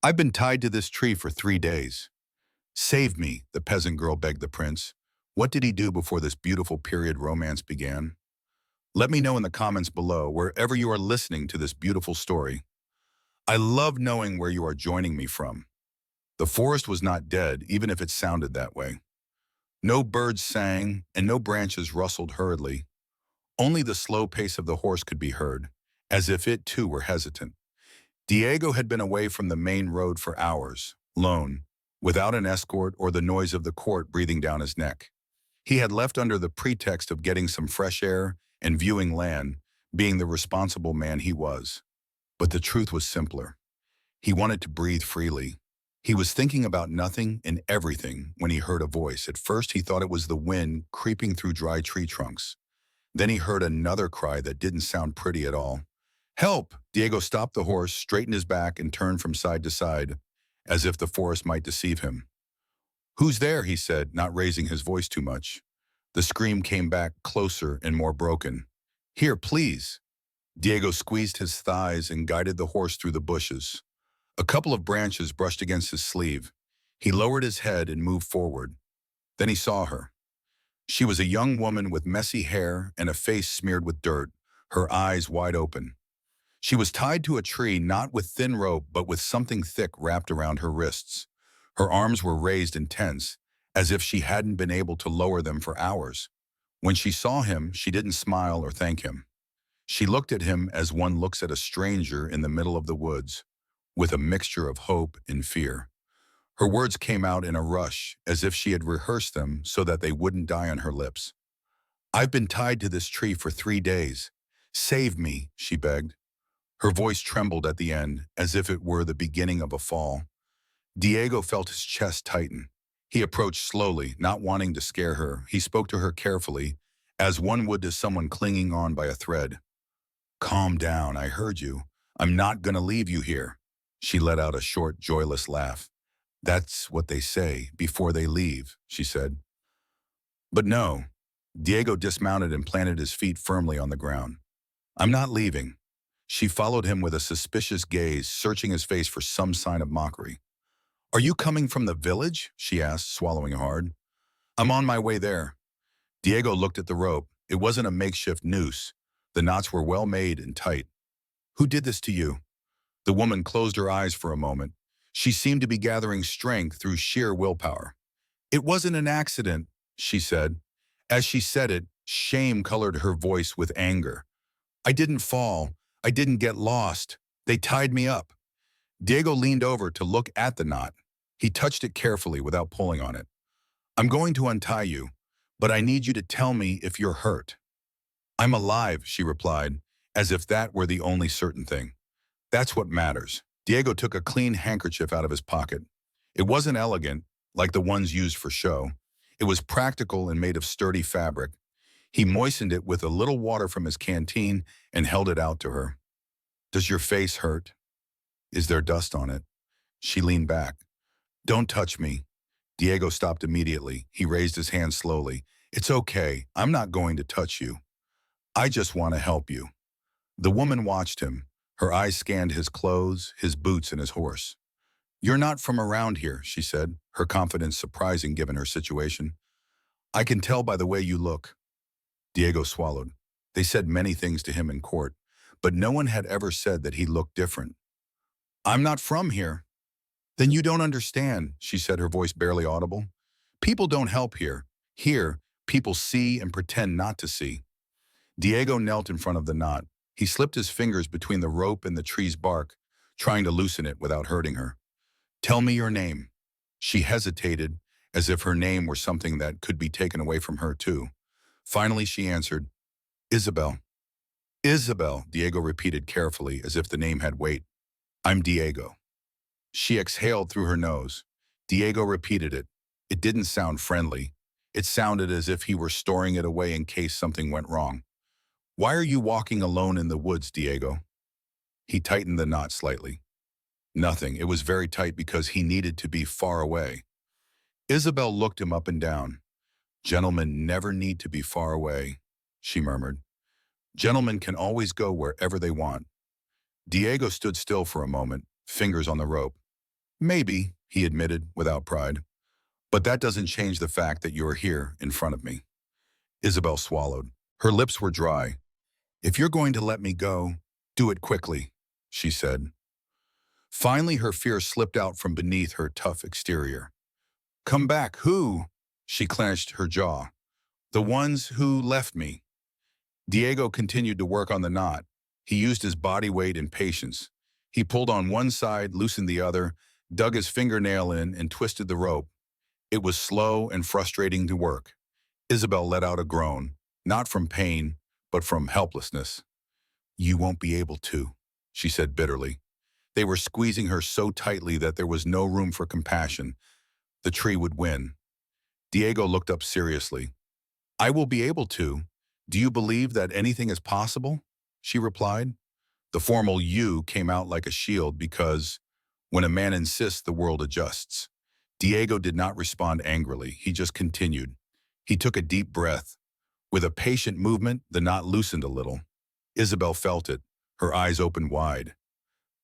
I've been tied to this tree for 3 days. Save me, the peasant girl begged the prince. What did he do before this beautiful period romance began? Let me know in the comments below wherever you are listening to this beautiful story. I love knowing where you are joining me from. The forest was not dead, even if it sounded that way. No birds sang, and no branches rustled hurriedly. Only the slow pace of the horse could be heard, as if it too were hesitant. Diego had been away from the main road for hours, lone, without an escort or the noise of the court breathing down his neck. He had left under the pretext of getting some fresh air and viewing land, being the responsible man he was. But the truth was simpler. He wanted to breathe freely. He was thinking about nothing and everything when he heard a voice. At first he thought it was the wind creeping through dry tree trunks. Then he heard another cry that didn't sound pretty at all. Help! Diego stopped the horse, straightened his back, and turned from side to side, as if the forest might deceive him. Who's there? He said, not raising his voice too much. The scream came back closer and more broken. Here, please. Diego squeezed his thighs and guided the horse through the bushes. A couple of branches brushed against his sleeve. He lowered his head and moved forward. Then he saw her. She was a young woman with messy hair and a face smeared with dirt, her eyes wide open. She was tied to a tree not with thin rope but with something thick wrapped around her wrists. Her arms were raised and tense, as if she hadn't been able to lower them for hours. When she saw him, she didn't smile or thank him. She looked at him as one looks at a stranger in the middle of the woods, with a mixture of hope and fear. Her words came out in a rush, as if she had rehearsed them so that they wouldn't die on her lips. I've been tied to this tree for 3 days. Save me, she begged. Her voice trembled at the end, as if it were the beginning of a fall. Diego felt his chest tighten. He approached slowly, not wanting to scare her. He spoke to her carefully, as one would to someone clinging on by a thread. Calm down, I heard you. I'm not gonna leave you here. She let out a short, joyless laugh. That's what they say before they leave, she said. But no. Diego dismounted and planted his feet firmly on the ground. I'm not leaving. She followed him with a suspicious gaze, searching his face for some sign of mockery. Are you coming from the village? She asked, swallowing hard. I'm on my way there. Diego looked at the rope. It wasn't a makeshift noose. The knots were well made and tight. Who did this to you? The woman closed her eyes for a moment. She seemed to be gathering strength through sheer willpower. It wasn't an accident, she said. As she said it, shame colored her voice with anger. I didn't fall. I didn't get lost. They tied me up. Diego leaned over to look at the knot. He touched it carefully without pulling on it. I'm going to untie you, but I need you to tell me if you're hurt. I'm alive, she replied, as if that were the only certain thing. That's what matters. Diego took a clean handkerchief out of his pocket. It wasn't elegant, like the ones used for show. It was practical and made of sturdy fabric. He moistened it with a little water from his canteen and held it out to her. Does your face hurt? Is there dust on it? She leaned back. Don't touch me. Diego stopped immediately. He raised his hand slowly. It's okay. I'm not going to touch you. I just want to help you. The woman watched him. Her eyes scanned his clothes, his boots, and his horse. You're not from around here, she said, her confidence surprising given her situation. I can tell by the way you look. Diego swallowed. They said many things to him in court, but no one had ever said that he looked different. I'm not from here. Then you don't understand, she said, her voice barely audible. People don't help here. Here, people see and pretend not to see. Diego knelt in front of the knot. He slipped his fingers between the rope and the tree's bark, trying to loosen it without hurting her. Tell me your name. She hesitated, as if her name were something that could be taken away from her too. Finally, she answered, Isabel. Isabel, Diego repeated carefully, as if the name had weight. I'm Diego. She exhaled through her nose. Diego repeated it. It didn't sound friendly. It sounded as if he were storing it away in case something went wrong. Why are you walking alone in the woods, Diego? He tightened the knot slightly. Nothing. It was very tight because he needed to be far away. Isabel looked him up and down. Gentlemen never need to be far away, she murmured. Gentlemen can always go wherever they want. Diego stood still for a moment, fingers on the rope. Maybe, he admitted without pride. But that doesn't change the fact that you're here in front of me. Isabel swallowed. Her lips were dry. If you're going to let me go, do it quickly, she said. Finally, her fear slipped out from beneath her tough exterior. Come back, who? She clenched her jaw. The ones who left me. Diego continued to work on the knot. He used his body weight and patience. He pulled on one side, loosened the other, dug his fingernail in, and twisted the rope. It was slow and frustrating to work. Isabel let out a groan, not from pain, but from helplessness. You won't be able to, she said bitterly. They were squeezing her so tightly that there was no room for compassion. The tree would win. Diego looked up seriously. I will be able to. Do you believe that anything is possible? She replied. The formal you came out like a shield because when a man insists, the world adjusts. Diego did not respond angrily. He just continued. He took a deep breath. With a patient movement, the knot loosened a little. Isabel felt it, her eyes opened wide.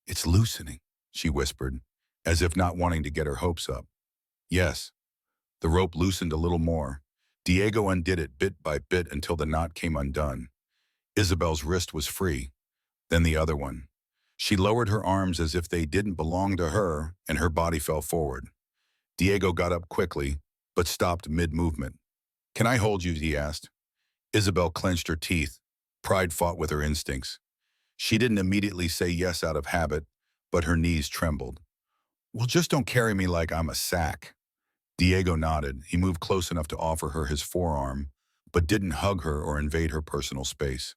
It's loosening, she whispered, as if not wanting to get her hopes up. Yes. The rope loosened a little more. Diego undid it bit by bit until the knot came undone. Isabel's wrist was free, then the other one. She lowered her arms as if they didn't belong to her, and her body fell forward. Diego got up quickly, but stopped mid-movement. Can I hold you? He asked. Isabel clenched her teeth. Pride fought with her instincts. She didn't immediately say yes out of habit, but her knees trembled. Well, just don't carry me like I'm a sack. Diego nodded. He moved close enough to offer her his forearm, but didn't hug her or invade her personal space.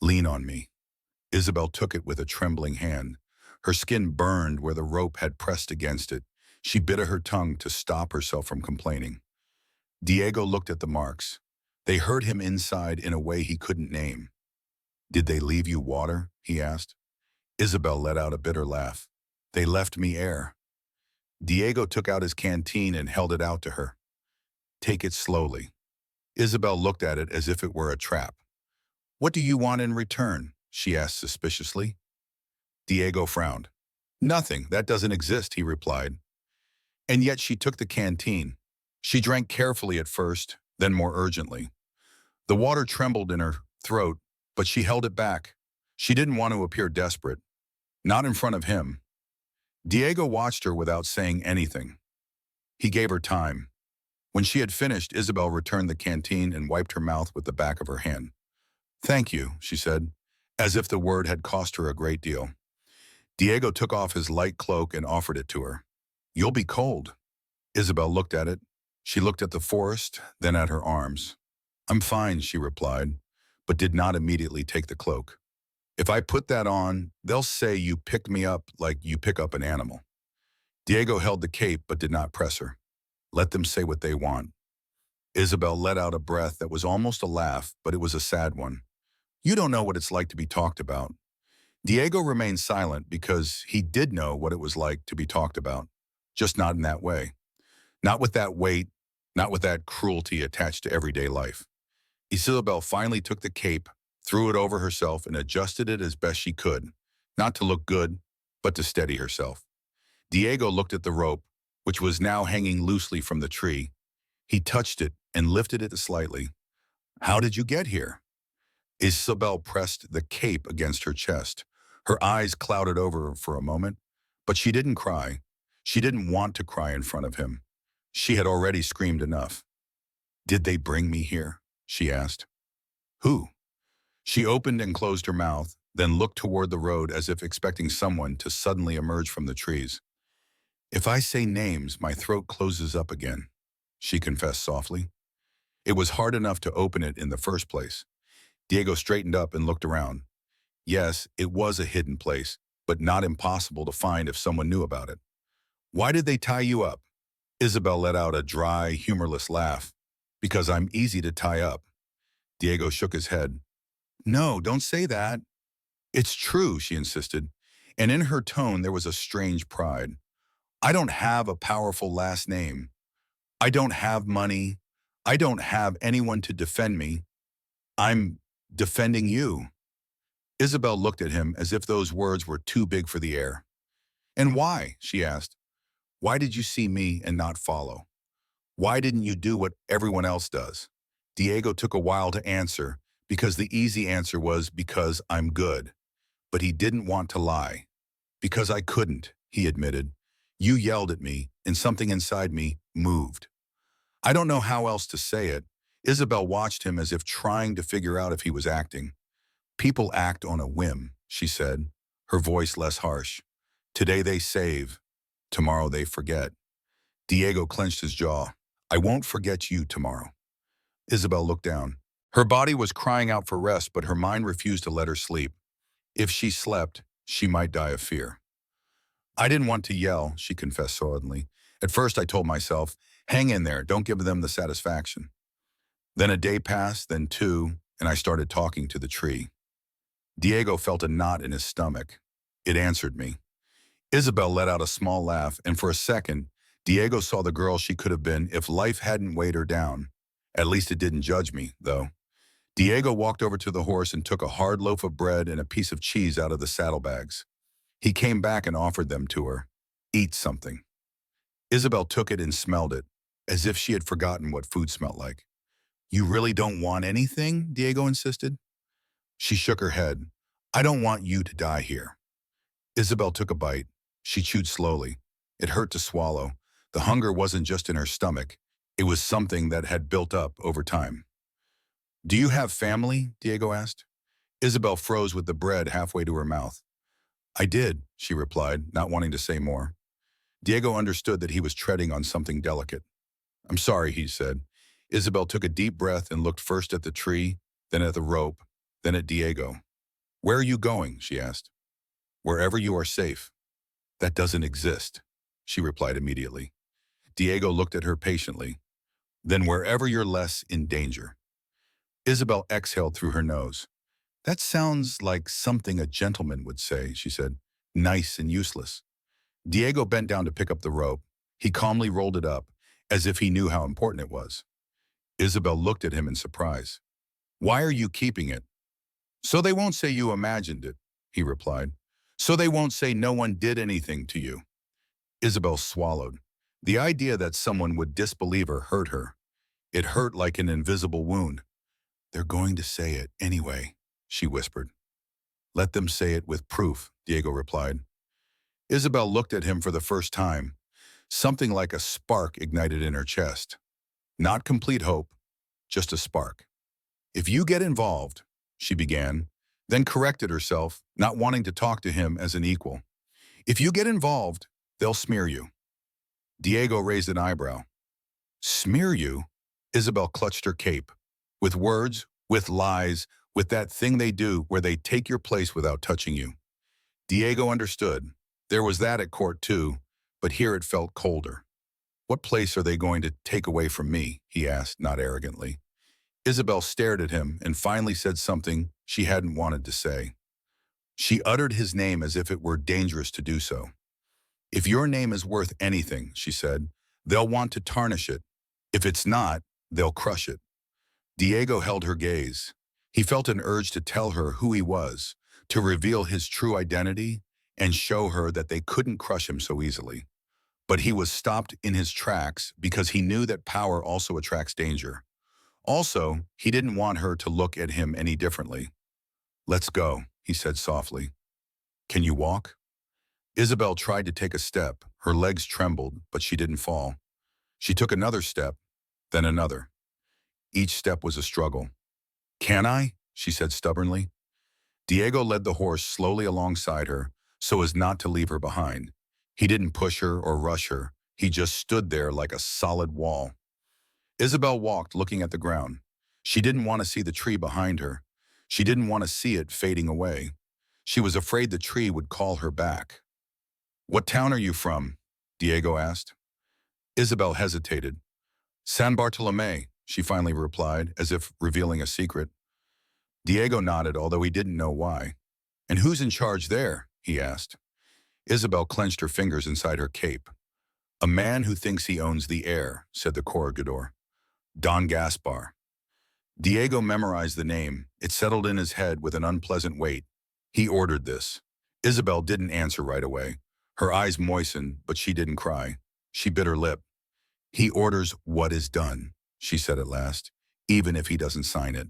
Lean on me. Isabel took it with a trembling hand. Her skin burned where the rope had pressed against it. She bit her tongue to stop herself from complaining. Diego looked at the marks. They hurt him inside in a way he couldn't name. Did they leave you water? He asked. Isabel let out a bitter laugh. They left me air. Diego took out his canteen and held it out to her. Take it slowly. Isabel looked at it as if it were a trap. What do you want in return? She asked suspiciously. Diego frowned. Nothing, that doesn't exist, he replied. And yet she took the canteen. She drank carefully at first, then more urgently. The water trembled in her throat, but she held it back. She didn't want to appear desperate. Not in front of him. Diego watched her without saying anything. He gave her time. When she had finished, Isabel returned the canteen and wiped her mouth with the back of her hand. Thank you, she said, as if the word had cost her a great deal. Diego took off his light cloak and offered it to her. You'll be cold. Isabel looked at it. She looked at the forest, then at her arms. I'm fine, she replied, but did not immediately take the cloak. If I put that on, they'll say you picked me up like you pick up an animal. Diego held the cape but did not press her. Let them say what they want. Isabel let out a breath that was almost a laugh, but it was a sad one. You don't know what it's like to be talked about. Diego remained silent because he did know what it was like to be talked about, just not in that way. Not with that weight, not with that cruelty attached to everyday life. Isabel finally took the cape, threw it over herself, and adjusted it as best she could, not to look good, but to steady herself. Diego looked at the rope, which was now hanging loosely from the tree. He touched it and lifted it slightly. How did you get here? Isabel pressed the cape against her chest. Her eyes clouded over for a moment, but she didn't cry. She didn't want to cry in front of him. She had already screamed enough. Did they bring me here? She asked. Who? She opened and closed her mouth, then looked toward the road as if expecting someone to suddenly emerge from the trees. If I say names, my throat closes up again, she confessed softly. It was hard enough to open it in the first place. Diego straightened up and looked around. Yes, it was a hidden place, but not impossible to find if someone knew about it. Why did they tie you up? Isabel let out a dry, humorless laugh. Because I'm easy to tie up. Diego shook his head. No, don't say that. It's true, she insisted, and in her tone there was a strange pride. I don't have a powerful last name. I don't have money. I don't have anyone to defend me. I'm defending you. Isabel looked at him as if those words were too big for the air. And why? She asked. Why did you see me and not follow? Why didn't you do what everyone else does? Diego took a while to answer because the easy answer was because I'm good. But he didn't want to lie. Because I couldn't, he admitted. You yelled at me and something inside me moved. I don't know how else to say it. Isabel watched him as if trying to figure out if he was acting. People act on a whim, she said, her voice less harsh. Today they save, tomorrow they forget. Diego clenched his jaw. I won't forget you tomorrow. Isabel looked down. Her body was crying out for rest, but her mind refused to let her sleep. If she slept, she might die of fear. I didn't want to yell, she confessed sullenly. At first I told myself, hang in there, don't give them the satisfaction. Then a day passed, then two, and I started talking to the tree. Diego felt a knot in his stomach. It answered me. Isabel let out a small laugh, and for a second, Diego saw the girl she could have been if life hadn't weighed her down. At least it didn't judge me, though. Diego walked over to the horse and took a hard loaf of bread and a piece of cheese out of the saddlebags. He came back and offered them to her. Eat something. Isabel took it and smelled it, as if she had forgotten what food smelled like. You really don't want anything? Diego insisted. She shook her head. I don't want you to die here. Isabel took a bite. She chewed slowly. It hurt to swallow. The hunger wasn't just in her stomach. It was something that had built up over time. Do you have family? Diego asked. Isabel froze with the bread halfway to her mouth. I did, she replied, not wanting to say more. Diego understood that he was treading on something delicate. I'm sorry, he said. Isabel took a deep breath and looked first at the tree, then at the rope, then at Diego. Where are you going? She asked. Wherever you are safe. That doesn't exist, she replied immediately. Diego looked at her patiently. Then wherever you're less in danger. Isabel exhaled through her nose. That sounds like something a gentleman would say, she said. Nice and useless. Diego bent down to pick up the rope. He calmly rolled it up, as if he knew how important it was. Isabel looked at him in surprise. Why are you keeping it? So they won't say you imagined it, he replied. So they won't say no one did anything to you. Isabel swallowed. The idea that someone would disbelieve her hurt her. It hurt like an invisible wound. They're going to say it anyway, she whispered. Let them say it with proof, Diego replied. Isabel looked at him for the first time. Something like a spark ignited in her chest. Not complete hope, just a spark. If you get involved, she began, then corrected herself, not wanting to talk to him as an equal. If you get involved, they'll smear you. Diego raised an eyebrow. Smear you? Isabel clutched her cape. With words, with lies, with that thing they do where they take your place without touching you. Diego understood. There was that at court too, but here it felt colder. What place are they going to take away from me? He asked, not arrogantly. Isabel stared at him and finally said something she hadn't wanted to say. She uttered his name as if it were dangerous to do so. If your name is worth anything, she said, they'll want to tarnish it. If it's not, they'll crush it. Diego held her gaze. He felt an urge to tell her who he was, to reveal his true identity, and show her that they couldn't crush him so easily. But he was stopped in his tracks because he knew that power also attracts danger. Also, he didn't want her to look at him any differently. Let's go, he said softly. Can you walk? Isabel tried to take a step. Her legs trembled, but she didn't fall. She took another step, then another. Each step was a struggle. Can I? She said stubbornly. Diego led the horse slowly alongside her so as not to leave her behind. He didn't push her or rush her. He just stood there like a solid wall. Isabel walked, looking at the ground. She didn't want to see the tree behind her. She didn't want to see it fading away. She was afraid the tree would call her back. What town are you from? Diego asked. Isabel hesitated. San Bartolome, she finally replied, as if revealing a secret. Diego nodded, although he didn't know why. And who's in charge there? He asked. Isabel clenched her fingers inside her cape. A man who thinks he owns the air, said the corregidor. Don Gaspar. Diego memorized the name. It settled in his head with an unpleasant weight. He ordered this. Isabel didn't answer right away. Her eyes moistened, but she didn't cry. She bit her lip. He orders what is done, she said at last, even if he doesn't sign it,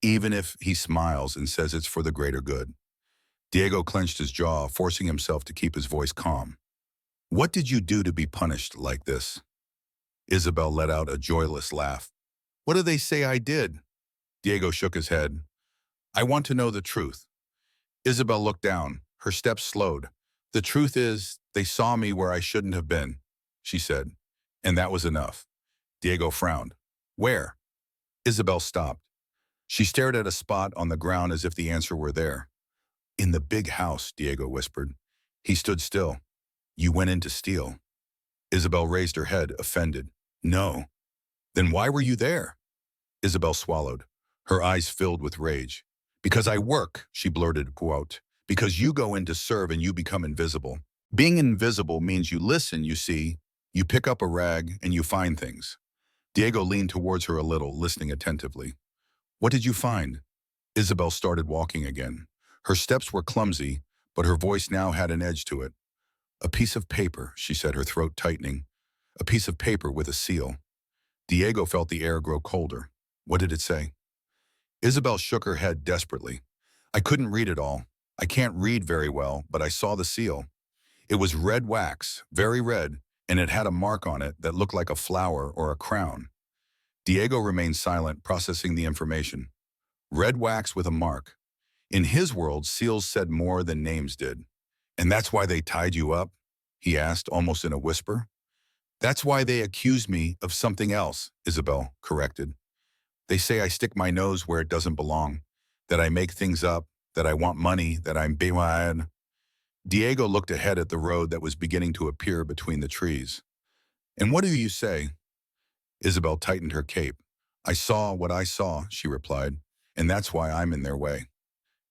even if he smiles and says it's for the greater good. Diego clenched his jaw, forcing himself to keep his voice calm. What did you do to be punished like this? Isabel let out a joyless laugh. What do they say I did? Diego shook his head. I want to know the truth. Isabel looked down. Her steps slowed. The truth is, they saw me where I shouldn't have been, she said. And that was enough. Diego frowned. Where? Isabel stopped. She stared at a spot on the ground as if the answer were there. In the big house, Diego whispered. He stood still. You went in to steal. Isabel raised her head, offended. No. Then why were you there? Isabel swallowed. Her eyes filled with rage. Because I work, she blurted, quote. Because you go in to serve and you become invisible. Being invisible means you listen, you see. You pick up a rag and you find things. Diego leaned towards her a little, listening attentively. What did you find? Isabel started walking again. Her steps were clumsy, but her voice now had an edge to it. A piece of paper, she said, her throat tightening. A piece of paper with a seal. Diego felt the air grow colder. What did it say? Isabel shook her head desperately. I couldn't read it all. I can't read very well, but I saw the seal. It was red wax, very red, and it had a mark on it that looked like a flower or a crown. Diego remained silent, processing the information. Red wax with a mark. In his world, seals said more than names did. And that's why they tied you up? He asked, almost in a whisper. That's why they accused me of something else, Isabel corrected. They say I stick my nose where it doesn't belong, that I make things up, that I want money, that I'm bad. Diego looked ahead at the road that was beginning to appear between the trees. And what do you say? Isabel tightened her cape. I saw what I saw, she replied, and that's why I'm in their way.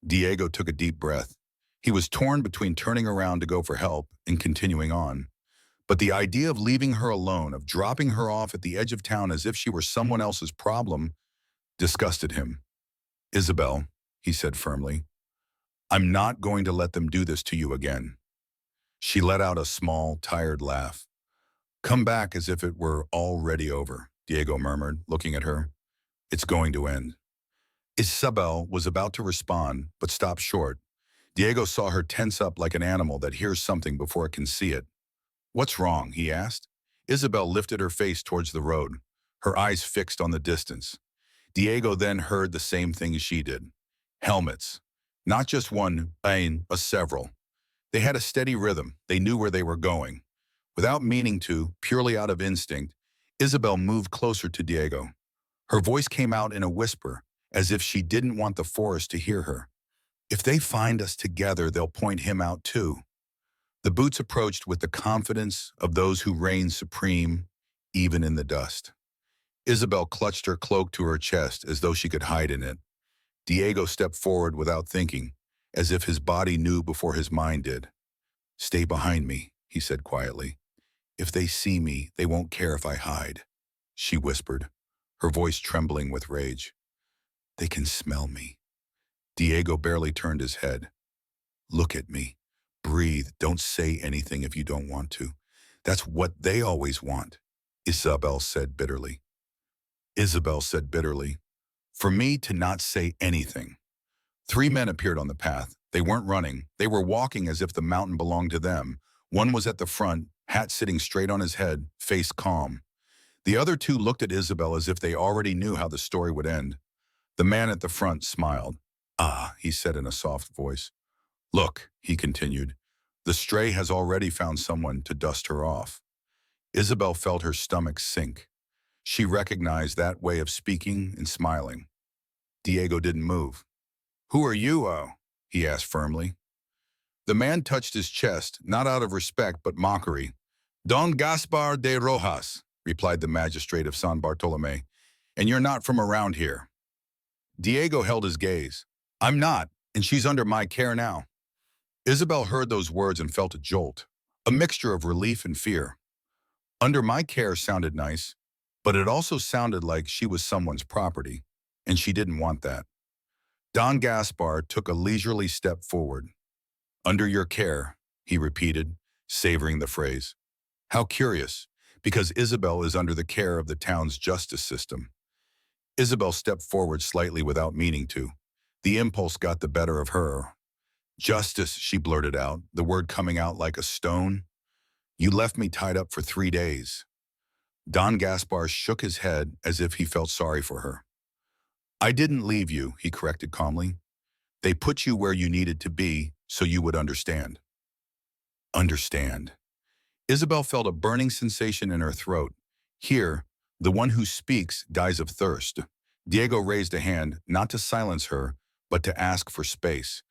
Diego took a deep breath. He was torn between turning around to go for help and continuing on. But the idea of leaving her alone, of dropping her off at the edge of town as if she were someone else's problem, disgusted him. Isabel, he said firmly, I'm not going to let them do this to you again. She let out a small, tired laugh. Come back as if it were already over, Diego murmured, looking at her. It's going to end. Isabel was about to respond, but stopped short. Diego saw her tense up like an animal that hears something before it can see it. What's wrong? He asked. Isabel lifted her face towards the road, her eyes fixed on the distance. Diego then heard the same thing as she did. Helmets. Not just one, but several. They had a steady rhythm. They knew where they were going. Without meaning to, purely out of instinct, Isabel moved closer to Diego. Her voice came out in a whisper, as if she didn't want the forest to hear her. If they find us together, they'll point him out too. The boots approached with the confidence of those who reign supreme, even in the dust. Isabel clutched her cloak to her chest as though she could hide in it. Diego stepped forward without thinking, as if his body knew before his mind did. Stay behind me, he said quietly. If they see me, they won't care if I hide, she whispered, her voice trembling with rage. They can smell me. Diego barely turned his head. Look at me. Breathe. Don't say anything if you don't want to. That's what they always want, Isabel said bitterly. For me to not say anything. 3 men appeared on the path. They weren't running. They were walking as if the mountain belonged to them. One was at the front, hat sitting straight on his head, face calm. The other 2 looked at Isabel as if they already knew how the story would end. The man at the front smiled. Ah, he said in a soft voice. Look, he continued, the stray has already found someone to dust her off. Isabel felt her stomach sink. She recognized that way of speaking and smiling. Diego didn't move. Who are you, he asked firmly. The man touched his chest, not out of respect but mockery. Don Gaspar de Rojas, replied the magistrate of San Bartolome, and you're not from around here. Diego held his gaze. I'm not, and she's under my care now. Isabel heard those words and felt a jolt, a mixture of relief and fear. Under my care sounded nice, but it also sounded like she was someone's property, and she didn't want that. Don Gaspar took a leisurely step forward. Under your care, he repeated, savoring the phrase. How curious, because Isabel is under the care of the town's justice system. Isabel stepped forward slightly without meaning to. The impulse got the better of her. Justice, she blurted out, the word coming out like a stone. You left me tied up for 3 days. Don Gaspar shook his head as if he felt sorry for her. I didn't leave you, he corrected calmly. They put you where you needed to be so you would understand. Understand. Isabel felt a burning sensation in her throat. Here, the one who speaks dies of thirst. Diego raised a hand, not to silence her, but to ask for space.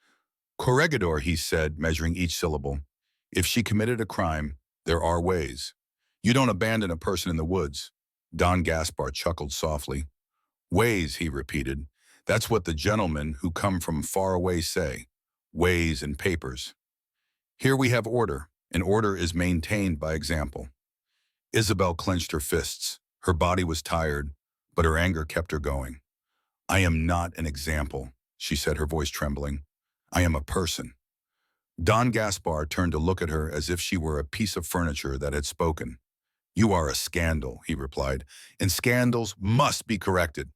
Corregidor, he said, measuring each syllable. If she committed a crime, there are ways. You don't abandon a person in the woods. Don Gaspar chuckled softly. Ways, he repeated. That's what the gentlemen who come from far away say. Ways and papers. Here we have order, and order is maintained by example. Isabel clenched her fists. Her body was tired, but her anger kept her going. I am not an example, she said, her voice trembling. I am a person. Don Gaspar turned to look at her as if she were a piece of furniture that had spoken. You are a scandal, he replied, and scandals must be corrected.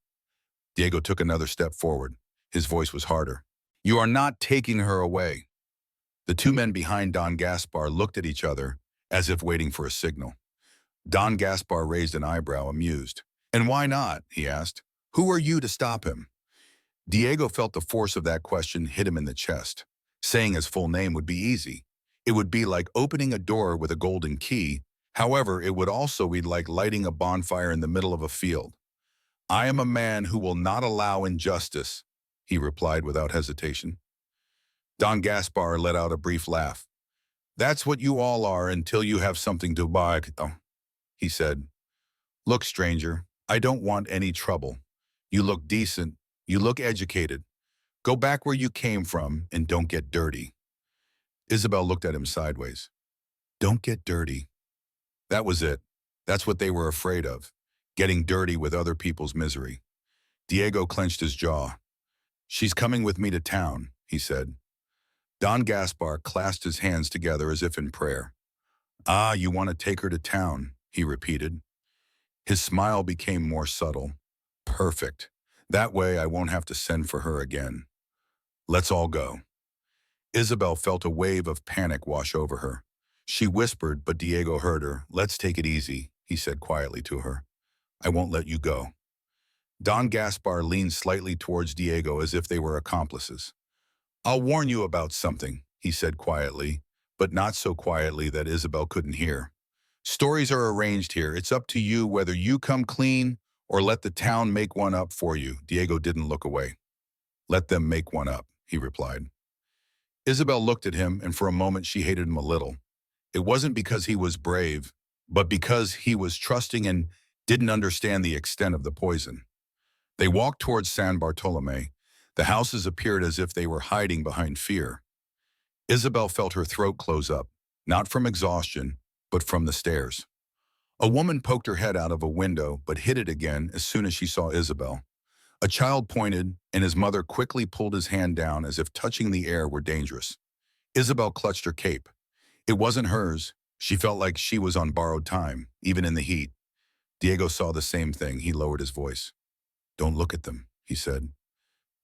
Diego took another step forward. His voice was harder. You are not taking her away. The two men behind Don Gaspar looked at each other as if waiting for a signal. Don Gaspar raised an eyebrow, amused. And why not? He asked. Who are you to stop him? Diego felt the force of that question hit him in the chest. Saying his full name would be easy. It would be like opening a door with a golden key. However, it would also be like lighting a bonfire in the middle of a field. I am a man who will not allow injustice, he replied without hesitation. Don Gaspar let out a brief laugh. That's what you all are until you have something to buy, he said. Look, stranger, I don't want any trouble. You look decent. You look educated. Go back where you came from and don't get dirty. Isabel looked at him sideways. Don't get dirty. That was it. That's what they were afraid of, getting dirty with other people's misery. Diego clenched his jaw. She's coming with me to town, he said. Don Gaspar clasped his hands together as if in prayer. Ah, you want to take her to town, he repeated. His smile became more subtle. Perfect. That way I won't have to send for her again. Let's all go. Isabel felt a wave of panic wash over her. She whispered, but Diego heard her. Let's take it easy, he said quietly to her. I won't let you go. Don Gaspar leaned slightly towards Diego as if they were accomplices. I'll warn you about something, he said quietly, but not so quietly that Isabel couldn't hear. Stories are arranged here. It's up to you whether you come clean or let the town make one up for you. Diego didn't look away. Let them make one up, he replied. Isabel looked at him, and for a moment she hated him a little. It wasn't because he was brave, but because he was trusting and didn't understand the extent of the poison. They walked towards San Bartolome. The houses appeared as if they were hiding behind fear. Isabel felt her throat close up, not from exhaustion, but from the stairs. A woman poked her head out of a window, but hid it again as soon as she saw Isabel. A child pointed, and his mother quickly pulled his hand down as if touching the air were dangerous. Isabel clutched her cape. It wasn't hers. She felt like she was on borrowed time, even in the heat. Diego saw the same thing. He lowered his voice. Don't look at them, he said.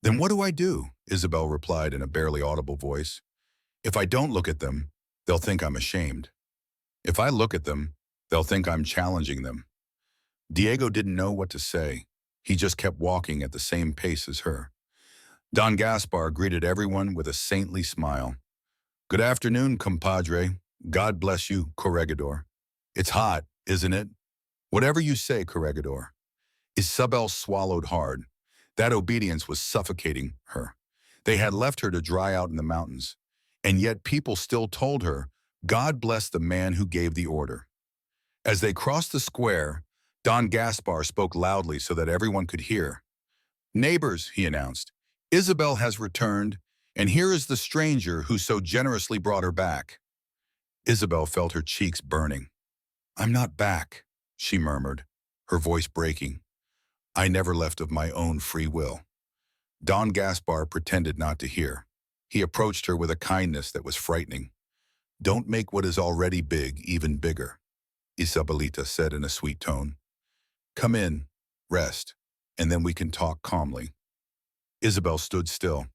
Then what do I do? Isabel replied in a barely audible voice. If I don't look at them, they'll think I'm ashamed. If I look at them, they'll think I'm challenging them. Diego didn't know what to say. He just kept walking at the same pace as her. Don Gaspar greeted everyone with a saintly smile. Good afternoon, compadre. God bless you, Corregidor. It's hot, isn't it? Whatever you say, Corregidor. Isabel swallowed hard. That obedience was suffocating her. They had left her to dry out in the mountains, and yet people still told her, God bless the man who gave the order. As they crossed the square, Don Gaspar spoke loudly so that everyone could hear. Neighbors, he announced, Isabel has returned, and here is the stranger who so generously brought her back. Isabel felt her cheeks burning. I'm not back, she murmured, her voice breaking. I never left of my own free will. Don Gaspar pretended not to hear. He approached her with a kindness that was frightening. Don't make what is already big even bigger. Isabelita said in a sweet tone. Come in, rest, and then we can talk calmly. Isabel stood still.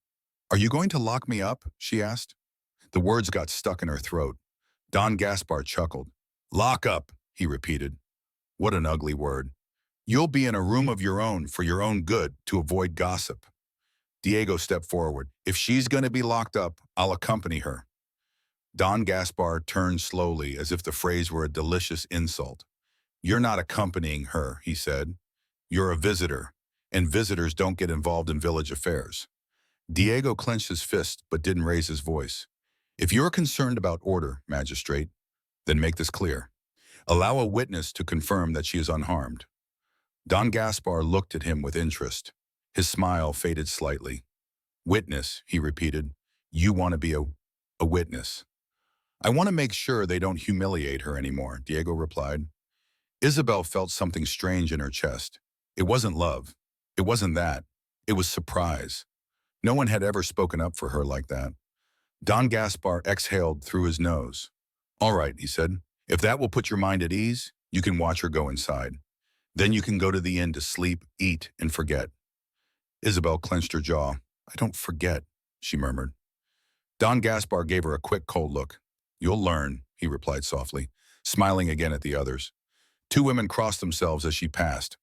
Are you going to lock me up? She asked. The words got stuck in her throat. Don Gaspar chuckled. Lock up, he repeated. What an ugly word. You'll be in a room of your own for your own good to avoid gossip. Diego stepped forward. If she's going to be locked up, I'll accompany her. Don Gaspar turned slowly as if the phrase were a delicious insult. You're not accompanying her, he said. You're a visitor, and visitors don't get involved in village affairs. Diego clenched his fist but didn't raise his voice. If you're concerned about order, magistrate, then make this clear. Allow a witness to confirm that she is unharmed. Don Gaspar looked at him with interest. His smile faded slightly. Witness, he repeated. You want to be a witness. I want to make sure they don't humiliate her anymore, Diego replied. Isabel felt something strange in her chest. It wasn't love. It wasn't that. It was surprise. No one had ever spoken up for her like that. Don Gaspar exhaled through his nose. All right, he said. If that will put your mind at ease, you can watch her go inside. Then you can go to the inn to sleep, eat, and forget. Isabel clenched her jaw. I don't forget, she murmured. Don Gaspar gave her a quick, cold look. You'll learn, he replied softly, smiling again at the others. Two women crossed themselves as she passed.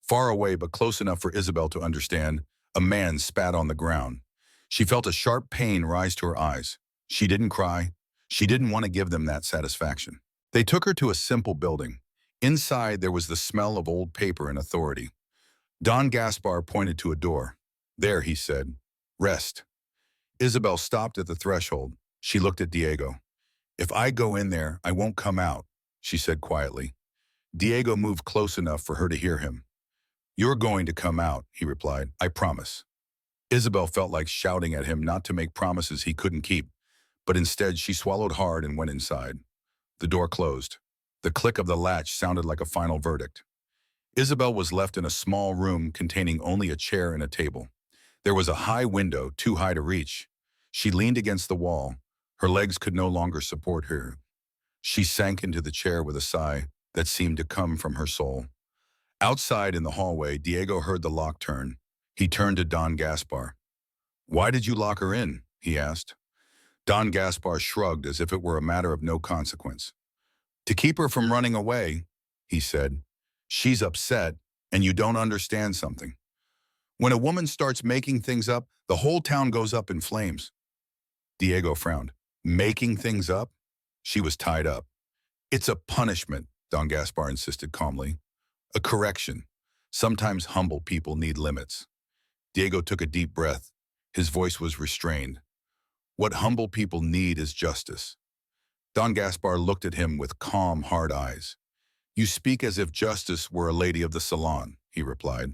Far away but close enough for Isabel to understand, a man spat on the ground. She felt a sharp pain rise to her eyes. She didn't cry. She didn't want to give them that satisfaction. They took her to a simple building. Inside, there was the smell of old paper and authority. Don Gaspar pointed to a door. There, he said. Rest. Isabel stopped at the threshold. She looked at Diego. If I go in there, I won't come out, she said quietly. Diego moved close enough for her to hear him. You're going to come out, he replied. I promise. Isabel felt like shouting at him not to make promises he couldn't keep, but instead she swallowed hard and went inside. The door closed. The click of the latch sounded like a final verdict. Isabel was left in a small room containing only a chair and a table. There was a high window, too high to reach. She leaned against the wall. Her legs could no longer support her. She sank into the chair with a sigh that seemed to come from her soul. Outside in the hallway, Diego heard the lock turn. He turned to Don Gaspar. Why did you lock her in? He asked. Don Gaspar shrugged as if it were a matter of no consequence. To keep her from running away, he said. She's upset, and you don't understand something. When a woman starts making things up, the whole town goes up in flames. Diego frowned. Making things up? She was tied up. It's a punishment, Don Gaspar insisted calmly. A correction. Sometimes humble people need limits. Diego took a deep breath. His voice was restrained. What humble people need is justice. Don Gaspar looked at him with calm, hard eyes. You speak as if justice were a lady of the salon, he replied.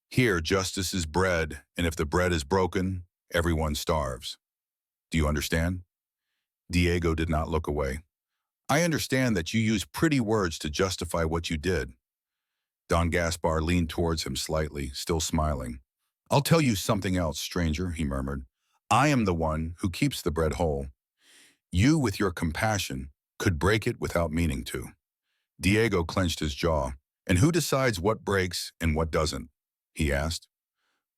Here, justice is bread, and if the bread is broken, everyone starves. Do you understand? Diego did not look away. I understand that you use pretty words to justify what you did. Don Gaspar leaned towards him slightly, still smiling. I'll tell you something else, stranger, he murmured. I am the one who keeps the bread whole. You, with your compassion, could break it without meaning to. Diego clenched his jaw. And who decides what breaks and what doesn't? He asked.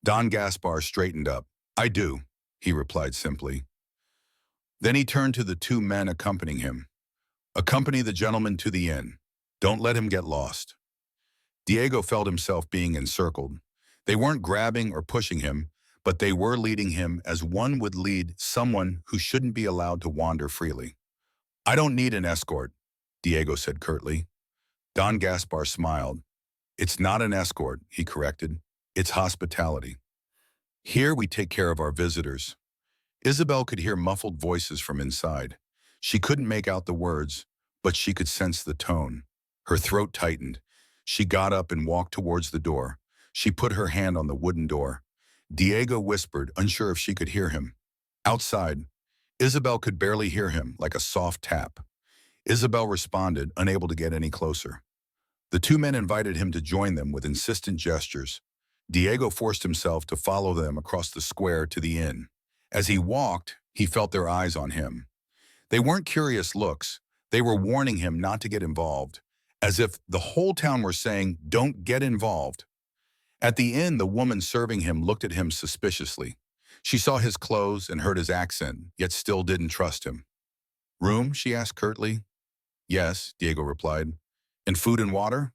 Don Gaspar straightened up. I do, he replied simply. Then he turned to the two men accompanying him. Accompany the gentleman to the inn. Don't let him get lost. Diego felt himself being encircled. They weren't grabbing or pushing him, but they were leading him as one would lead someone who shouldn't be allowed to wander freely. I don't need an escort, Diego said curtly. Don Gaspar smiled. It's not an escort, he corrected. It's hospitality. Here we take care of our visitors. Isabel could hear muffled voices from inside. She couldn't make out the words, but she could sense the tone. Her throat tightened. She got up and walked towards the door. She put her hand on the wooden door. Diego whispered, unsure if she could hear him. Outside, Isabel could barely hear him, like a soft tap. Isabel responded, unable to get any closer. The two men invited him to join them with insistent gestures. Diego forced himself to follow them across the square to the inn. As he walked, he felt their eyes on him. They weren't curious looks. They were warning him not to get involved, as if the whole town were saying, "Don't get involved." At the inn, the woman serving him looked at him suspiciously. She saw his clothes and heard his accent, yet still didn't trust him. "Room?" she asked curtly. "Yes," Diego replied. "And food and water?"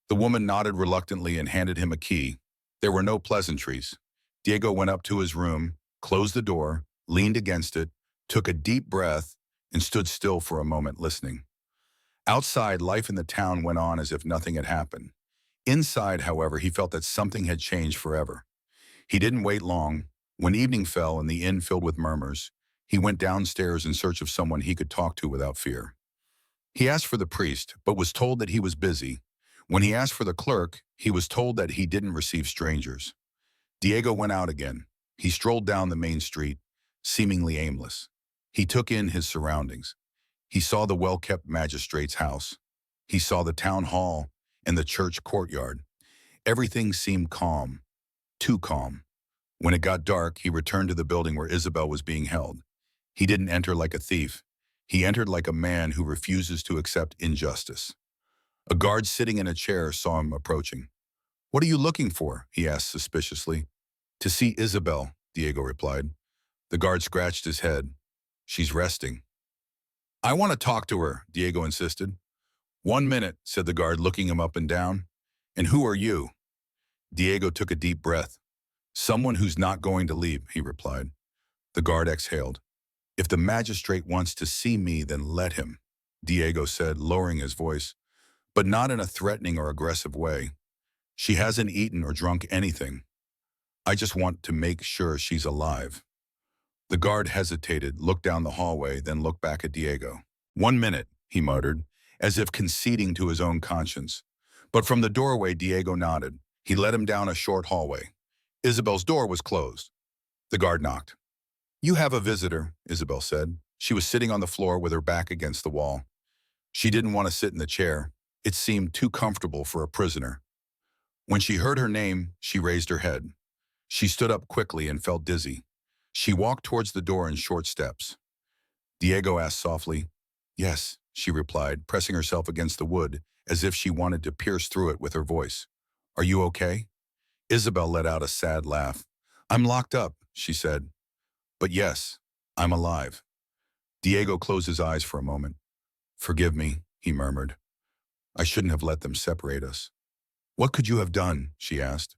The woman nodded reluctantly and handed him a key. There were no pleasantries. Diego went up to his room, closed the door, leaned against it, took a deep breath, and stood still for a moment listening. Outside, life in the town went on as if nothing had happened. Inside, however, he felt that something had changed forever. He didn't wait long. When evening fell and the inn filled with murmurs, he went downstairs in search of someone he could talk to without fear. He asked for the priest, but was told that he was busy. When he asked for the clerk, he was told that he didn't receive strangers. Diego went out again. He strolled down the main street, seemingly aimless. He took in his surroundings. He saw the well-kept magistrate's house. He saw the town hall and the church courtyard. Everything seemed calm, too calm. When it got dark, he returned to the building where Isabel was being held. He didn't enter like a thief. He entered like a man who refuses to accept injustice. A guard sitting in a chair saw him approaching. "What are you looking for?" he asked suspiciously. "To see Isabel," Diego replied. The guard scratched his head. "She's resting." "I want to talk to her," Diego insisted. "1 minute," said the guard, looking him up and down. "And who are you?" Diego took a deep breath. "Someone who's not going to leave," he replied. The guard exhaled. "If the magistrate wants to see me, then let him," Diego said, lowering his voice, but not in a threatening or aggressive way. "She hasn't eaten or drunk anything. I just want to make sure she's alive." The guard hesitated, looked down the hallway, then looked back at Diego. "1 minute," he muttered, as if conceding to his own conscience. But from the doorway, Diego nodded. He led him down a short hallway. Isabel's door was closed. The guard knocked. "You have a visitor," Isabel said. She was sitting on the floor with her back against the wall. She didn't want to sit in the chair. It seemed too comfortable for a prisoner. When she heard her name, she raised her head. She stood up quickly and felt dizzy. She walked towards the door in short steps. Diego asked softly. "Yes," she replied, pressing herself against the wood, as if she wanted to pierce through it with her voice. "Are you okay?" Isabel let out a sad laugh. "I'm locked up," she said. "But yes, I'm alive." Diego closed his eyes for a moment. "Forgive me," he murmured. "I shouldn't have let them separate us." "What could you have done?" she asked.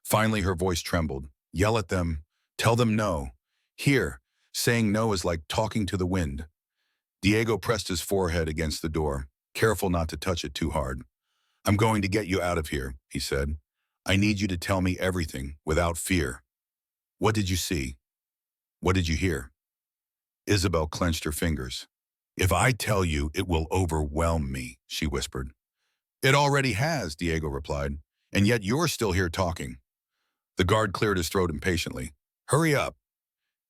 Finally, her voice trembled. "Yell at them. Tell them no. Here, saying no is like talking to the wind." Diego pressed his forehead against the door, careful not to touch it too hard. "I'm going to get you out of here," he said. "I need you to tell me everything, without fear. What did you see? What did you hear?" Isabel clenched her fingers. "If I tell you, it will overwhelm me," she whispered. "It already has," Diego replied, "and yet you're still here talking." The guard cleared his throat impatiently. "Hurry up."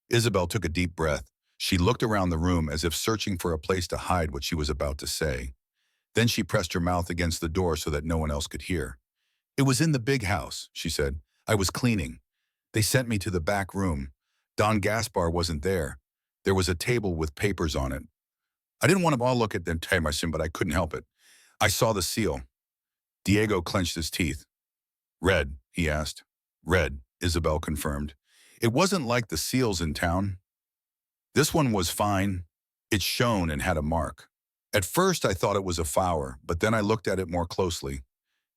Isabel took a deep breath. She looked around the room as if searching for a place to hide what she was about to say. Then she pressed her mouth against the door so that no one else could hear. "It was in the big house," she said. "I was cleaning. They sent me to the back room. Don Gaspar wasn't there. There was a table with papers on it. I didn't want to all look at them, but I couldn't help it. I saw the seal." Diego clenched his teeth. "Red?" he asked. "Red," Isabel confirmed. "It wasn't like the seals in town. This one was fine. It shone and had a mark. At first I thought it was a flower, but then I looked at it more closely.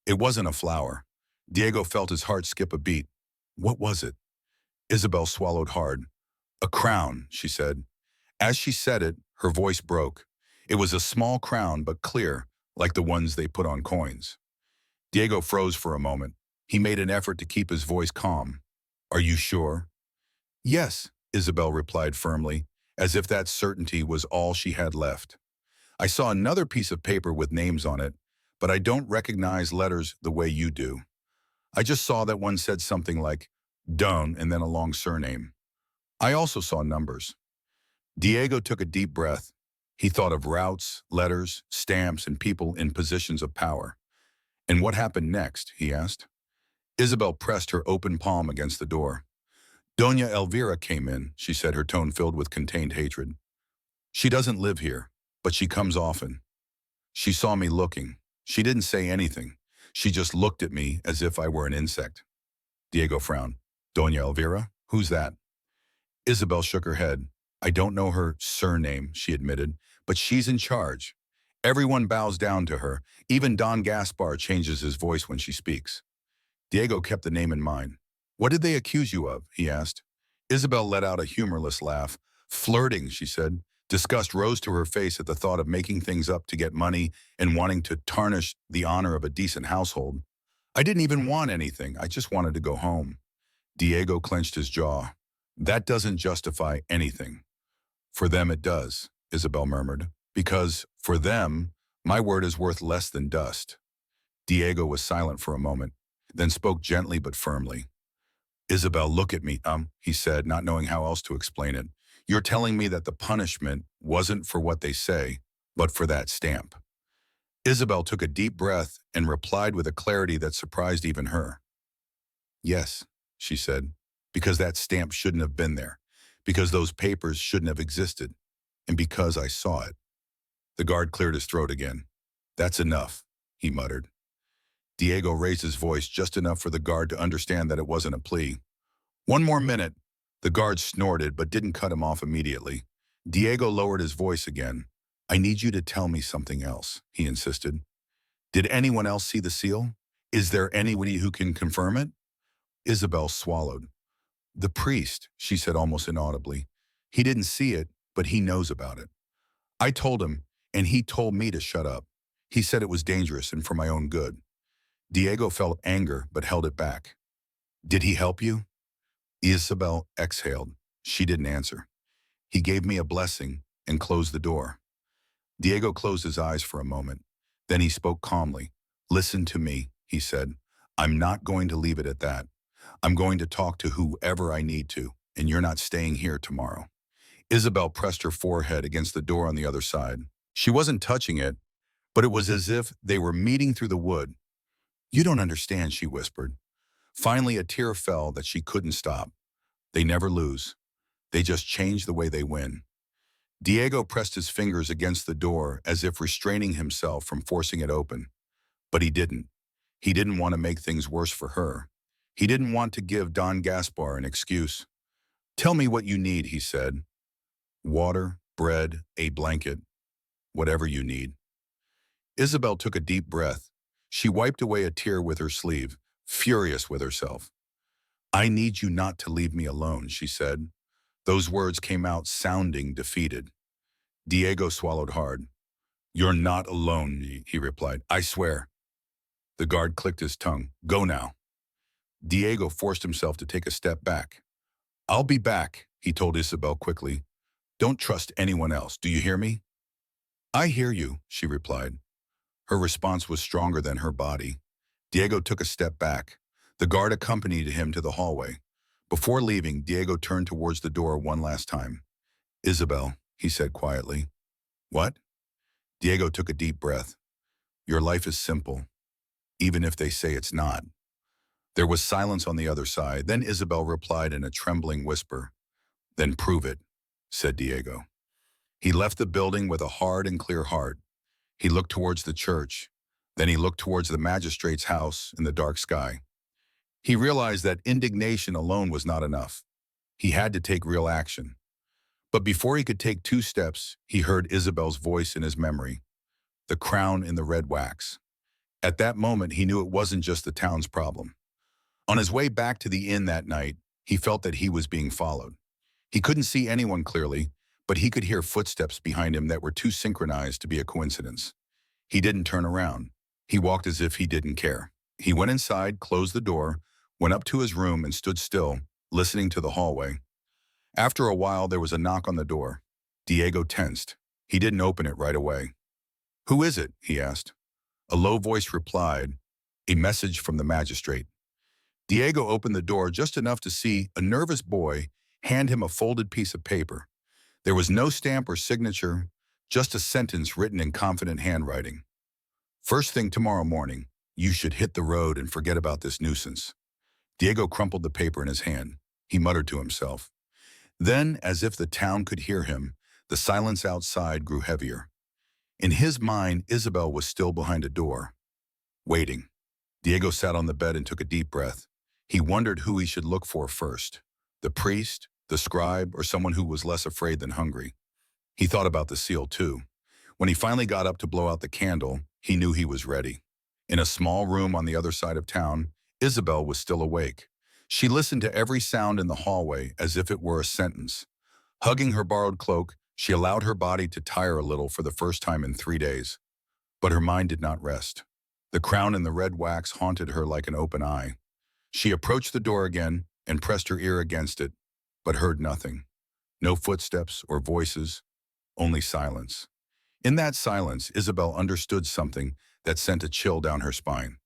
It wasn't a flower." Diego felt his heart skip a beat. "What was it?" Isabel swallowed hard. "A crown," she said. As she said it, her voice broke. It was a small crown, but clear, like the ones they put on coins. Diego froze for a moment. He made an effort to keep his voice calm. "Are you sure?" "Yes," Isabel replied firmly, as if that certainty was all she had left. "I saw another piece of paper with names on it, but I don't recognize letters the way you do. I just saw that one said something like Doan and then a long surname. I also saw numbers." Diego took a deep breath. He thought of routes, letters, stamps, and people in positions of power. "And what happened next?" he asked. Isabel pressed her open palm against the door. "Doña Elvira came in," she said, her tone filled with contained hatred. "She doesn't live here, but she comes often. She saw me looking. She didn't say anything. She just looked at me as if I were an insect. Diego frowned. Doña Elvira? Who's that? Isabel shook her head. I don't know her surname, she admitted, but she's in charge. Everyone bows down to her. Even Don Gaspar changes his voice when she speaks. Diego kept the name in mind. What did they accuse you of? He asked. Isabel let out a humorless laugh. Flirting, she said. Disgust rose to her face at the thought of making things up to get money and wanting to tarnish the honor of a decent household. I didn't even want anything. I just wanted to go home. Diego clenched his jaw. That doesn't justify anything. For them it does, Isabel murmured, because, for them, my word is worth less than dust. Diego was silent for a moment, then spoke gently but firmly. Isabel, look at me, he said, not knowing how else to explain it. You're telling me that the punishment wasn't for what they say, but for that stamp. Isabel took a deep breath and replied with a clarity that surprised even her. Yes, she said, because that stamp shouldn't have been there, because those papers shouldn't have existed, and because I saw it. The guard cleared his throat again. That's enough, he muttered. Diego raised his voice just enough for the guard to understand that it wasn't a plea. One more minute. The guard snorted but didn't cut him off immediately. Diego lowered his voice again. I need you to tell me something else, he insisted. Did anyone else see the seal? Is there anybody who can confirm it? Isabel swallowed. The priest, she said almost inaudibly. He didn't see it, but he knows about it. I told him, and he told me to shut up. He said it was dangerous and for my own good. Diego felt anger but held it back. Did he help you? Isabel exhaled. She didn't answer. He gave me a blessing and closed the door. Diego closed his eyes for a moment. Then he spoke calmly. Listen to me, he said. I'm not going to leave it at that. I'm going to talk to whoever I need to, and you're not staying here tomorrow. Isabel pressed her forehead against the door on the other side. She wasn't touching it, but it was as if they were meeting through the wood. You don't understand, she whispered. Finally, a tear fell that she couldn't stop. They never lose. They just change the way they win. Diego pressed his fingers against the door as if restraining himself from forcing it open. But he didn't. He didn't want to make things worse for her. He didn't want to give Don Gaspar an excuse. Tell me what you need, he said. Water, bread, a blanket, whatever you need. Isabel took a deep breath. She wiped away a tear with her sleeve, furious with herself. I need you not to leave me alone, she said. Those words came out sounding defeated. Diego swallowed hard. You're not alone, he replied. I swear. The guard clicked his tongue. Go now. Diego forced himself to take a step back. I'll be back, he told Isabel quickly. Don't trust anyone else, do you hear me? I hear you, she replied. Her response was stronger than her body. Diego took a step back. The guard accompanied him to the hallway. Before leaving, Diego turned towards the door one last time. Isabel, he said quietly. What? Diego took a deep breath. Your life is simple, even if they say it's not. There was silence on the other side. Then Isabel replied in a trembling whisper. Then prove it, said Diego. He left the building with a hard and clear heart. He looked towards the church. Then he looked towards the magistrate's house in the dark sky. He realized that indignation alone was not enough. He had to take real action. But before he could take 2 steps, he heard Isabel's voice in his memory. The crown in the red wax. At that moment, he knew it wasn't just the town's problem. On his way back to the inn that night, he felt that he was being followed. He couldn't see anyone clearly, but he could hear footsteps behind him that were too synchronized to be a coincidence. He didn't turn around. He walked as if he didn't care. He went inside, closed the door, went up to his room and stood still, listening to the hallway. After a while, there was a knock on the door. Diego tensed. He didn't open it right away. Who is it? He asked. A low voice replied, a message from the magistrate. Diego opened the door just enough to see a nervous boy hand him a folded piece of paper. There was no stamp or signature, just a sentence written in confident handwriting. First thing tomorrow morning, you should hit the road and forget about this nuisance. Diego crumpled the paper in his hand. He muttered to himself. Then, as if the town could hear him, the silence outside grew heavier. In his mind, Isabel was still behind a door, waiting. Diego sat on the bed and took a deep breath. He wondered who he should look for first, the priest, the scribe, or someone who was less afraid than hungry. He thought about the seal too. When he finally got up to blow out the candle, he knew he was ready. In a small room on the other side of town, Isabel was still awake. She listened to every sound in the hallway as if it were a sentence. Hugging her borrowed cloak, she allowed her body to tire a little for the first time in 3 days. But her mind did not rest. The crown and the red wax haunted her like an open eye. She approached the door again and pressed her ear against it, but heard nothing. No footsteps or voices, only silence. In that silence, Isabel understood something that sent a chill down her spine.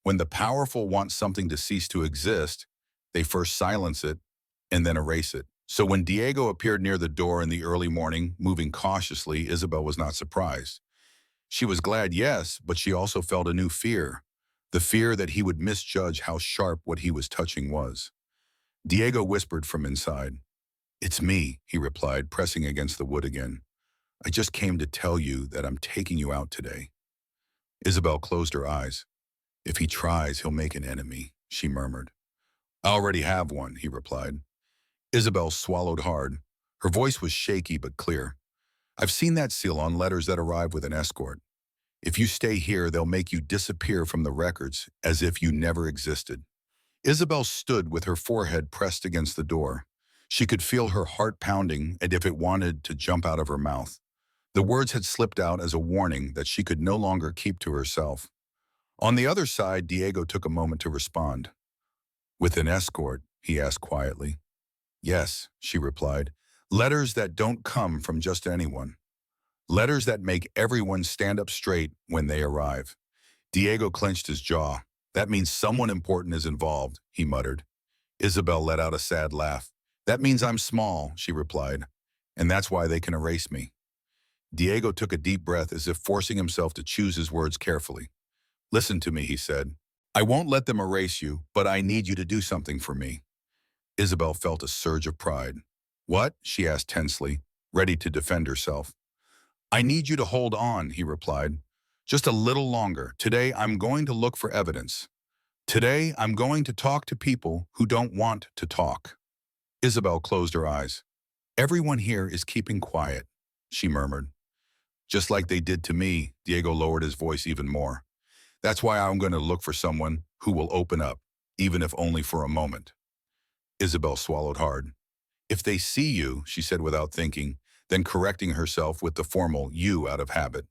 When the powerful want something to cease to exist, they first silence it and then erase it. So when Diego appeared near the door in the early morning, moving cautiously, Isabel was not surprised. She was glad, yes, but she also felt a new fear, the fear that he would misjudge how sharp what he was touching was. Diego whispered from inside. "It's me," he replied, pressing against the wood again. "I just came to tell you that I'm taking you out today." Isabel closed her eyes. "If he tries, he'll make an enemy," she murmured. "I already have one," he replied. Isabel swallowed hard. Her voice was shaky but clear. "I've seen that seal on letters that arrive with an escort. If you stay here, they'll make you disappear from the records as if you never existed." Isabel stood with her forehead pressed against the door. She could feel her heart pounding as if it wanted to jump out of her mouth. The words had slipped out as a warning that she could no longer keep to herself. On the other side, Diego took a moment to respond. "With an escort?" he asked quietly. "Yes," she replied. "Letters that don't come from just anyone. Letters that make everyone stand up straight when they arrive." Diego clenched his jaw. "That means someone important is involved," he muttered. Isabel let out a sad laugh. "That means I'm small," she replied, "and that's why they can erase me." Diego took a deep breath as if forcing himself to choose his words carefully. "Listen to me," he said. "I won't let them erase you, but I need you to do something for me." Isabel felt a surge of pride. "What?" she asked tensely, ready to defend herself. "I need you to hold on," he replied. "Just a little longer. Today I'm going to look for evidence. Today I'm going to talk to people who don't want to talk." Isabel closed her eyes. "Everyone here is keeping quiet," she murmured. "Just like they did to me," Diego lowered his voice even more. "That's why I'm going to look for someone who will open up, even if only for a moment." Isabel swallowed hard. "If they see you," she said without thinking, then correcting herself with the formal "you" out of habit.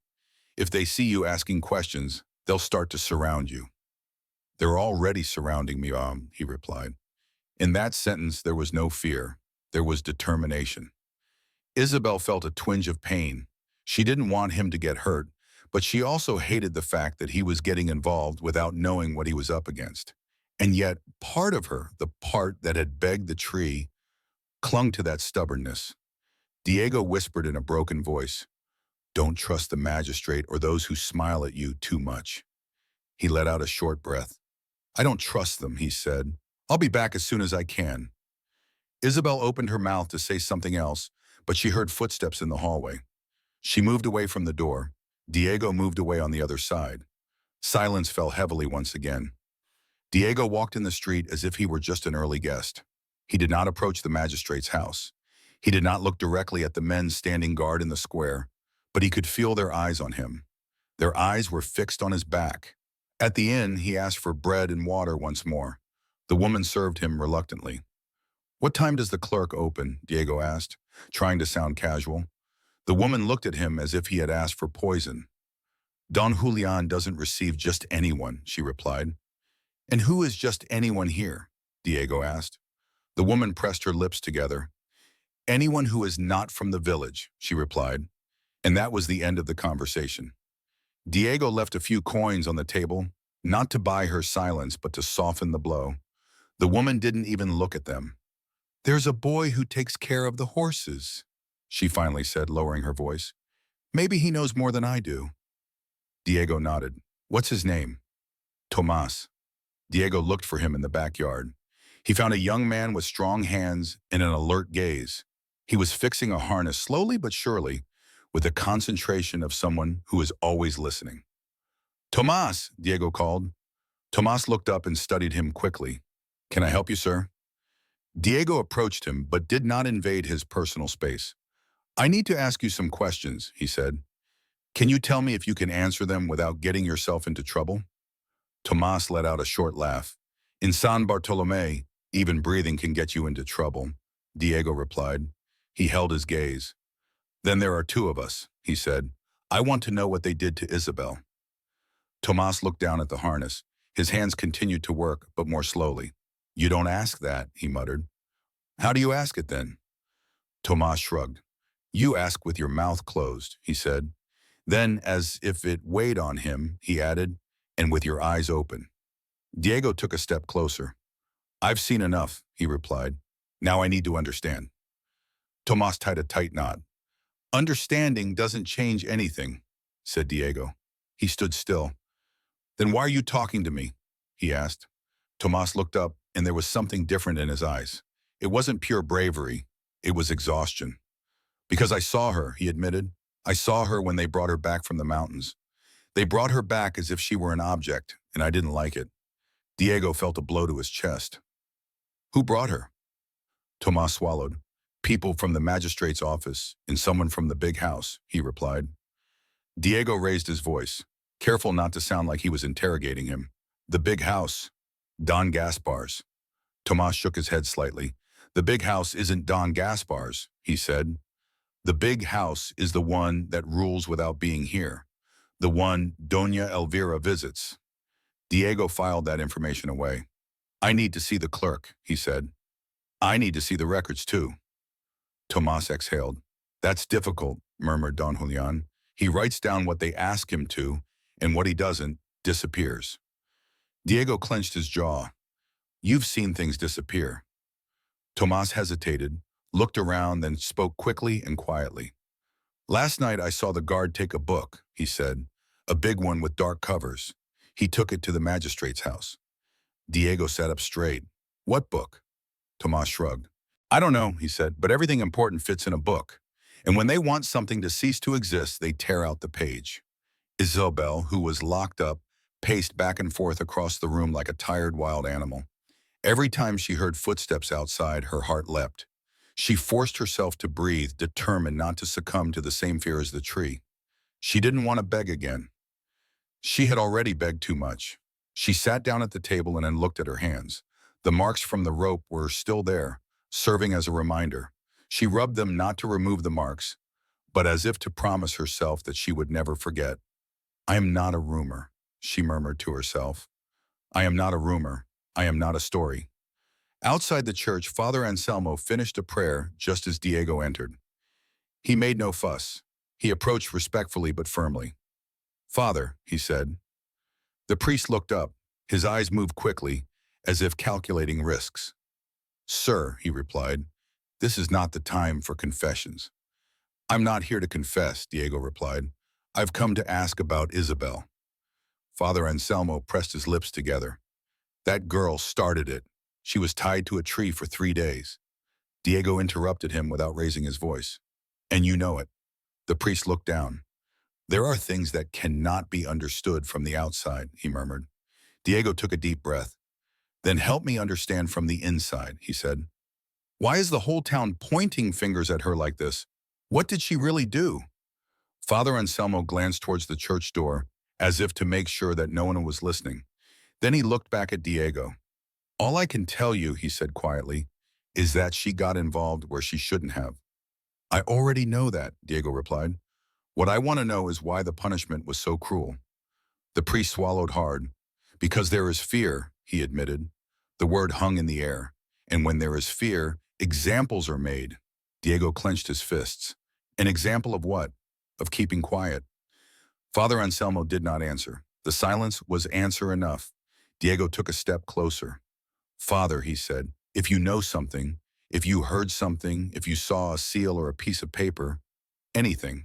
"If they see you asking questions, they'll start to surround you." "They're already surrounding me," he replied. In that sentence, there was no fear. There was determination. Isabel felt a twinge of pain. She didn't want him to get hurt, but she also hated the fact that he was getting involved without knowing what he was up against. And yet, part of her, the part that had begged the tree, clung to that stubbornness. Diego whispered in a broken voice, "Don't trust the magistrate or those who smile at you too much." He let out a short breath. "I don't trust them," he said. "I'll be back as soon as I can." Isabel opened her mouth to say something else, but she heard footsteps in the hallway. She moved away from the door. Diego moved away on the other side. Silence fell heavily once again. Diego walked in the street as if he were just an early guest. He did not approach the magistrate's house. He did not look directly at the men standing guard in the square, but he could feel their eyes on him. Their eyes were fixed on his back. At the inn, he asked for bread and water once more. The woman served him reluctantly. "What time does the clerk open?" Diego asked, trying to sound casual. The woman looked at him as if he had asked for poison. "Don Julian doesn't receive just anyone," she replied. "And who is just anyone here?" Diego asked. The woman pressed her lips together. "Anyone who is not from the village," she replied. And that was the end of the conversation. Diego left a few coins on the table, not to buy her silence, but to soften the blow. The woman didn't even look at them. "There's a boy who takes care of the horses," she finally said, lowering her voice. "Maybe he knows more than I do." Diego nodded. "What's his name?" "Tomas." Diego looked for him in the backyard. He found a young man with strong hands and an alert gaze. He was fixing a harness slowly but surely. with the concentration of someone who is always listening. Tomas, Diego called. Tomas looked up and studied him quickly. Can I help you, sir? Diego approached him, but did not invade his personal space. I need to ask you some questions, he said. Can you tell me if you can answer them without getting yourself into trouble? Tomas let out a short laugh. In San Bartolome, even breathing can get you into trouble, Diego replied. He held his gaze. Then there are two of us, he said. I want to know what they did to Isabel. Tomas looked down at the harness. His hands continued to work, but more slowly. You don't ask that, he muttered. How do you ask it then? Tomas shrugged. You ask with your mouth closed, he said. Then, as if it weighed on him, he added, and with your eyes open. Diego took a step closer. I've seen enough, he replied. Now I need to understand. Tomas tied a tight knot. Understanding doesn't change anything, said Diego. He stood still. Then why are you talking to me? He asked. Tomas looked up, and there was something different in his eyes. It wasn't pure bravery. It was exhaustion. Because I saw her, he admitted. I saw her when they brought her back from the mountains. They brought her back as if she were an object, and I didn't like it. Diego felt a blow to his chest. Who brought her? Tomas swallowed. People from the magistrate's office and someone from the big house, he replied. Diego raised his voice, careful not to sound like he was interrogating him. The big house. Don Gaspar's. Tomas shook his head slightly. The big house isn't Don Gaspar's, he said. The big house is the one that rules without being here. The one Doña Elvira visits. Diego filed that information away. I need to see the clerk, he said. I need to see the records too. Tomas exhaled. That's difficult, murmured Don Julián. He writes down what they ask him to, and what he doesn't disappears. Diego clenched his jaw. You've seen things disappear. Tomas hesitated, looked around, then spoke quickly and quietly. Last night I saw the guard take a book, he said, a big one with dark covers. He took it to the magistrate's house. Diego sat up straight. What book? Tomas shrugged. I don't know, he said, but everything important fits in a book. And when they want something to cease to exist, they tear out the page. Isabel, who was locked up, paced back and forth across the room like a tired wild animal. Every time she heard footsteps outside, her heart leapt. She forced herself to breathe, determined not to succumb to the same fear as the tree. She didn't want to beg again. She had already begged too much. She sat down at the table and then looked at her hands. The marks from the rope were still there, serving as a reminder. She rubbed them not to remove the marks, but as if to promise herself that she would never forget. I am not a rumor, she murmured to herself. I am not a rumor. I am not a story. Outside the church, Father Anselmo finished a prayer just as Diego entered. He made no fuss. He approached respectfully but firmly. Father, he said. The priest looked up. His eyes moved quickly, as if calculating risks. Sir, he replied, this is not the time for confessions. I'm not here to confess, Diego replied. I've come to ask about Isabel. Father Anselmo pressed his lips together. That girl started it. She was tied to a tree for 3 days. Diego interrupted him without raising his voice. And you know it. The priest looked down. There are things that cannot be understood from the outside, he murmured. Diego took a deep breath. Then help me understand from the inside, he said. Why is the whole town pointing fingers at her like this? What did she really do? Father Anselmo glanced towards the church door, as if to make sure that no one was listening. Then he looked back at Diego. All I can tell you, he said quietly, is that she got involved where she shouldn't have. I already know that, Diego replied. What I want to know is why the punishment was so cruel. The priest swallowed hard. Because there is fear, he admitted. The word hung in the air. And when there is fear, examples are made. Diego clenched his fists. An example of what? Of keeping quiet. Father Anselmo did not answer. The silence was answer enough. Diego took a step closer. Father, he said, if you know something, if you heard something, if you saw a seal or a piece of paper, anything,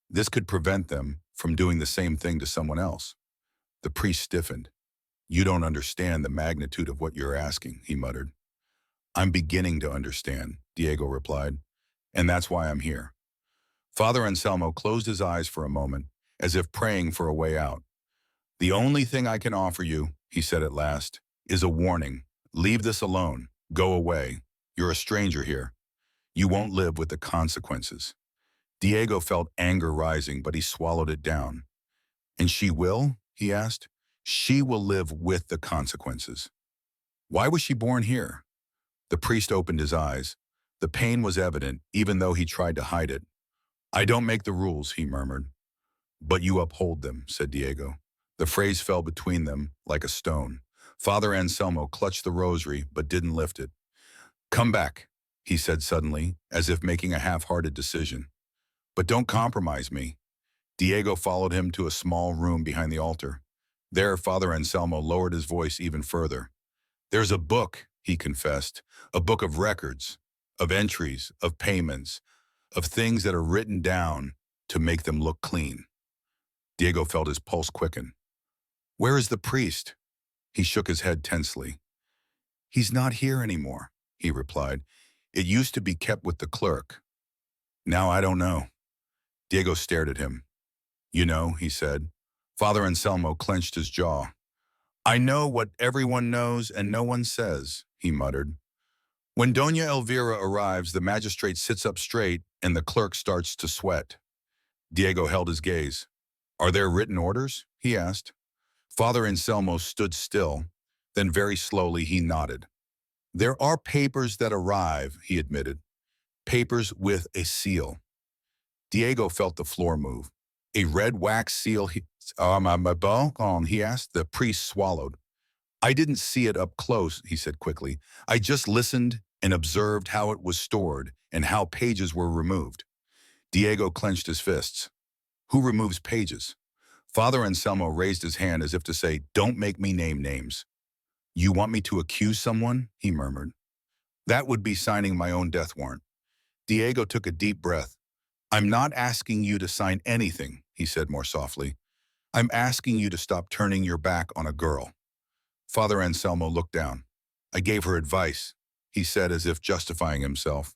this could prevent them from doing the same thing to someone else. The priest stiffened. You don't understand the magnitude of what you're asking, he muttered. I'm beginning to understand, Diego replied, and that's why I'm here. Father Anselmo closed his eyes for a moment, as if praying for a way out. The only thing I can offer you, he said at last, is a warning. Leave this alone. Go away. You're a stranger here. You won't live with the consequences. Diego felt anger rising, but he swallowed it down. And she will? He asked. She will live with the consequences. Why was she born here? The priest opened his eyes. The pain was evident, even though he tried to hide it. I don't make the rules, he murmured. But you uphold them, said Diego. The phrase fell between them like a stone. Father Anselmo clutched the rosary, but didn't lift it. Come back, he said suddenly, as if making a half-hearted decision. But don't compromise me. Diego followed him to a small room behind the altar. There, Father Anselmo lowered his voice even further. There's a book, he confessed, a book of records, of entries, of payments, of things that are written down to make them look clean. Diego felt his pulse quicken. Where is the priest? He shook his head tensely. He's not here anymore, he replied. It used to be kept with the clerk. Now I don't know. Diego stared at him. You know, he said. Father Anselmo clenched his jaw. I know what everyone knows and no one says, he muttered. When Doña Elvira arrives, the magistrate sits up straight and the clerk starts to sweat. Diego held his gaze. Are there written orders? He asked. Father Anselmo stood still. Then very slowly he nodded. There are papers that arrive, he admitted. Papers with a seal. Diego felt the floor move. A red wax seal, he asked. The priest swallowed. I didn't see it up close, he said quickly. I just listened and observed how it was stored and how pages were removed. Diego clenched his fists. Who removes pages? Father Anselmo raised his hand as if to say, don't make me name names. You want me to accuse someone? He murmured. That would be signing my own death warrant. Diego took a deep breath. I'm not asking you to sign anything, he said more softly. I'm asking you to stop turning your back on a girl. Father Anselmo looked down. I gave her advice, he said as if justifying himself.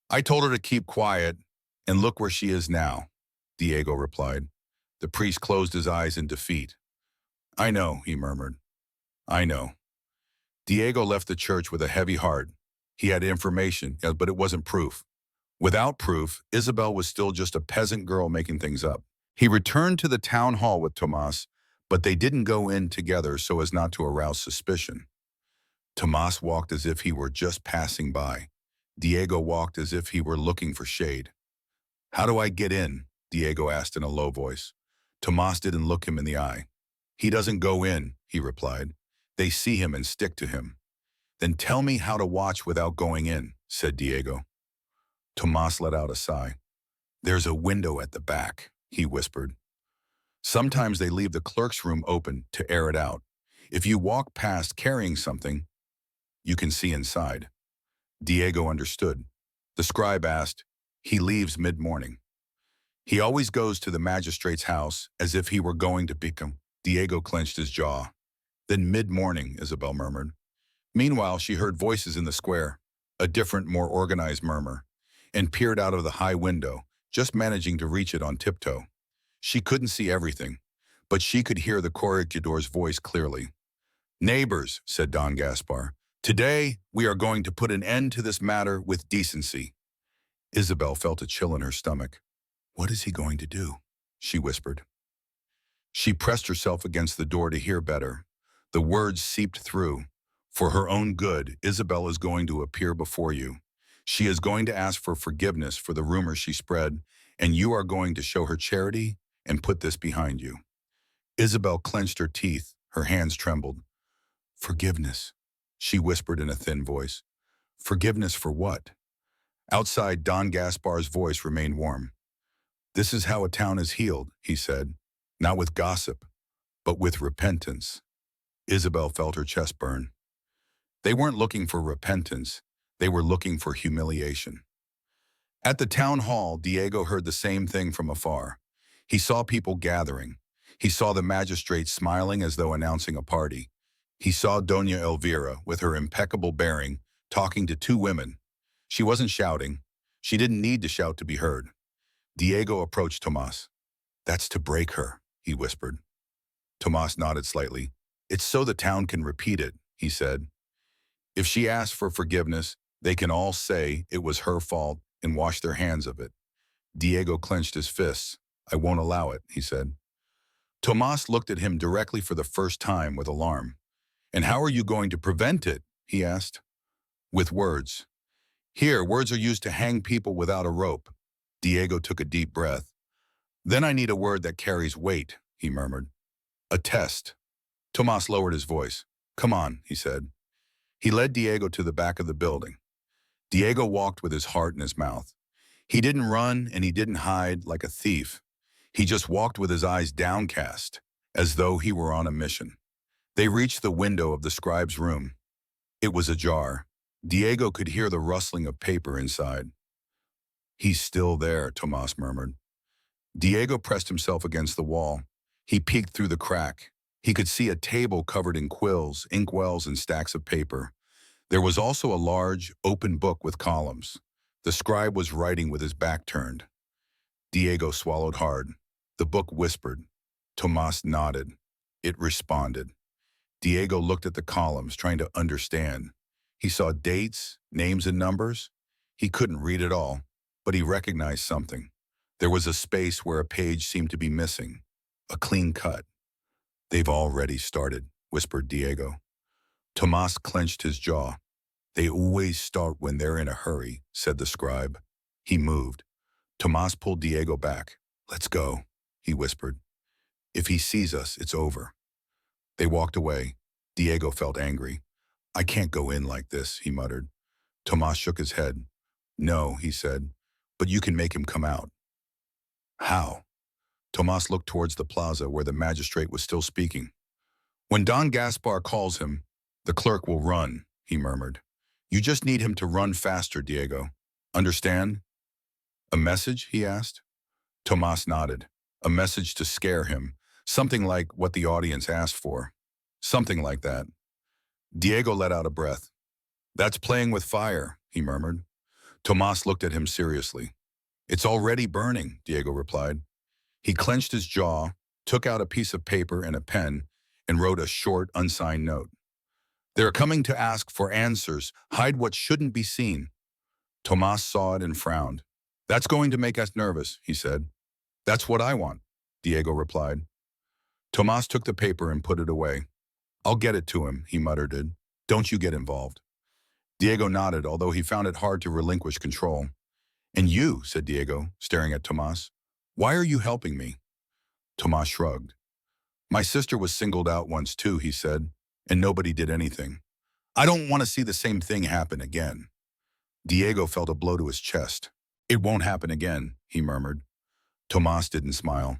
I told her to keep quiet, and look where she is now, Diego replied. The priest closed his eyes in defeat. I know, he murmured. I know. Diego left the church with a heavy heart. He had information, but it wasn't proof. Without proof, Isabel was still just a peasant girl making things up. He returned to the town hall with Tomas, but they didn't go in together so as not to arouse suspicion. Tomas walked as if he were just passing by. Diego walked as if he were looking for shade. How do I get in? Diego asked in a low voice. Tomas didn't look him in the eye. He doesn't go in, he replied. They see him and stick to him. Then tell me how to watch without going in, said Diego. Tomas let out a sigh. There's a window at the back, he whispered. Sometimes they leave the clerk's room open to air it out. If you walk past carrying something, you can see inside. Diego understood. The scribe asked, he leaves mid-morning. He always goes to the magistrate's house as if he were going to pick him. Diego clenched his jaw. Then mid-morning, Isabel murmured. Meanwhile, she heard voices in the square, a different, more organized murmur, and peered out of the high window, just managing to reach it on tiptoe. She couldn't see everything, but she could hear the corregidor's voice clearly. Neighbors, said Don Gaspar, today we are going to put an end to this matter with decency. Isabel felt a chill in her stomach. What is he going to do? She whispered. She pressed herself against the door to hear better. The words seeped through. For her own good, Isabel is going to appear before you. She is going to ask for forgiveness for the rumors she spread, and you are going to show her charity and put this behind you. Isabel clenched her teeth. Her hands trembled. Forgiveness, she whispered in a thin voice. Forgiveness for what? Outside, Don Gaspar's voice remained warm. This is how a town is healed, he said, not with gossip, but with repentance. Isabel felt her chest burn. They weren't looking for repentance. They were looking for humiliation. At the town hall, Diego heard the same thing from afar. He saw people gathering. He saw the magistrate smiling as though announcing a party. He saw Doña Elvira, with her impeccable bearing, talking to two women. She wasn't shouting. She didn't need to shout to be heard. Diego approached Tomas. That's to break her, he whispered. Tomas nodded slightly. It's so the town can repeat it, he said. If she asks for forgiveness, they can all say it was her fault and wash their hands of it. Diego clenched his fists. I won't allow it, he said. Tomas looked at him directly for the first time with alarm. And how are you going to prevent it? He asked. With words. Here, words are used to hang people without a rope. Diego took a deep breath. Then I need a word that carries weight, he murmured. A test. Tomas lowered his voice. Come on, he said. He led Diego to the back of the building. Diego walked with his heart in his mouth. He didn't run and he didn't hide like a thief. He just walked with his eyes downcast, as though he were on a mission. They reached the window of the scribe's room. It was ajar. Diego could hear the rustling of paper inside. He's still there, Tomas murmured. Diego pressed himself against the wall. He peeked through the crack. He could see a table covered in quills, inkwells, and stacks of paper. There was also a large, open book with columns. The scribe was writing with his back turned. Diego swallowed hard. The book whispered. Tomas nodded. It responded. Diego looked at the columns, trying to understand. He saw dates, names, and numbers. He couldn't read it all, but he recognized something. There was a space where a page seemed to be missing. A clean cut. They've already started, whispered Diego. Tomas clenched his jaw. They always start when they're in a hurry, said the scribe. He moved. Tomas pulled Diego back. Let's go, he whispered. If he sees us, it's over. They walked away. Diego felt angry. I can't go in like this, he muttered. Tomas shook his head. No, he said, but you can make him come out. How? Tomas looked towards the plaza where the magistrate was still speaking. When Don Gaspar calls him, the clerk will run, he murmured. You just need him to run faster, Diego. Understand? A message, he asked. Tomas nodded. A message to scare him. Something like what the audience asked for. Something like that. Diego let out a breath. That's playing with fire, he murmured. Tomas looked at him seriously. It's already burning, Diego replied. He clenched his jaw, took out a piece of paper and a pen, and wrote a short, unsigned note. They're coming to ask for answers. Hide what shouldn't be seen. Tomas saw it and frowned. That's going to make us nervous, he said. That's what I want, Diego replied. Tomas took the paper and put it away. I'll get it to him, he muttered. Don't you get involved. Diego nodded, although he found it hard to relinquish control. And you, said Diego, staring at Tomas. Why are you helping me? Tomas shrugged. My sister was singled out once too, he said, and nobody did anything. I don't want to see the same thing happen again. Diego felt a blow to his chest. It won't happen again, he murmured. Tomas didn't smile.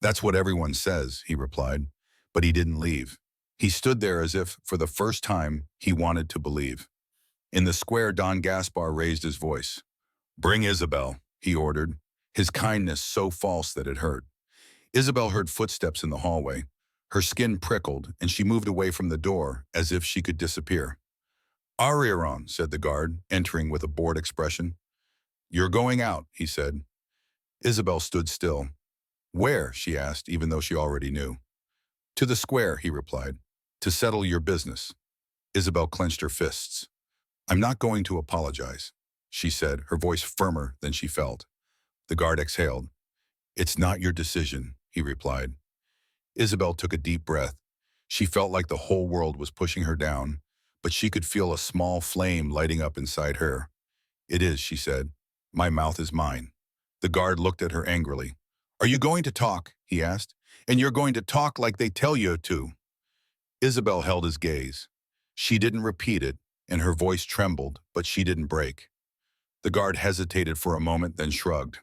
That's what everyone says, he replied, but he didn't leave. He stood there as if, for the first time, he wanted to believe. In the square, Don Gaspar raised his voice. Bring Isabel, he ordered, his kindness so false that it hurt. Isabel heard footsteps in the hallway. Her skin prickled, and she moved away from the door as if she could disappear. Arrieron, said the guard, entering with a bored expression. You're going out, he said. Isabel stood still. Where? She asked, even though she already knew. To the square, he replied, to settle your business. Isabel clenched her fists. I'm not going to apologize, she said, her voice firmer than she felt. The guard exhaled. It's not your decision, he replied. Isabel took a deep breath. She felt like the whole world was pushing her down, but she could feel a small flame lighting up inside her. It is, she said. My mouth is mine. The guard looked at her angrily. Are you going to talk? He asked. And you're going to talk like they tell you to. Isabel held his gaze. She didn't repeat it, and her voice trembled, but she didn't break. The guard hesitated for a moment, then shrugged.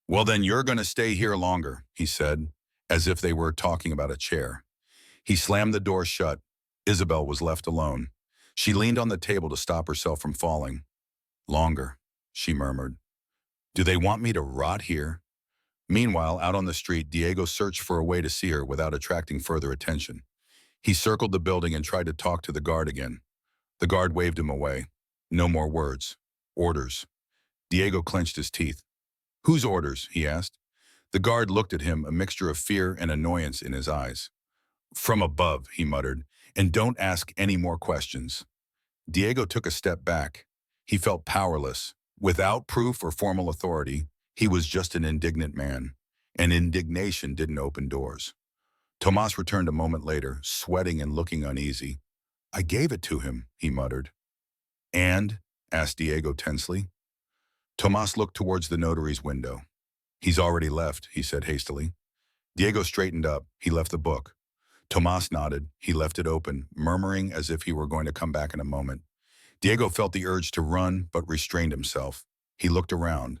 Well, then you're going to stay here longer, he said, as if they were talking about a chair. He slammed the door shut. Isabel was left alone. She leaned on the table to stop herself from falling. Longer, she murmured. Do they want me to rot here? Meanwhile, out on the street, Diego searched for a way to see her without attracting further attention. He circled the building and tried to talk to the guard again. The guard waved him away. No more words. Orders. Diego clenched his teeth. Whose orders? He asked. The guard looked at him, a mixture of fear and annoyance in his eyes. From above, he muttered, and don't ask any more questions. Diego took a step back. He felt powerless. Without proof or formal authority, he was just an indignant man, and indignation didn't open doors. Tomas returned a moment later, sweating and looking uneasy. I gave it to him, he muttered. And? Asked Diego tensely. Tomas looked towards the notary's window. He's already left, he said hastily. Diego straightened up. He left the book. Tomas nodded. He left it open, murmuring as if he were going to come back in a moment. Diego felt the urge to run, but restrained himself. He looked around.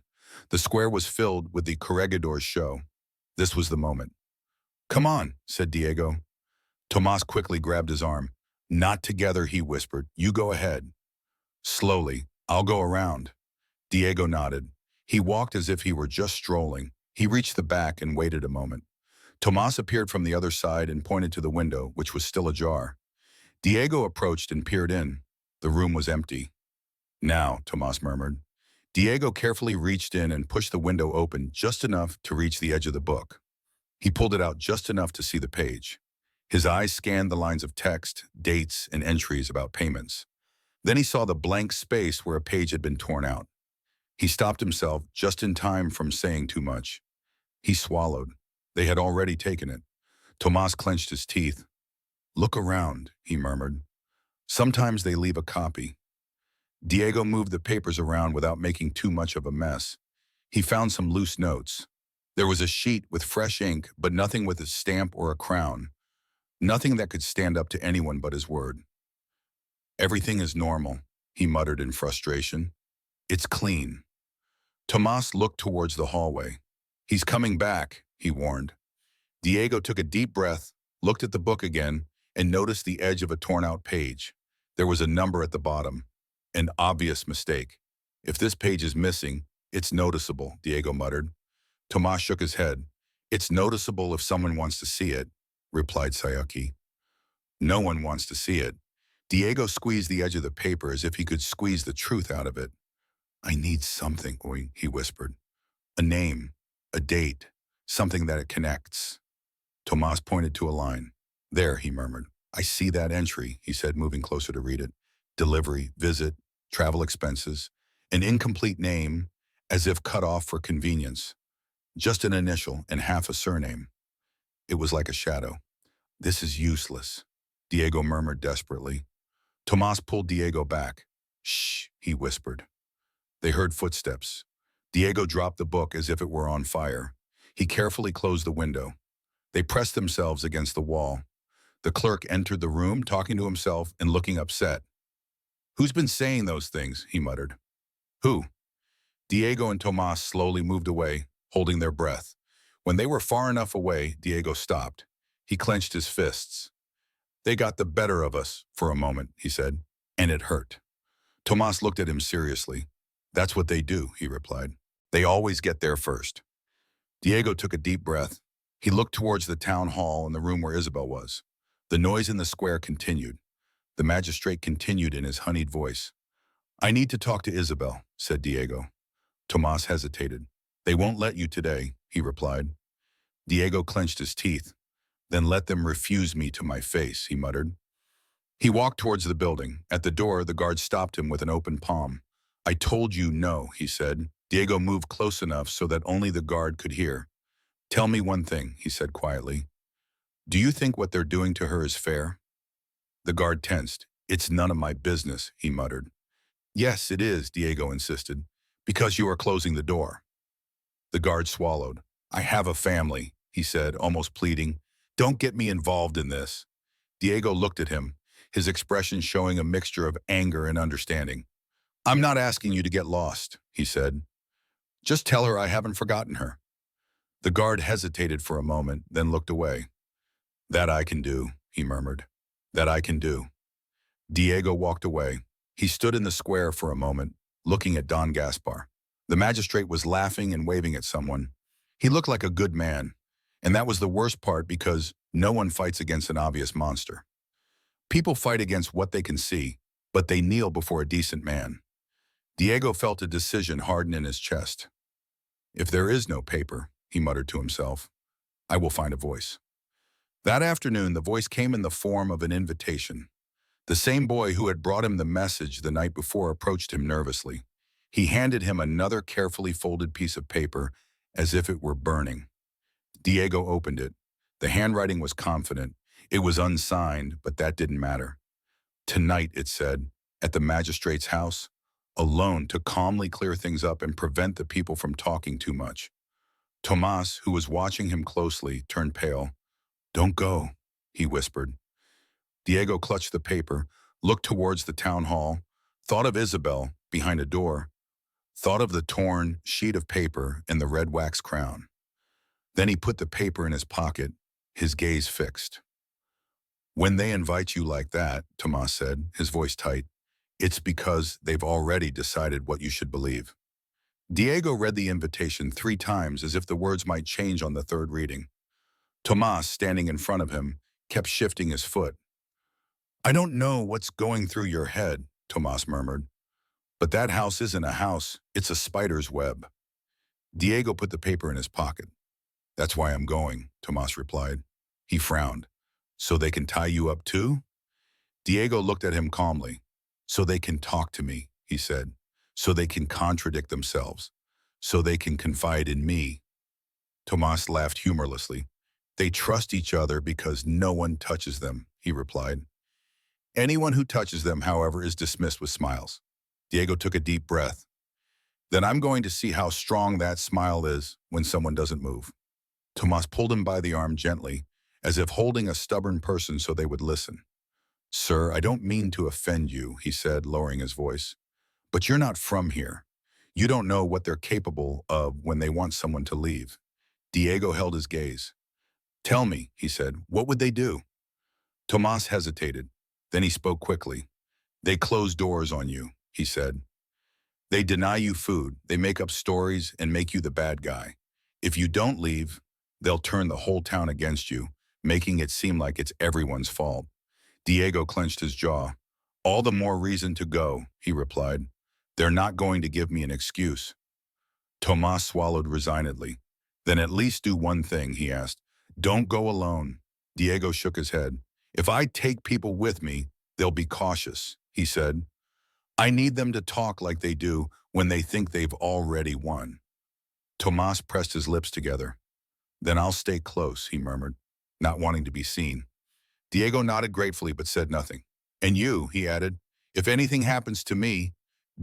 The square was filled with the corregidor's show. This was the moment. Come on, said Diego. Tomas quickly grabbed his arm. Not together, he whispered. You go ahead. Slowly, I'll go around. Diego nodded. He walked as if he were just strolling. He reached the back and waited a moment. Tomas appeared from the other side and pointed to the window, which was still ajar. Diego approached and peered in. The room was empty. Now, Tomas murmured. Diego carefully reached in and pushed the window open just enough to reach the edge of the book. He pulled it out just enough to see the page. His eyes scanned the lines of text, dates, and entries about payments. Then he saw the blank space where a page had been torn out. He stopped himself just in time from saying too much. He swallowed. They had already taken it. Tomas clenched his teeth. Look around, he murmured. Sometimes they leave a copy. Diego moved the papers around without making too much of a mess. He found some loose notes. There was a sheet with fresh ink, but nothing with a stamp or a crown. Nothing that could stand up to anyone but his word. Everything is normal, he muttered in frustration. It's clean. Tomas looked towards the hallway. He's coming back, he warned. Diego took a deep breath, looked at the book again, and noticed the edge of a torn-out page. There was a number at the bottom. An obvious mistake. If this page is missing, it's noticeable, Diego muttered. Tomas shook his head. It's noticeable if someone wants to see it, replied Sayaki. No one wants to see it. Diego squeezed the edge of the paper as if he could squeeze the truth out of it. I need something, he whispered. A name, a date, something that it connects. Tomas pointed to a line. There, he murmured. I see that entry, he said, moving closer to read it. Delivery, visit, travel expenses, an incomplete name, as if cut off for convenience. Just an initial and half a surname. It was like a shadow. This is useless, Diego murmured desperately. Tomas pulled Diego back. Shh, he whispered. They heard footsteps. Diego dropped the book as if it were on fire. He carefully closed the window. They pressed themselves against the wall. The clerk entered the room, talking to himself and looking upset. Who's been saying those things? He muttered. Who? Diego and Tomas slowly moved away, holding their breath. When they were far enough away, Diego stopped. He clenched his fists. They got the better of us for a moment, he said, and it hurt. Tomas looked at him seriously. That's what they do, he replied. They always get there first. Diego took a deep breath. He looked towards the town hall and the room where Isabel was. The noise in the square continued. The magistrate continued in his honeyed voice. I need to talk to Isabel, said Diego. Tomas hesitated. They won't let you today, he replied. Diego clenched his teeth. Then let them refuse me to my face, he muttered. He walked towards the building. At the door, the guard stopped him with an open palm. I told you no, he said. Diego moved close enough so that only the guard could hear. Tell me one thing, he said quietly. Do you think what they're doing to her is fair? The guard tensed. It's none of my business, he muttered. Yes, it is, Diego insisted, because you are closing the door. The guard swallowed. I have a family, he said, almost pleading. Don't get me involved in this. Diego looked at him, his expression showing a mixture of anger and understanding. I'm not asking you to get lost, he said. Just tell her I haven't forgotten her. The guard hesitated for a moment, then looked away. That I can do, he murmured. That I can do. Diego walked away. He stood in the square for a moment, looking at Don Gaspar. The magistrate was laughing and waving at someone. He looked like a good man, and that was the worst part because no one fights against an obvious monster. People fight against what they can see, but they kneel before a decent man. Diego felt a decision harden in his chest. If there is no paper, he muttered to himself, I will find a voice. That afternoon, the voice came in the form of an invitation. The same boy who had brought him the message the night before approached him nervously. He handed him another carefully folded piece of paper as if it were burning. Diego opened it. The handwriting was confident. It was unsigned, but that didn't matter. Tonight, it said, at the magistrate's house, alone to calmly clear things up and prevent the people from talking too much. Tomas, who was watching him closely, turned pale. Don't go, he whispered. Diego clutched the paper, looked towards the town hall, thought of Isabel behind a door, thought of the torn sheet of paper and the red wax crown. Then he put the paper in his pocket, his gaze fixed. When they invite you like that, Tomas said, his voice tight, it's because they've already decided what you should believe. Diego read the invitation 3 times as if the words might change on the third reading. Tomas, standing in front of him, kept shifting his foot. I don't know what's going through your head, Tomas murmured. But that house isn't a house, it's a spider's web. Diego put the paper in his pocket. That's why I'm going, Tomas replied. He frowned. So they can tie you up too? Diego looked at him calmly. So they can talk to me, he said. So they can contradict themselves. So they can confide in me. Tomas laughed humorlessly. They trust each other because no one touches them, he replied. Anyone who touches them, however, is dismissed with smiles. Diego took a deep breath. Then I'm going to see how strong that smile is when someone doesn't move. Tomas pulled him by the arm gently, as if holding a stubborn person so they would listen. Sir, I don't mean to offend you, he said, lowering his voice. But you're not from here. You don't know what they're capable of when they want someone to leave. Diego held his gaze. Tell me, he said, what would they do? Tomas hesitated. Then he spoke quickly. They close doors on you, he said. They deny you food, they make up stories and make you the bad guy. If you don't leave, they'll turn the whole town against you, making it seem like it's everyone's fault. Diego clenched his jaw. All the more reason to go, he replied. They're not going to give me an excuse. Tomas swallowed resignedly. Then at least do one thing, he asked. Don't go alone. Diego shook his head. If I take people with me, they'll be cautious, he said. I need them to talk like they do when they think they've already won. Tomas pressed his lips together. Then I'll stay close, he murmured, not wanting to be seen. Diego nodded gratefully but said nothing. And you, he added, if anything happens to me,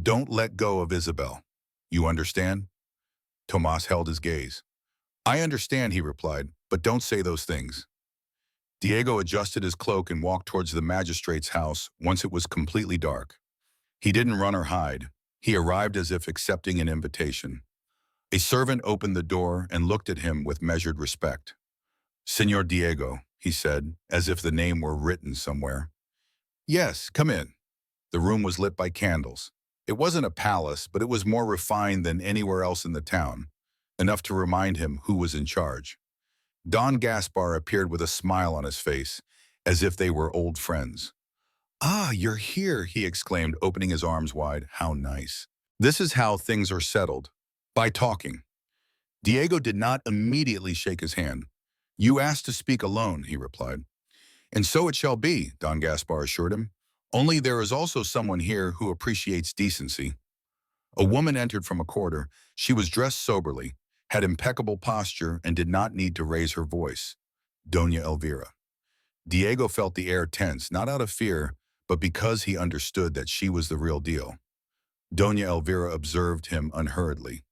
don't let go of Isabel. You understand? Tomas held his gaze. I understand, he replied, but don't say those things. Diego adjusted his cloak and walked towards the magistrate's house once it was completely dark. He didn't run or hide. He arrived as if accepting an invitation. A servant opened the door and looked at him with measured respect. Senor Diego, he said, as if the name were written somewhere. Yes, come in. The room was lit by candles. It wasn't a palace, but it was more refined than anywhere else in the town, enough to remind him who was in charge. Don Gaspar appeared with a smile on his face, as if they were old friends. Ah, you're here, he exclaimed, opening his arms wide. How nice. This is how things are settled. By talking. Diego did not immediately shake his hand. You asked to speak alone, he replied. And so it shall be, Don Gaspar assured him. Only there is also someone here who appreciates decency. A woman entered from a corridor. She was dressed soberly, had impeccable posture, and did not need to raise her voice. Doña Elvira. Diego felt the air tense, not out of fear, but because he understood that she was the real deal. Doña Elvira observed him unhurriedly.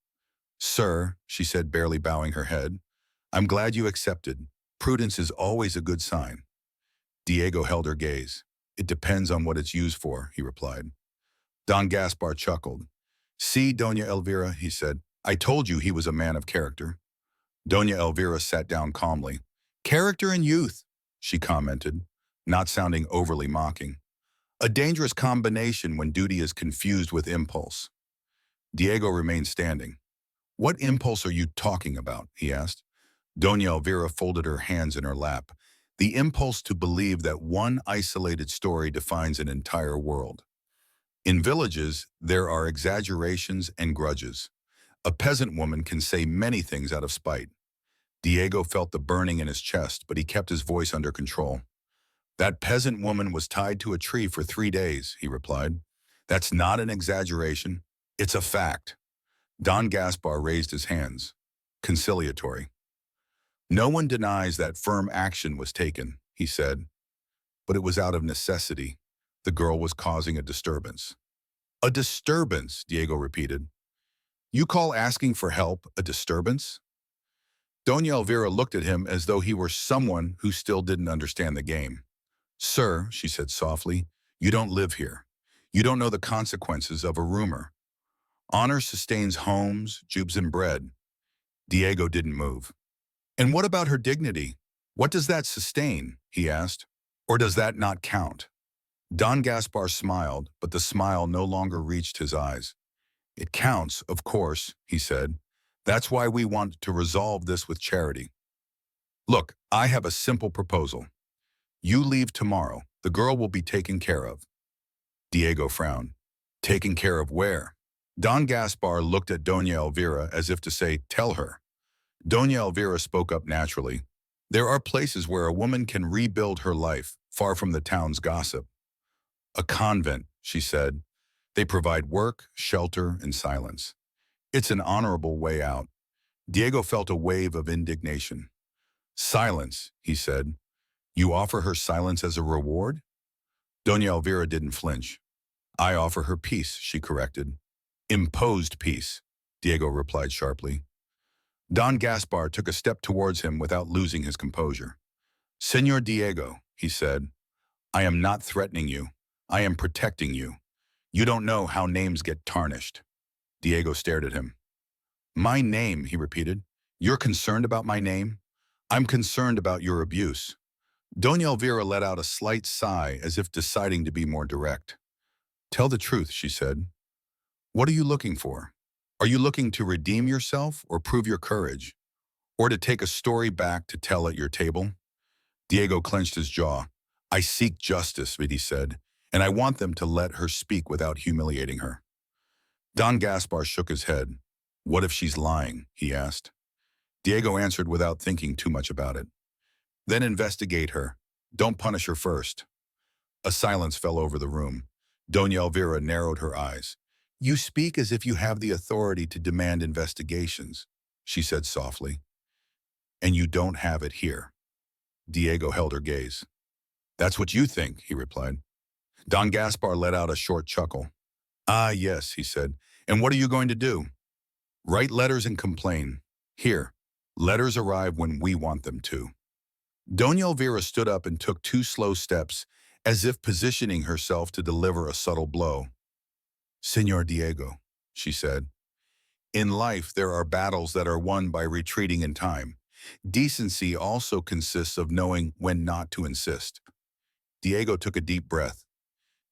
Sir, she said, barely bowing her head, I'm glad you accepted. Prudence is always a good sign. Diego held her gaze. It depends on what it's used for, he replied. Don Gaspar chuckled. See, Doña Elvira, he said, I told you he was a man of character. Doña Elvira sat down calmly. Character and youth, she commented, not sounding overly mocking. A dangerous combination when duty is confused with impulse. Diego remained standing. What impulse are you talking about? He asked. Doña Elvira folded her hands in her lap. The impulse to believe that one isolated story defines an entire world. In villages, there are exaggerations and grudges. A peasant woman can say many things out of spite. Diego felt the burning in his chest, but he kept his voice under control. That peasant woman was tied to a tree for 3 days, he replied. That's not an exaggeration. It's a fact. Don Gaspar raised his hands. Conciliatory. No one denies that firm action was taken, he said, but it was out of necessity. The girl was causing a disturbance. A disturbance, Diego repeated. You call asking for help a disturbance? Doña Elvira looked at him as though he were someone who still didn't understand the game. Sir, she said softly, you don't live here. You don't know the consequences of a rumor. Honor sustains homes, jubes, and bread. Diego didn't move. And what about her dignity? What does that sustain? He asked. Or does that not count? Don Gaspar smiled, but the smile no longer reached his eyes. It counts, of course, he said. That's why we want to resolve this with charity. Look, I have a simple proposal. You leave tomorrow. The girl will be taken care of. Diego frowned. Taken care of where? Don Gaspar looked at Doña Elvira as if to say, tell her. Doña Elvira spoke up naturally. There are places where a woman can rebuild her life, far from the town's gossip. A convent, she said. They provide work, shelter, and silence. It's an honorable way out. Diego felt a wave of indignation. Silence, he said. You offer her silence as a reward? Doña Elvira didn't flinch. I offer her peace, she corrected. Imposed peace, Diego replied sharply. Don Gaspar took a step towards him without losing his composure. Senor Diego, he said, I am not threatening you. I am protecting you. You don't know how names get tarnished. Diego stared at him. My name, he repeated. You're concerned about my name? I'm concerned about your abuse. Doña Elvira let out a slight sigh as if deciding to be more direct. Tell the truth, she said. What are you looking for? Are you looking to redeem yourself or prove your courage? Or to take a story back to tell at your table? Diego clenched his jaw. I seek justice, he said, and I want them to let her speak without humiliating her. Don Gaspar shook his head. What if she's lying? He asked. Diego answered without thinking too much about it. Then investigate her. Don't punish her first. A silence fell over the room. Doña Elvira narrowed her eyes. You speak as if you have the authority to demand investigations, she said softly. And you don't have it here. Diego held her gaze. That's what you think, he replied. Don Gaspar let out a short chuckle. Ah, yes, he said. And what are you going to do? Write letters and complain. Here, letters arrive when we want them to. Doña Elvira stood up and took 2 slow steps, as if positioning herself to deliver a subtle blow. Senor Diego, she said, in life there are battles that are won by retreating in time. Decency also consists of knowing when not to insist. Diego took a deep breath.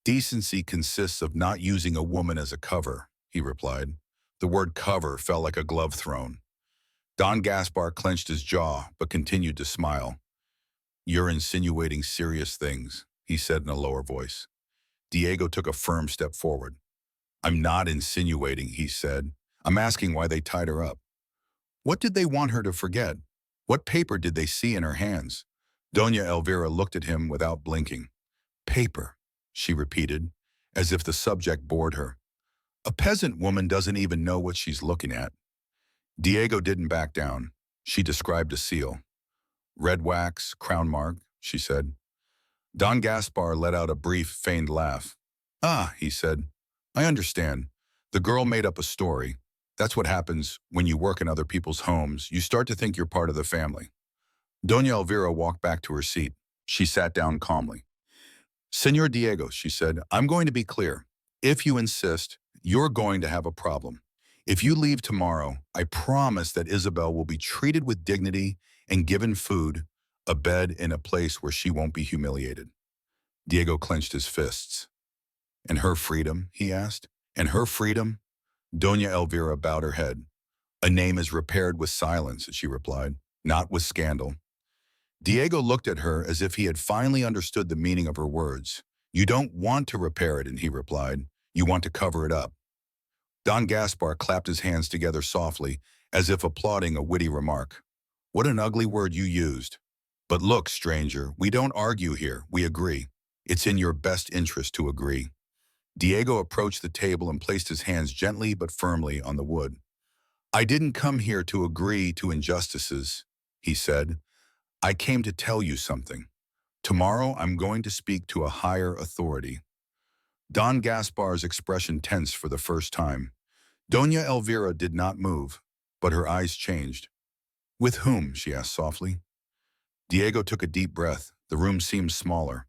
Decency consists of not using a woman as a cover, he replied. The word cover felt like a glove thrown. Don Gaspar clenched his jaw, but continued to smile. You're insinuating serious things, he said in a lower voice. Diego took a firm step forward. I'm not insinuating, he said. I'm asking why they tied her up. What did they want her to forget? What paper did they see in her hands? Doña Elvira looked at him without blinking. Paper, she repeated, as if the subject bored her. A peasant woman doesn't even know what she's looking at. Diego didn't back down. She described a seal. Red wax, crown mark, she said. Don Gaspar let out a brief, feigned laugh. Ah, he said. I understand. The girl made up a story. That's what happens when you work in other people's homes. You start to think you're part of the family. Doña Elvira walked back to her seat. She sat down calmly. Senor Diego, she said, I'm going to be clear. If you insist, you're going to have a problem. If you leave tomorrow, I promise that Isabel will be treated with dignity and given food, a bed, and a place where she won't be humiliated. Diego clenched his fists. And her freedom, he asked. And her freedom? Doña Elvira bowed her head. A name is repaired with silence, she replied, not with scandal. Diego looked at her as if he had finally understood the meaning of her words. You don't want to repair it, and he replied. You want to cover it up. Don Gaspar clapped his hands together softly, as if applauding a witty remark. What an ugly word you used. But look, stranger, we don't argue here, we agree. It's in your best interest to agree. Diego approached the table and placed his hands gently but firmly on the wood. I didn't come here to agree to injustices, he said. I came to tell you something. Tomorrow I'm going to speak to a higher authority. Don Gaspar's expression tensed for the first time. Doña Elvira did not move, but her eyes changed. With whom? She asked softly. Diego took a deep breath. The room seemed smaller.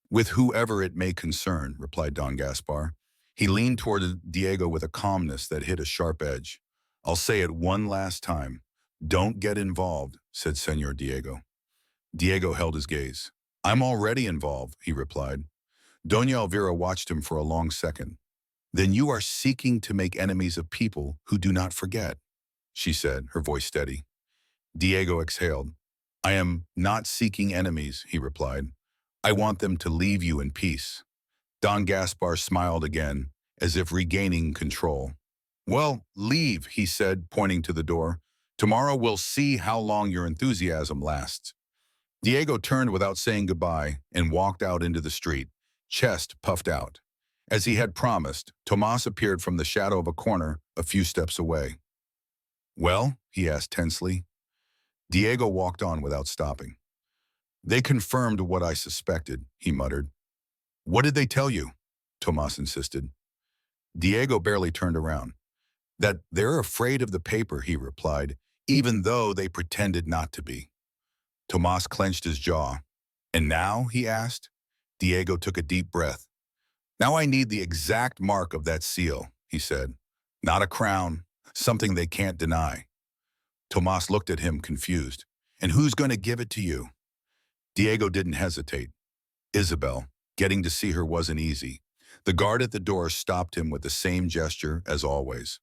With whoever it may concern, replied Don Gaspar. He leaned toward Diego with a calmness that hit a sharp edge. I'll say it one last time. Don't get involved, said Senor Diego. Diego held his gaze. I'm already involved, he replied. Doña Elvira watched him for a long second. Then you are seeking to make enemies of people who do not forget, she said, her voice steady. Diego exhaled. I am not seeking enemies, he replied. I want them to leave you in peace. Don Gaspar smiled again, as if regaining control. Well, leave, he said, pointing to the door. Tomorrow we'll see how long your enthusiasm lasts. Diego turned without saying goodbye and walked out into the street, chest puffed out. As he had promised, Tomas appeared from the shadow of a corner a few steps away. Well, he asked tensely. Diego walked on without stopping. They confirmed what I suspected, he muttered. What did they tell you? Tomas insisted. Diego barely turned around. That they're afraid of the paper, he replied, even though they pretended not to be. Tomas clenched his jaw. And now, he asked. Diego took a deep breath. Now I need the exact mark of that seal, he said. Not a crown, something they can't deny. Tomas looked at him, confused. And who's going to give it to you? Diego didn't hesitate. Isabel. Getting to see her wasn't easy. The guard at the door stopped him with the same gesture as always.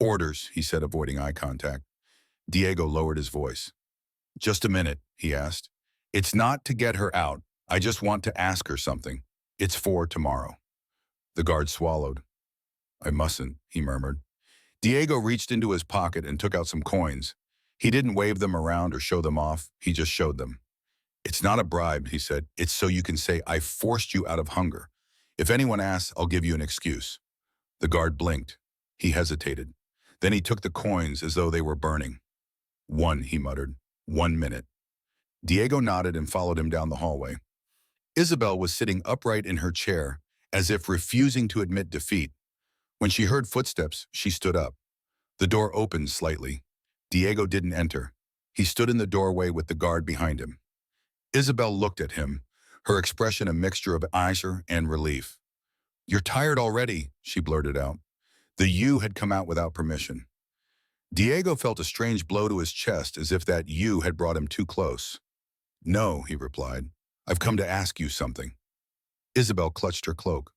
Orders, he said, avoiding eye contact. Diego lowered his voice. Just a minute, he asked. It's not to get her out. I just want to ask her something. It's for tomorrow. The guard swallowed. I mustn't, he murmured. Diego reached into his pocket and took out some coins. He didn't wave them around or show them off. He just showed them. It's not a bribe, he said. It's so you can say, I forced you out of hunger. If anyone asks, I'll give you an excuse. The guard blinked. He hesitated. Then he took the coins as though they were burning. One, he muttered. 1 minute. Diego nodded and followed him down the hallway. Isabel was sitting upright in her chair, as if refusing to admit defeat. When she heard footsteps, she stood up. The door opened slightly. Diego didn't enter. He stood in the doorway with the guard behind him. Isabel looked at him, her expression a mixture of anger and relief. You're tired already, she blurted out. The you had come out without permission. Diego felt a strange blow to his chest, as if that you had brought him too close. No, he replied. I've come to ask you something. Isabel clutched her cloak.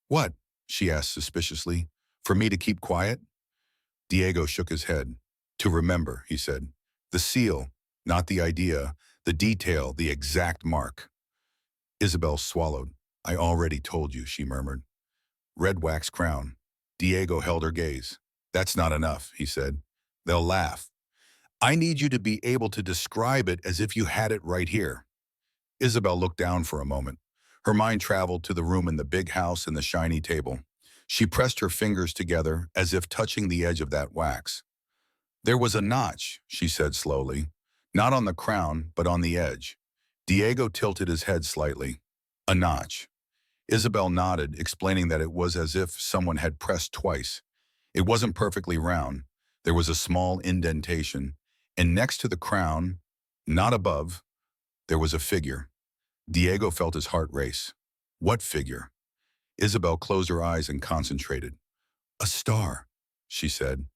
What? She asked suspiciously. For me to keep quiet? Diego shook his head. To remember, he said. The seal, not the idea, the detail, the exact mark. Isabel swallowed. I already told you, she murmured. Red wax crown. Diego held her gaze. That's not enough, he said. They'll laugh. I need you to be able to describe it as if you had it right here. Isabel looked down for a moment. Her mind traveled to the room in the big house and the shiny table. She pressed her fingers together as if touching the edge of that wax. There was a notch, she said slowly. Not on the crown, but on the edge. Diego tilted his head slightly. A notch. Isabel nodded, explaining that it was as if someone had pressed twice. It wasn't perfectly round. There was a small indentation, and next to the crown, not above, there was a figure. Diego felt his heart race. What figure? Isabel closed her eyes and concentrated. A star, she said.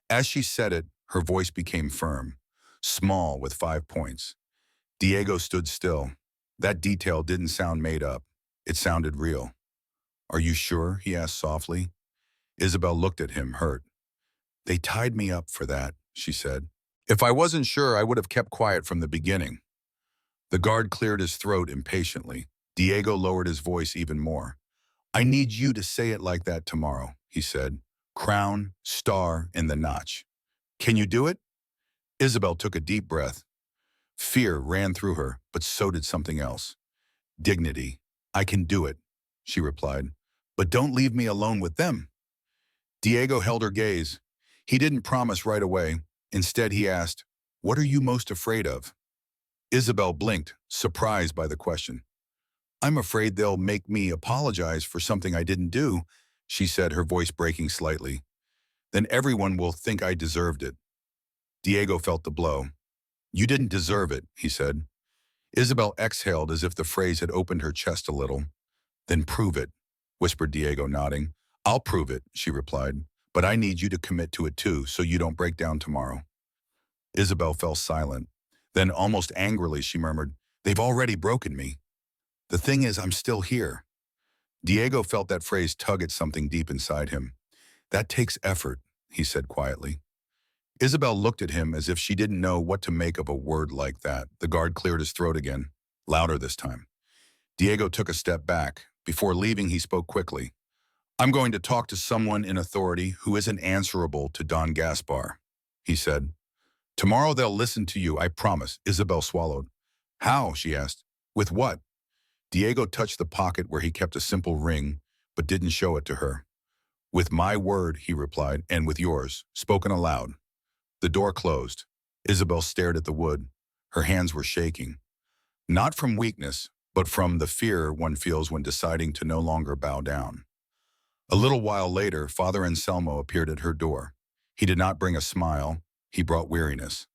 As she said it, her voice became firm, small with 5 points. Diego stood still. That detail didn't sound made up. It sounded real. Are you sure? He asked softly. Isabel looked at him, hurt. They tied me up for that, she said. If I wasn't sure, I would have kept quiet from the beginning. The guard cleared his throat impatiently. Diego lowered his voice even more. I need you to say it like that tomorrow, he said. Crown, star, and the notch. Can you do it? Isabel took a deep breath. Fear ran through her, but so did something else. Dignity. I can do it, she replied. But don't leave me alone with them. Diego held her gaze. He didn't promise right away. Instead, he asked, "What are you most afraid of?" Isabel blinked, surprised by the question. "I'm afraid they'll make me apologize for something I didn't do," she said, her voice breaking slightly. "Then everyone will think I deserved it." Diego felt the blow. "You didn't deserve it," he said. Isabel exhaled as if the phrase had opened her chest a little. "Then prove it," whispered Diego, nodding. "I'll prove it," she replied. "But I need you to commit to it too, so you don't break down tomorrow." Isabel fell silent. Then, almost angrily, she murmured, "They've already broken me. The thing is, I'm still here." Diego felt that phrase tug at something deep inside him. "That takes effort," he said quietly. Isabel looked at him as if she didn't know what to make of a word like that. The guard cleared his throat again, louder this time. Diego took a step back. Before leaving, he spoke quickly. "I'm going to talk to someone in authority who isn't answerable to Don Gaspar," he said. "Tomorrow they'll listen to you, I promise." Isabel swallowed. "How?" she asked. "With what?" Diego touched the pocket where he kept a simple ring, but didn't show it to her. "With my word," he replied, "and with yours," spoken aloud. The door closed. Isabel stared at the wood. Her hands were shaking. Not from weakness, but from the fear one feels when deciding to no longer bow down. A little while later, Father Anselmo appeared at her door. He did not bring a smile. He brought weariness.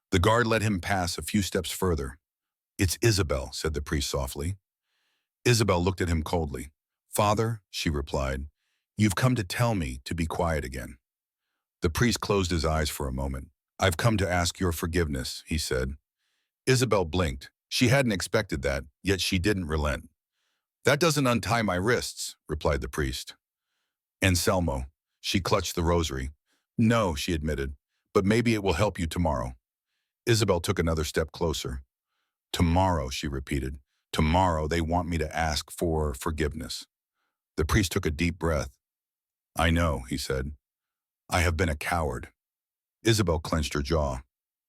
The guard let him pass a few steps further. "It's Isabel," said the priest softly. Isabel looked at him coldly. "Father," she replied, "you've come to tell me to be quiet again." The priest closed his eyes for a moment. "I've come to ask your forgiveness," he said. Isabel blinked. She hadn't expected that, yet she didn't relent. "That doesn't untie my wrists," replied the priest. "Anselmo." She clutched the rosary. "No," she admitted, "but maybe it will help you tomorrow." Isabel took another step closer. "Tomorrow," she repeated. "Tomorrow they want me to ask for forgiveness." The priest took a deep breath. "I know," he said. "I have been a coward." Isabel clenched her jaw.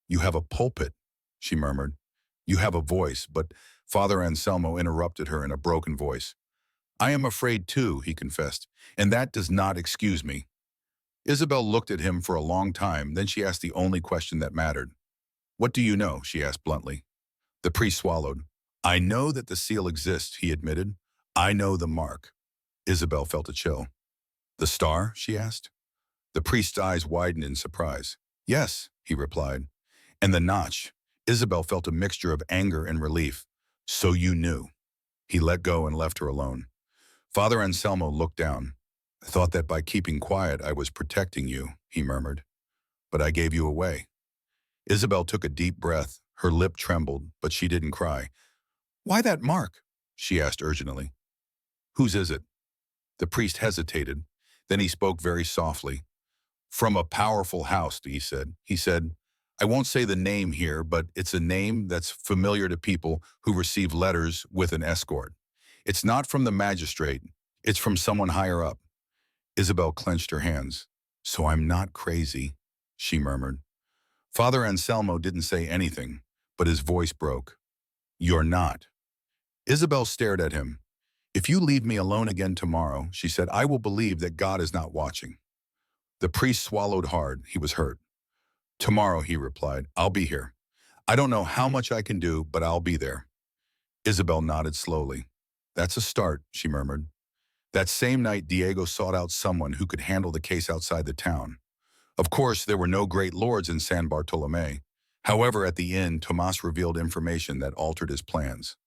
"You have a pulpit," she murmured. "You have a voice," but Father Anselmo interrupted her in a broken voice. "I am afraid too," he confessed, "and that does not excuse me." Isabel looked at him for a long time, then she asked the only question that mattered. "What do you know?" she asked bluntly. The priest swallowed. "I know that the seal exists," he admitted. "I know the mark." Isabel felt a chill. "The star?" she asked. The priest's eyes widened in surprise. "Yes," he replied. "And the notch." Isabel felt a mixture of anger and relief. "So you knew." He let go and left her alone. Father Anselmo looked down. "I thought that by keeping quiet I was protecting you," he murmured. "But I gave you away." Isabel took a deep breath. Her lip trembled, but she didn't cry. "Why that mark?" she asked urgently. "Whose is it?" The priest hesitated. Then he spoke very softly. "From a powerful house," he said. "I won't say the name here, but it's a name that's familiar to people who receive letters with an escort. It's not from the magistrate. It's from someone higher up." Isabel clenched her hands. "So I'm not crazy," she murmured. Father Anselmo didn't say anything, but his voice broke. "You're not." Isabel stared at him. "If you leave me alone again tomorrow," she said, "I will believe that God is not watching." The priest swallowed hard. He was hurt. "Tomorrow," he replied, "I'll be here. I don't know how much I can do, but I'll be there." Isabel nodded slowly. "That's a start," she murmured. That same night, Diego sought out someone who could handle the case outside the town. Of course, there were no great lords in San Bartolome. However, at the inn, Tomas revealed information that altered his plans.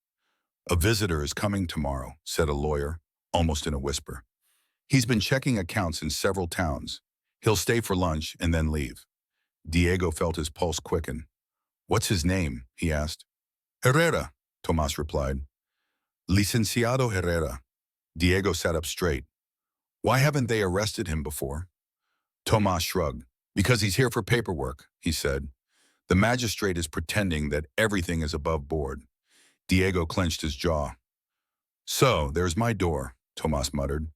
"A visitor is coming tomorrow," said a lawyer, almost in a whisper. "He's been checking accounts in several towns. He'll stay for lunch and then leave." Diego felt his pulse quicken. "What's his name?" he asked. "Herrera," Tomas replied. "Licenciado Herrera." Diego sat up straight. "Why haven't they arrested him before?" Tomas shrugged. "Because he's here for paperwork," he said. "The magistrate is pretending that everything is above board." Diego clenched his jaw. "So, there's my door," Tomas muttered.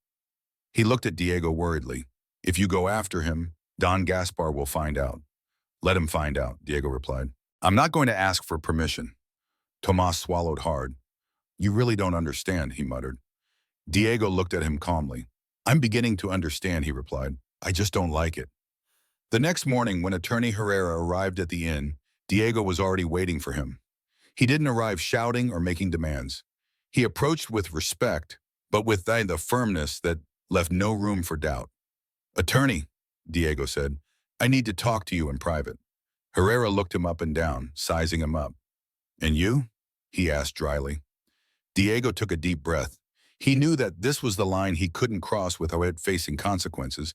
He looked at Diego worriedly. If you go after him, Don Gaspar will find out. Let him find out, Diego replied. I'm not going to ask for permission. Tomas swallowed hard. You really don't understand, he muttered. Diego looked at him calmly. I'm beginning to understand, he replied. I just don't like it. The next morning, when Attorney Herrera arrived at the inn, Diego was already waiting for him. He didn't arrive shouting or making demands. He approached with respect, but with the firmness that left no room for doubt. Attorney, Diego said, I need to talk to you in private. Herrera looked him up and down, sizing him up. And you? He asked dryly. Diego took a deep breath. He knew that this was the line he couldn't cross without facing consequences,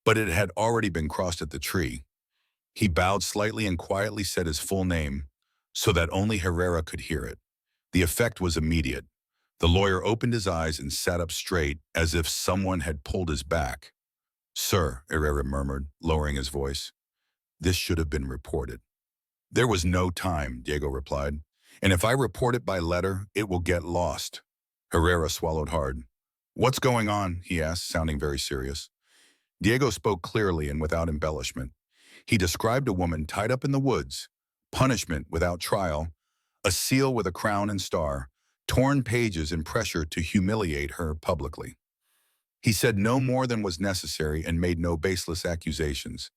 but it had already been crossed at the tree. He bowed slightly and quietly said his full name, so that only Herrera could hear it. The effect was immediate. The lawyer opened his eyes and sat up straight, as if someone had pulled his back. Sir, Herrera murmured, lowering his voice, this should have been reported. There was no time, Diego replied, and if I report it by letter, it will get lost. Herrera swallowed hard. What's going on? He asked, sounding very serious. Diego spoke clearly and without embellishment. He described a woman tied up in the woods, punishment without trial, a seal with a crown and star, torn pages and pressure to humiliate her publicly. He said no more than was necessary and made no baseless accusations.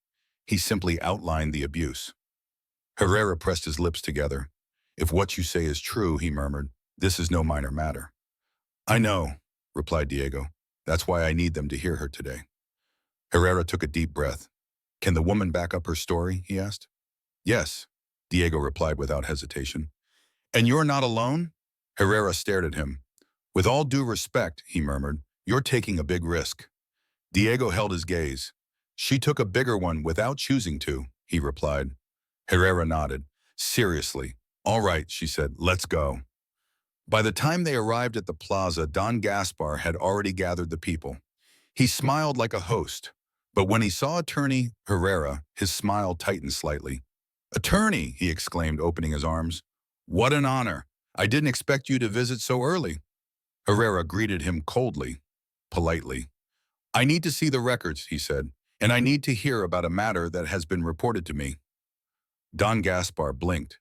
He simply outlined the abuse. Herrera pressed his lips together. If what you say is true, he murmured, this is no minor matter. I know, replied Diego. That's why I need them to hear her today. Herrera took a deep breath. Can the woman back up her story? He asked. Yes, Diego replied without hesitation. And you're not alone? Herrera stared at him. With all due respect, he murmured, you're taking a big risk. Diego held his gaze. She took a bigger one without choosing to, he replied. Herrera nodded. Seriously. All right, she said, let's go. By the time they arrived at the plaza, Don Gaspar had already gathered the people. He smiled like a host, but when he saw Attorney Herrera, his smile tightened slightly. Attorney, he exclaimed, opening his arms. What an honor. I didn't expect you to visit so early. Herrera greeted him coldly, politely. I need to see the records, he said, and I need to hear about a matter that has been reported to me. Don Gaspar blinked.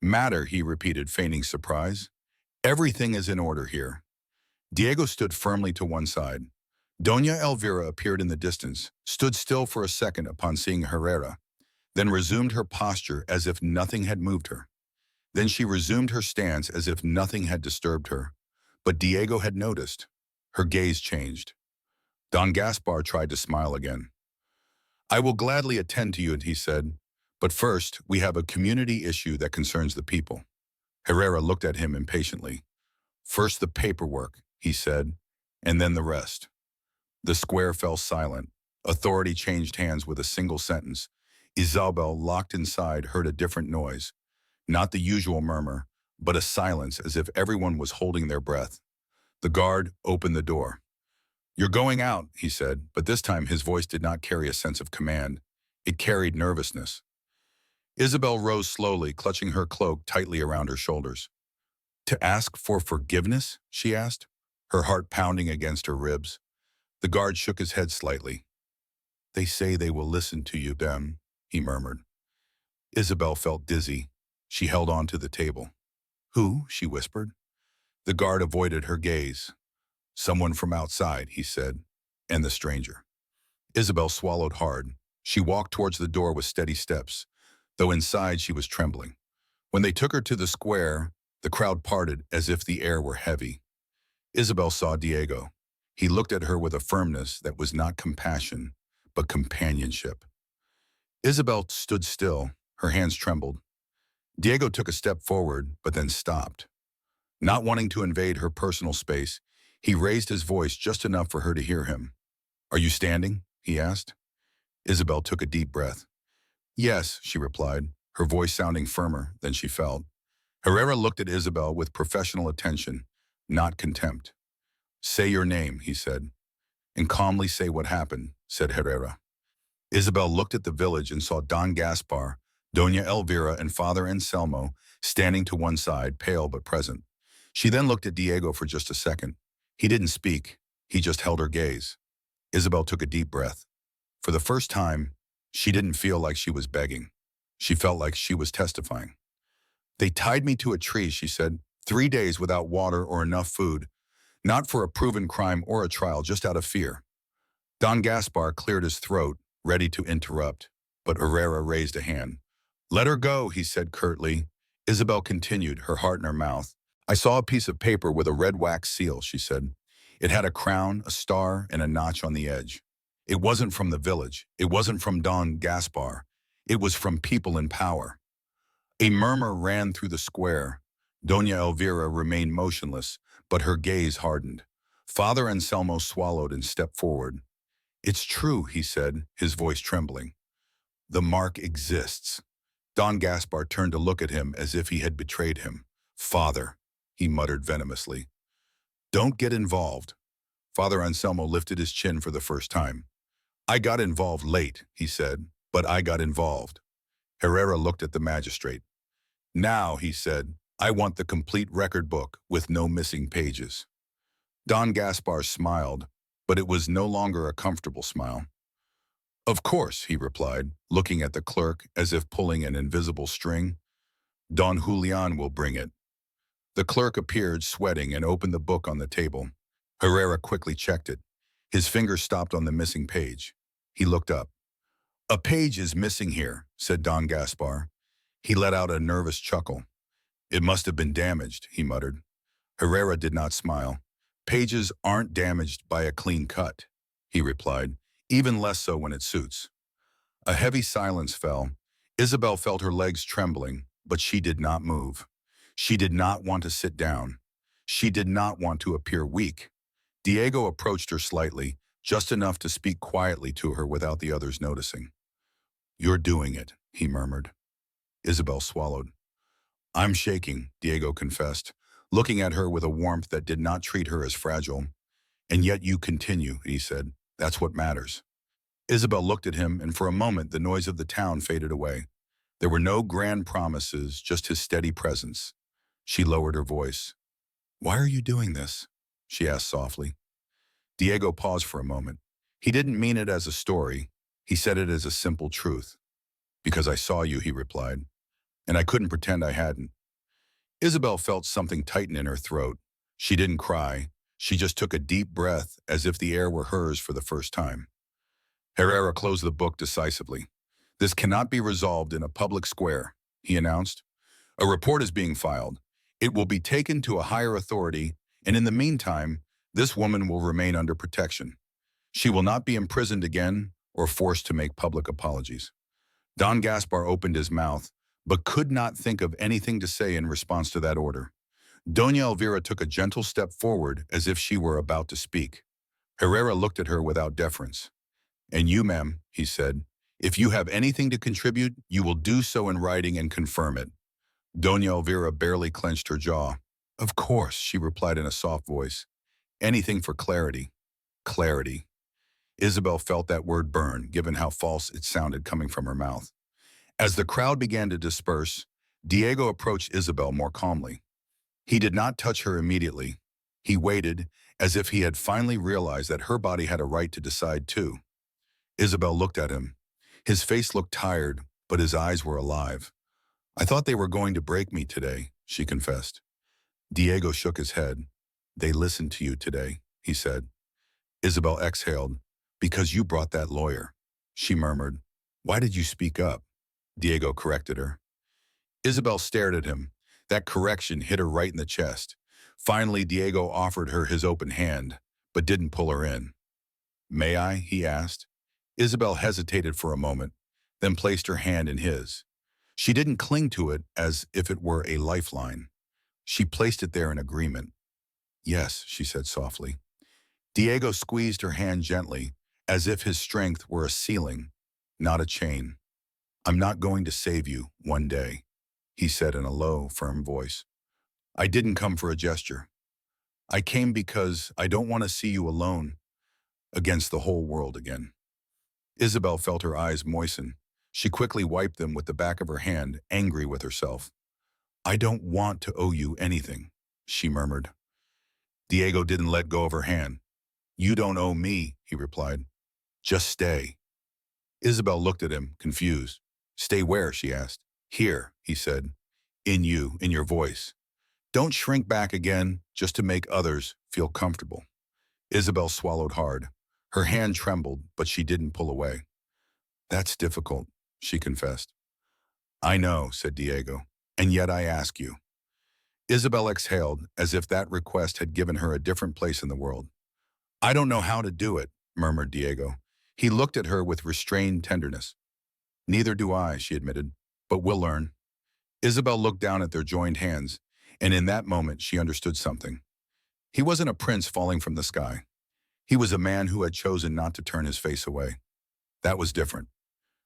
Matter, he repeated, feigning surprise. Everything is in order here. Diego stood firmly to one side. Doña Elvira appeared in the distance, stood still for a second upon seeing Herrera, then resumed her posture as if nothing had moved her. Then she resumed her stance as if nothing had disturbed her. But Diego had noticed. Her gaze changed. Don Gaspar tried to smile again. I will gladly attend to you, he said. But first, we have a community issue that concerns the people. Herrera looked at him impatiently. First the paperwork, he said, and then the rest. The square fell silent. Authority changed hands with a single sentence. Isabel, locked inside, heard a different noise. Not the usual murmur, but a silence as if everyone was holding their breath. The guard opened the door. You're going out, he said, but this time his voice did not carry a sense of command. It carried nervousness. Isabel rose slowly, clutching her cloak tightly around her shoulders. To ask for forgiveness? She asked, her heart pounding against her ribs. The guard shook his head slightly. They say they will listen to you, then, he murmured. Isabel felt dizzy. She held on to the table. Who? She whispered. The guard avoided her gaze. Someone from outside, he said, and the stranger. Isabel swallowed hard. She walked towards the door with steady steps, though inside she was trembling. When they took her to the square, the crowd parted as if the air were heavy. Isabel saw Diego. He looked at her with a firmness that was not compassion, but companionship. Isabel stood still. Her hands trembled. Diego took a step forward, but then stopped. Not wanting to invade her personal space, he raised his voice just enough for her to hear him. Are you standing? He asked. Isabel took a deep breath. Yes, she replied, her voice sounding firmer than she felt. Herrera looked at Isabel with professional attention, not contempt. Say your name, he said. And calmly say what happened, said Herrera. Isabel looked at the village and saw Don Gaspar, Doña Elvira, and Father Anselmo standing to one side, pale but present. She then looked at Diego for just a second. He didn't speak. He just held her gaze. Isabel took a deep breath. For the first time, she didn't feel like she was begging. She felt like she was testifying. They tied me to a tree, she said, 3 days without water or enough food, not for a proven crime or a trial, just out of fear. Don Gaspar cleared his throat, ready to interrupt, but Herrera raised a hand. Let her go, he said curtly. Isabel continued, her heart in her mouth. I saw a piece of paper with a red wax seal, she said. It had a crown, a star, and a notch on the edge. It wasn't from the village. It wasn't from Don Gaspar. It was from people in power. A murmur ran through the square. Doña Elvira remained motionless, but her gaze hardened. Father Anselmo swallowed and stepped forward. It's true, he said, his voice trembling. The mark exists. Don Gaspar turned to look at him as if he had betrayed him. Father, he muttered venomously. Don't get involved. Father Anselmo lifted his chin for the first time. I got involved late, he said, but I got involved. Herrera looked at the magistrate. Now, he said, I want the complete record book with no missing pages. Don Gaspar smiled, but it was no longer a comfortable smile. Of course, he replied, looking at the clerk as if pulling an invisible string. Don Julian will bring it. The clerk appeared, sweating, and opened the book on the table. Herrera quickly checked it. His finger stopped on the missing page. He looked up. A page is missing here, said Don Gaspar. He let out a nervous chuckle. It must have been damaged, he muttered. Herrera did not smile. Pages aren't damaged by a clean cut, he replied, even less so when it suits. A heavy silence fell. Isabel felt her legs trembling, but she did not move. She did not want to sit down. She did not want to appear weak. Diego approached her slightly, just enough to speak quietly to her without the others noticing. You're doing it, he murmured. Isabel swallowed. I'm shaking, Diego confessed, looking at her with a warmth that did not treat her as fragile. And yet you continue, he said. That's what matters. Isabel looked at him, and for a moment the noise of the town faded away. There were no grand promises, just his steady presence. She lowered her voice. Why are you doing this? She asked softly. Diego paused for a moment. He didn't mean it as a story. He said it as a simple truth. Because I saw you, he replied, and I couldn't pretend I hadn't. Isabel felt something tighten in her throat. She didn't cry. She just took a deep breath as if the air were hers for the first time. Herrera closed the book decisively. This cannot be resolved in a public square, he announced. A report is being filed. It will be taken to a higher authority, and in the meantime, this woman will remain under protection. She will not be imprisoned again or forced to make public apologies. Don Gaspar opened his mouth, but could not think of anything to say in response to that order. Doña Elvira took a gentle step forward as if she were about to speak. Herrera looked at her without deference. And you, ma'am, he said, if you have anything to contribute, you will do so in writing and confirm it. Doña Elvira barely clenched her jaw. Of course, she replied in a soft voice. Anything for clarity. Clarity. Isabel felt that word burn, given how false it sounded coming from her mouth. As the crowd began to disperse, Diego approached Isabel more calmly. He did not touch her immediately. He waited, as if he had finally realized that her body had a right to decide too. Isabel looked at him. His face looked tired, but his eyes were alive. I thought they were going to break me today, she confessed. Diego shook his head. They listened to you today, he said. Isabel exhaled. Because you brought that lawyer, she murmured. Why did you speak up? Diego corrected her. Isabel stared at him. That correction hit her right in the chest. Finally, Diego offered her his open hand, but didn't pull her in. May I? He asked. Isabel hesitated for a moment, then placed her hand in his. She didn't cling to it as if it were a lifeline. She placed it there in agreement. Yes, she said softly. Diego squeezed her hand gently, as if his strength were a ceiling, not a chain. I'm not going to save you one day, he said in a low, firm voice. I didn't come for a gesture. I came because I don't want to see you alone against the whole world again. Isabel felt her eyes moisten. She quickly wiped them with the back of her hand, angry with herself. I don't want to owe you anything, she murmured. Diego didn't let go of her hand. You don't owe me, he replied. Just stay. Isabel looked at him, confused. Stay where? She asked. Here, he said. In you, in your voice. Don't shrink back again just to make others feel comfortable. Isabel swallowed hard. Her hand trembled, but she didn't pull away. That's difficult, she confessed. I know, said Diego, and yet I ask you. Isabel exhaled, as if that request had given her a different place in the world. I don't know how to do it, murmured Diego. He looked at her with restrained tenderness. Neither do I, she admitted, but we'll learn. Isabel looked down at their joined hands, and in that moment she understood something. He wasn't a prince falling from the sky. He was a man who had chosen not to turn his face away. That was different.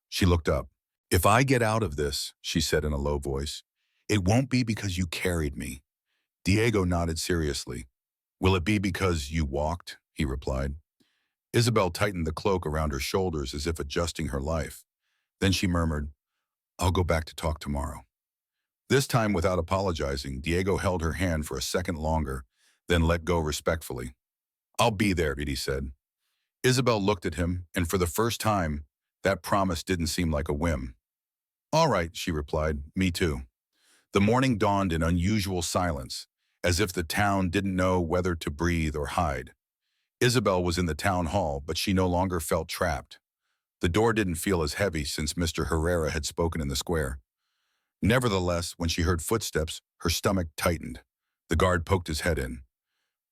She looked up. If I get out of this, she said in a low voice, it won't be because you carried me. Diego nodded seriously. Will it be because you walked? He replied. Isabel tightened the cloak around her shoulders as if adjusting her life. Then she murmured, I'll go back to talk tomorrow. This time, without apologizing, Diego held her hand for a second longer, then let go respectfully. I'll be there, he said. Isabel looked at him, and for the first time, that promise didn't seem like a whim. All right, she replied, me too. The morning dawned in unusual silence, as if the town didn't know whether to breathe or hide. Isabel was in the town hall, but she no longer felt trapped. The door didn't feel as heavy since Mr. Herrera had spoken in the square. Nevertheless, when she heard footsteps, her stomach tightened. The guard poked his head in.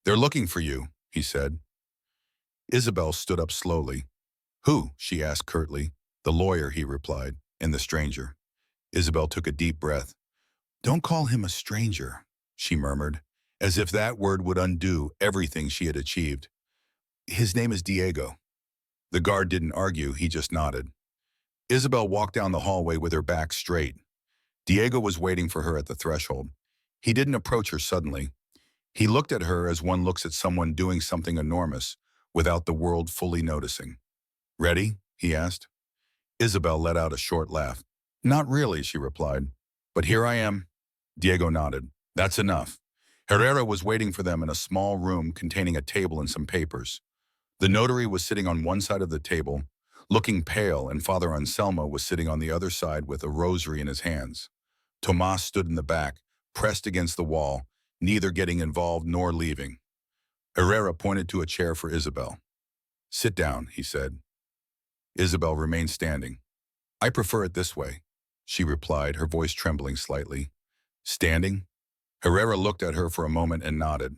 They're looking for you, he said. Isabel stood up slowly. Who? She asked curtly. The lawyer, he replied, and the stranger. Isabel took a deep breath. Don't call him a stranger, she murmured, as if that word would undo everything she had achieved. His name is Diego. The guard didn't argue, he just nodded. Isabel walked down the hallway with her back straight. Diego was waiting for her at the threshold. He didn't approach her suddenly. He looked at her as one looks at someone doing something enormous without the world fully noticing. Ready? He asked. Isabel let out a short laugh. Not really, she replied. But here I am. Diego nodded. That's enough. Herrera was waiting for them in a small room containing a table and some papers. The notary was sitting on one side of the table, looking pale, and Father Anselmo was sitting on the other side with a rosary in his hands. Tomas stood in the back, pressed against the wall, neither getting involved nor leaving. Herrera pointed to a chair for Isabel. Sit down, he said. Isabel remained standing. I prefer it this way, she replied, her voice trembling slightly. Standing? Herrera looked at her for a moment and nodded.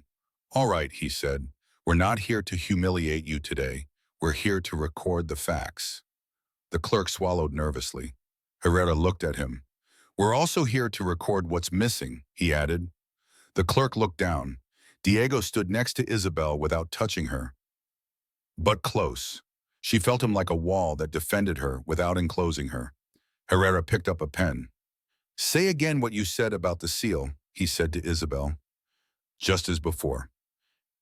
All right, he said. We're not here to humiliate you today. We're here to record the facts. The clerk swallowed nervously. Herrera looked at him. We're also here to record what's missing, he added. The clerk looked down. Diego stood next to Isabel without touching her, but close. She felt him like a wall that defended her without enclosing her. Herrera picked up a pen. Say again what you said about the seal, he said to Isabel. Just as before.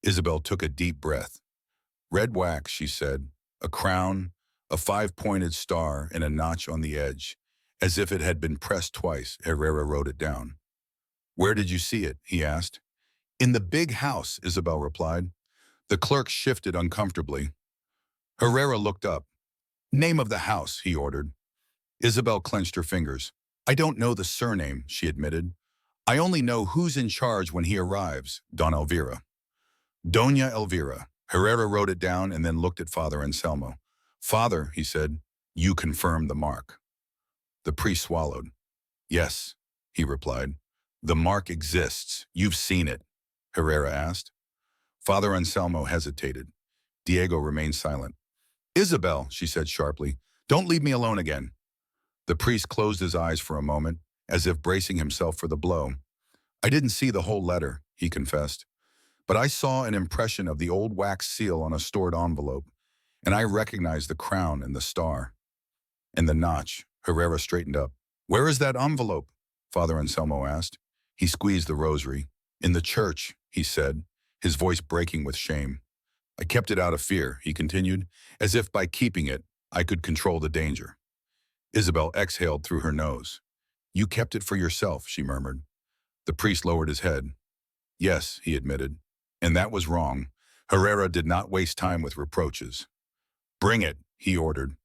Isabel took a deep breath. Red wax, she said, a crown, a 5-pointed star, and a notch on the edge. As if it had been pressed twice, Herrera wrote it down. Where did you see it? He asked. In the big house, Isabel replied. The clerk shifted uncomfortably. Herrera looked up. Name of the house, he ordered. Isabel clenched her fingers. I don't know the surname, she admitted. I only know who's in charge when he arrives, Don Elvira. Doña Elvira. Herrera wrote it down and then looked at Father Anselmo. Father, he said, you confirm the mark. The priest swallowed. Yes, he replied. The mark exists. You've seen it, Herrera asked. Father Anselmo hesitated. Diego remained silent. Isabel, she said sharply, don't leave me alone again. The priest closed his eyes for a moment, as if bracing himself for the blow. I didn't see the whole letter, he confessed, but I saw an impression of the old wax seal on a stored envelope, and I recognized the crown and the star. And the notch. Herrera straightened up. Where is that envelope? Father Anselmo asked. He squeezed the rosary. In the church, he said, his voice breaking with shame. I kept it out of fear, he continued, as if by keeping it, I could control the danger. Isabel exhaled through her nose. You kept it for yourself, she murmured. The priest lowered his head. Yes, he admitted, and that was wrong. Herrera did not waste time with reproaches. Bring it, he ordered.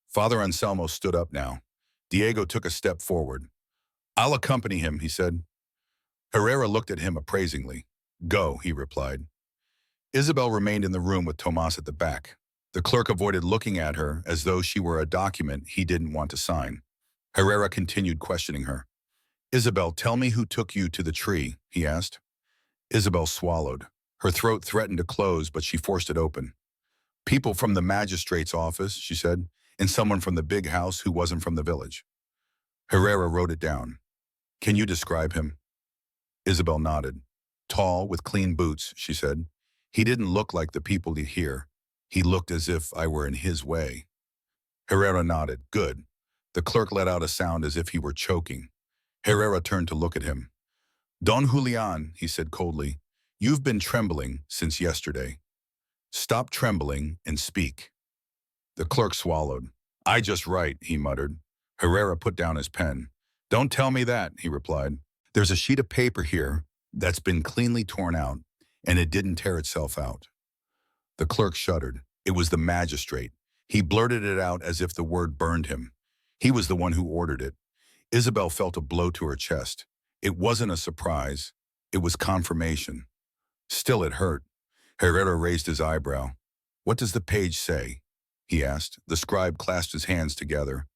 Father Anselmo stood up now. Diego took a step forward. I'll accompany him, he said. Herrera looked at him appraisingly. Go, he replied. Isabel remained in the room with Tomas at the back. The clerk avoided looking at her as though she were a document he didn't want to sign. Herrera continued questioning her. Isabel, tell me who took you to the tree, he asked. Isabel swallowed. Her throat threatened to close, but she forced it open. People from the magistrate's office, she said, and someone from the big house who wasn't from the village. Herrera wrote it down. Can you describe him? Isabel nodded. Tall, with clean boots, she said. He didn't look like the people here. He looked as if I were in his way. Herrera nodded. Good. The clerk let out a sound as if he were choking. Herrera turned to look at him. Don Julian, he said coldly, you've been trembling since yesterday. Stop trembling and speak. The clerk swallowed. I just write, he muttered. Herrera put down his pen. Don't tell me that, he replied. There's a sheet of paper here that's been cleanly torn out, and it didn't tear itself out. The clerk shuddered. It was the magistrate. He blurted it out as if the word burned him. He was the one who ordered it. Isabel felt a blow to her chest. It wasn't a surprise. It was confirmation. Still, it hurt. Herrera raised his eyebrow. What does the page say? He asked. The scribe clasped his hands together.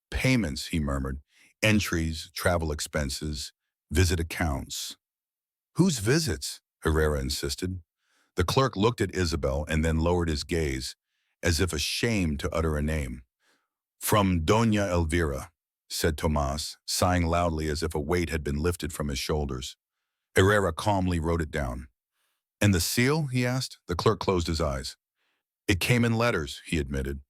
Payments, he murmured. Entries, travel expenses, visit accounts. Whose visits? Herrera insisted. The clerk looked at Isabel and then lowered his gaze, as if ashamed to utter a name. From Doña Elvira, said Tomas, sighing loudly as if a weight had been lifted from his shoulders. Herrera calmly wrote it down. And the seal? He asked. The clerk closed his eyes. It came in letters, he admitted.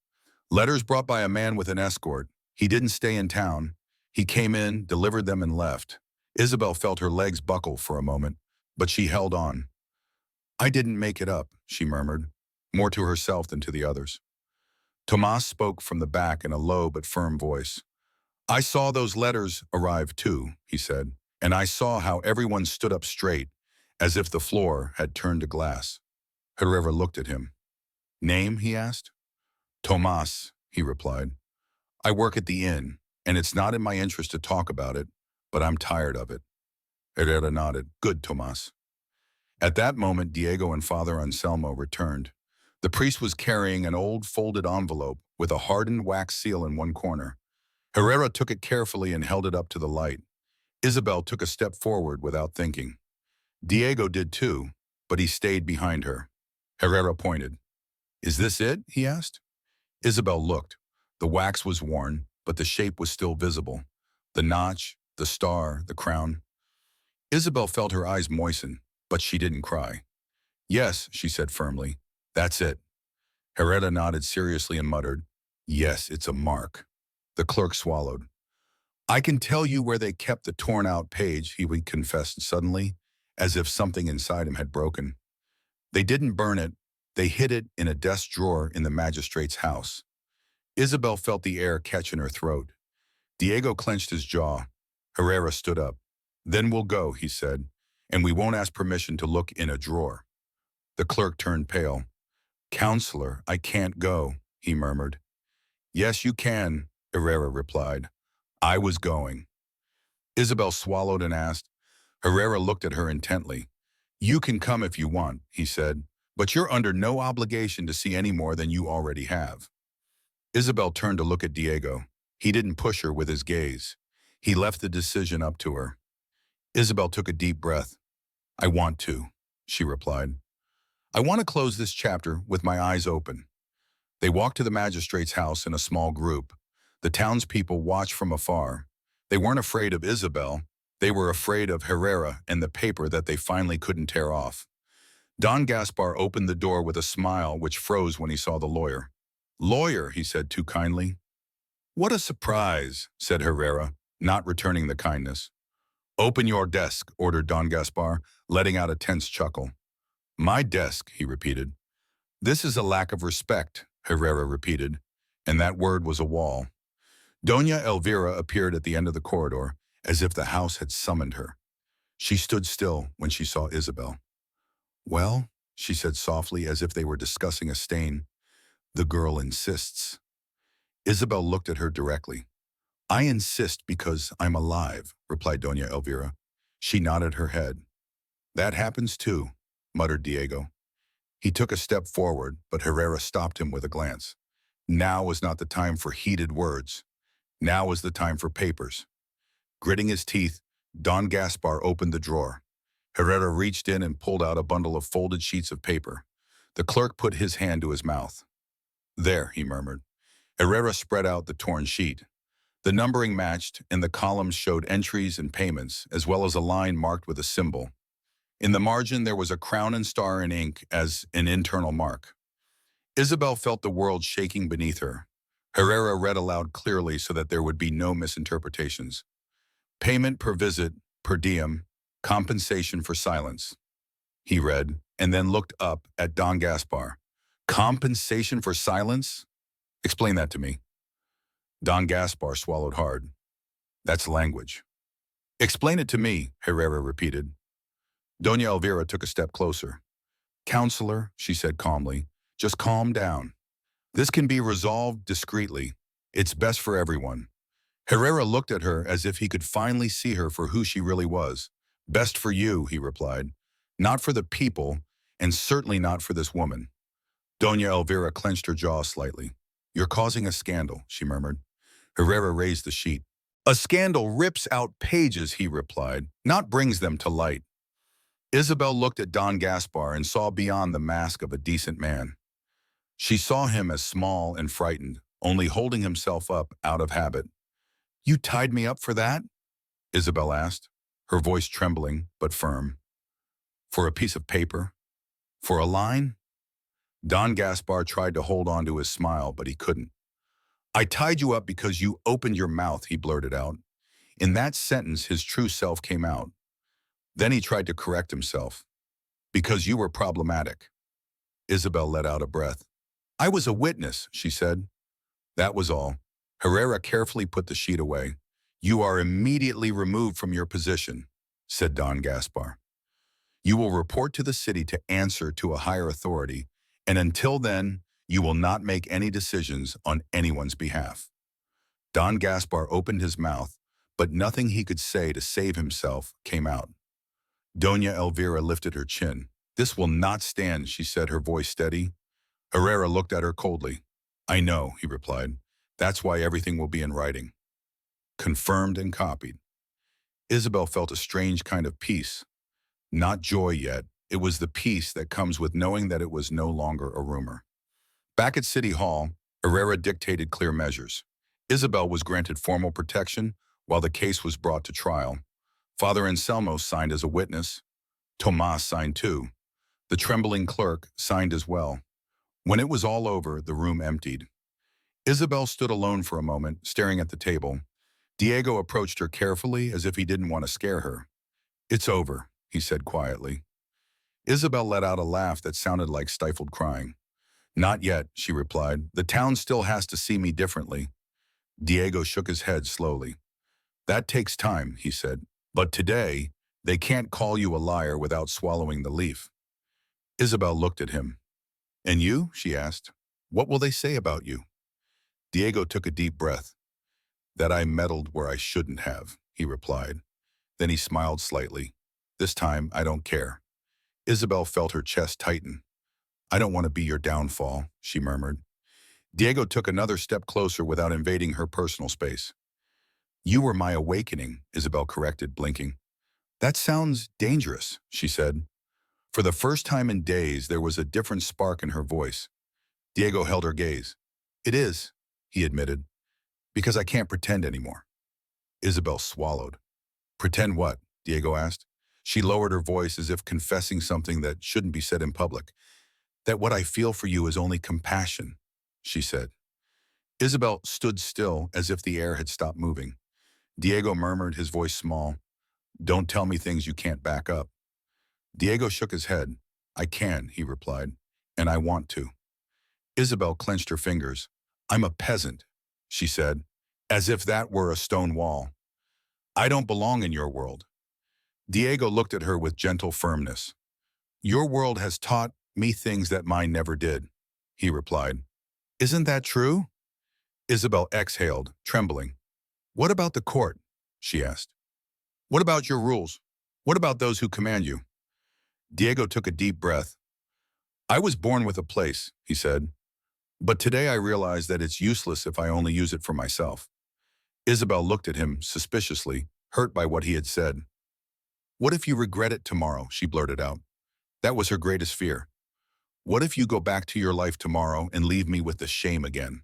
Letters brought by a man with an escort. He didn't stay in town. He came in, delivered them, and left. Isabel felt her legs buckle for a moment, but she held on. I didn't make it up, she murmured, more to herself than to the others. Tomas spoke from the back in a low but firm voice. I saw those letters arrive too, he said, and I saw how everyone stood up straight, as if the floor had turned to glass. Herrera looked at him. Name, he asked. Tomas, he replied. I work at the inn, and it's not in my interest to talk about it, but I'm tired of it. Herrera nodded. Good, Tomas. At that moment, Diego and Father Anselmo returned. The priest was carrying an old folded envelope with a hardened wax seal in one corner. Herrera took it carefully and held it up to the light. Isabel took a step forward without thinking. Diego did too, but he stayed behind her. Herrera pointed. Is this it? He asked. Isabel looked. The wax was worn, but the shape was still visible. The notch, the star, the crown. Isabel felt her eyes moisten, but she didn't cry. Yes, she said firmly. That's it. Herrera nodded seriously and muttered, Yes, it's a mark. The clerk swallowed. I can tell you where they kept the torn-out page, he confessed suddenly, as if something inside him had broken. They didn't burn it. They hid it in a desk drawer in the magistrate's house. Isabel felt the air catch in her throat. Diego clenched his jaw. Herrera stood up. Then we'll go, he said, and we won't ask permission to look in a drawer. The clerk turned pale. Counselor, I can't go, he murmured. Yes, you can, Herrera replied. I was going. Isabel swallowed and asked. Herrera looked at her intently. You can come if you want, he said, but you're under no obligation to see any more than you already have. Isabel turned to look at Diego. He didn't push her with his gaze. He left the decision up to her. Isabel took a deep breath. I want to, she replied. I want to close this chapter with my eyes open. They walked to the magistrate's house in a small group. The townspeople watched from afar. They weren't afraid of Isabel. They were afraid of Herrera and the paper that they finally couldn't tear off. Don Gaspar opened the door with a smile which froze when he saw the lawyer. Lawyer, he said too kindly. What a surprise, said Herrera, not returning the kindness. Open your desk, ordered Don Gaspar, letting out a tense chuckle. My desk, he repeated. This is a lack of respect, Herrera repeated, and that word was a wall. Doña Elvira appeared at the end of the corridor, as if the house had summoned her. She stood still when she saw Isabel. Well, she said softly, as if they were discussing a stain, the girl insists. Isabel looked at her directly. I insist because I'm alive, replied Doña Elvira. She nodded her head. That happens too, muttered Diego. He took a step forward, but Herrera stopped him with a glance. Now was not the time for heated words. Now was the time for papers. Gritting his teeth, Don Gaspar opened the drawer. Herrera reached in and pulled out a bundle of folded sheets of paper. The clerk put his hand to his mouth. There, he murmured. Herrera spread out the torn sheet. The numbering matched, and the columns showed entries and payments, as well as a line marked with a symbol. In the margin, there was a crown and star in ink as an internal mark. Isabel felt the world shaking beneath her. Herrera read aloud clearly so that there would be no misinterpretations. Payment per visit, per diem, compensation for silence. He read, and then looked up at Don Gaspar. Compensation for silence? Explain that to me. Don Gaspar swallowed hard. That's language. Explain it to me, Herrera repeated. Doña Elvira took a step closer. Counselor, she said calmly, just calm down. This can be resolved discreetly. It's best for everyone. Herrera looked at her as if he could finally see her for who she really was. Best for you, he replied. Not for the people, and certainly not for this woman. Doña Elvira clenched her jaw slightly. You're causing a scandal, she murmured. Herrera raised the sheet. A scandal rips out pages, he replied, not brings them to light. Isabel looked at Don Gaspar and saw beyond the mask of a decent man. She saw him as small and frightened, only holding himself up out of habit. You tied me up for that? Isabel asked, her voice trembling but firm. For a piece of paper? For a line? Don Gaspar tried to hold on to his smile, but he couldn't. I tied you up because you opened your mouth, he blurted out. In that sentence, his true self came out. Then he tried to correct himself. Because you were problematic. Isabel let out a breath. I was a witness, she said. That was all. Herrera carefully put the sheet away. You are immediately removed from your position, said Don Gaspar. You will report to the city to answer to a higher authority, and until then, you will not make any decisions on anyone's behalf. Don Gaspar opened his mouth, but nothing he could say to save himself came out. Doña Elvira lifted her chin. This will not stand, she said, her voice steady. Herrera looked at her coldly. I know, he replied. That's why everything will be in writing. Confirmed and copied. Isabel felt a strange kind of peace. Not joy yet. It was the peace that comes with knowing that it was no longer a rumor. Back at City Hall, Herrera dictated clear measures. Isabel was granted formal protection while the case was brought to trial. Father Anselmo signed as a witness. Tomas signed too. The trembling clerk signed as well. When it was all over, the room emptied. Isabel stood alone for a moment, staring at the table. Diego approached her carefully as if he didn't want to scare her. It's over, he said quietly. Isabel let out a laugh that sounded like stifled crying. Not yet, she replied. The town still has to see me differently. Diego shook his head slowly. That takes time, he said. But today, they can't call you a liar without swallowing the leaf. Isabel looked at him. And you? She asked. What will they say about you? Diego took a deep breath. That I meddled where I shouldn't have, he replied. Then he smiled slightly. This time, I don't care. Isabel felt her chest tighten. I don't want to be your downfall, she murmured. Diego took another step closer without invading her personal space. You were my awakening, Isabel corrected, blinking. That sounds dangerous, she said. For the first time in days, there was a different spark in her voice. Diego held her gaze. It is, he admitted, because I can't pretend anymore. Isabel swallowed. Pretend what? Diego asked. She lowered her voice as if confessing something that shouldn't be said in public. That what I feel for you is only compassion, she said. Isabel stood still as if the air had stopped moving. Diego murmured, his voice small. Don't tell me things you can't back up. Diego shook his head. I can, he replied, and I want to. Isabel clenched her fingers. I'm a peasant, she said, as if that were a stone wall. I don't belong in your world. Diego looked at her with gentle firmness. Your world has taught me things that mine never did, he replied. Isn't that true? Isabel exhaled, trembling. What about the court? She asked. What about your rules? What about those who command you? Diego took a deep breath. I was born with a place, he said, but today I realize that it's useless if I only use it for myself. Isabel looked at him suspiciously, hurt by what he had said. What if you regret it tomorrow? She blurted out. That was her greatest fear. What if you go back to your life tomorrow and leave me with the shame again?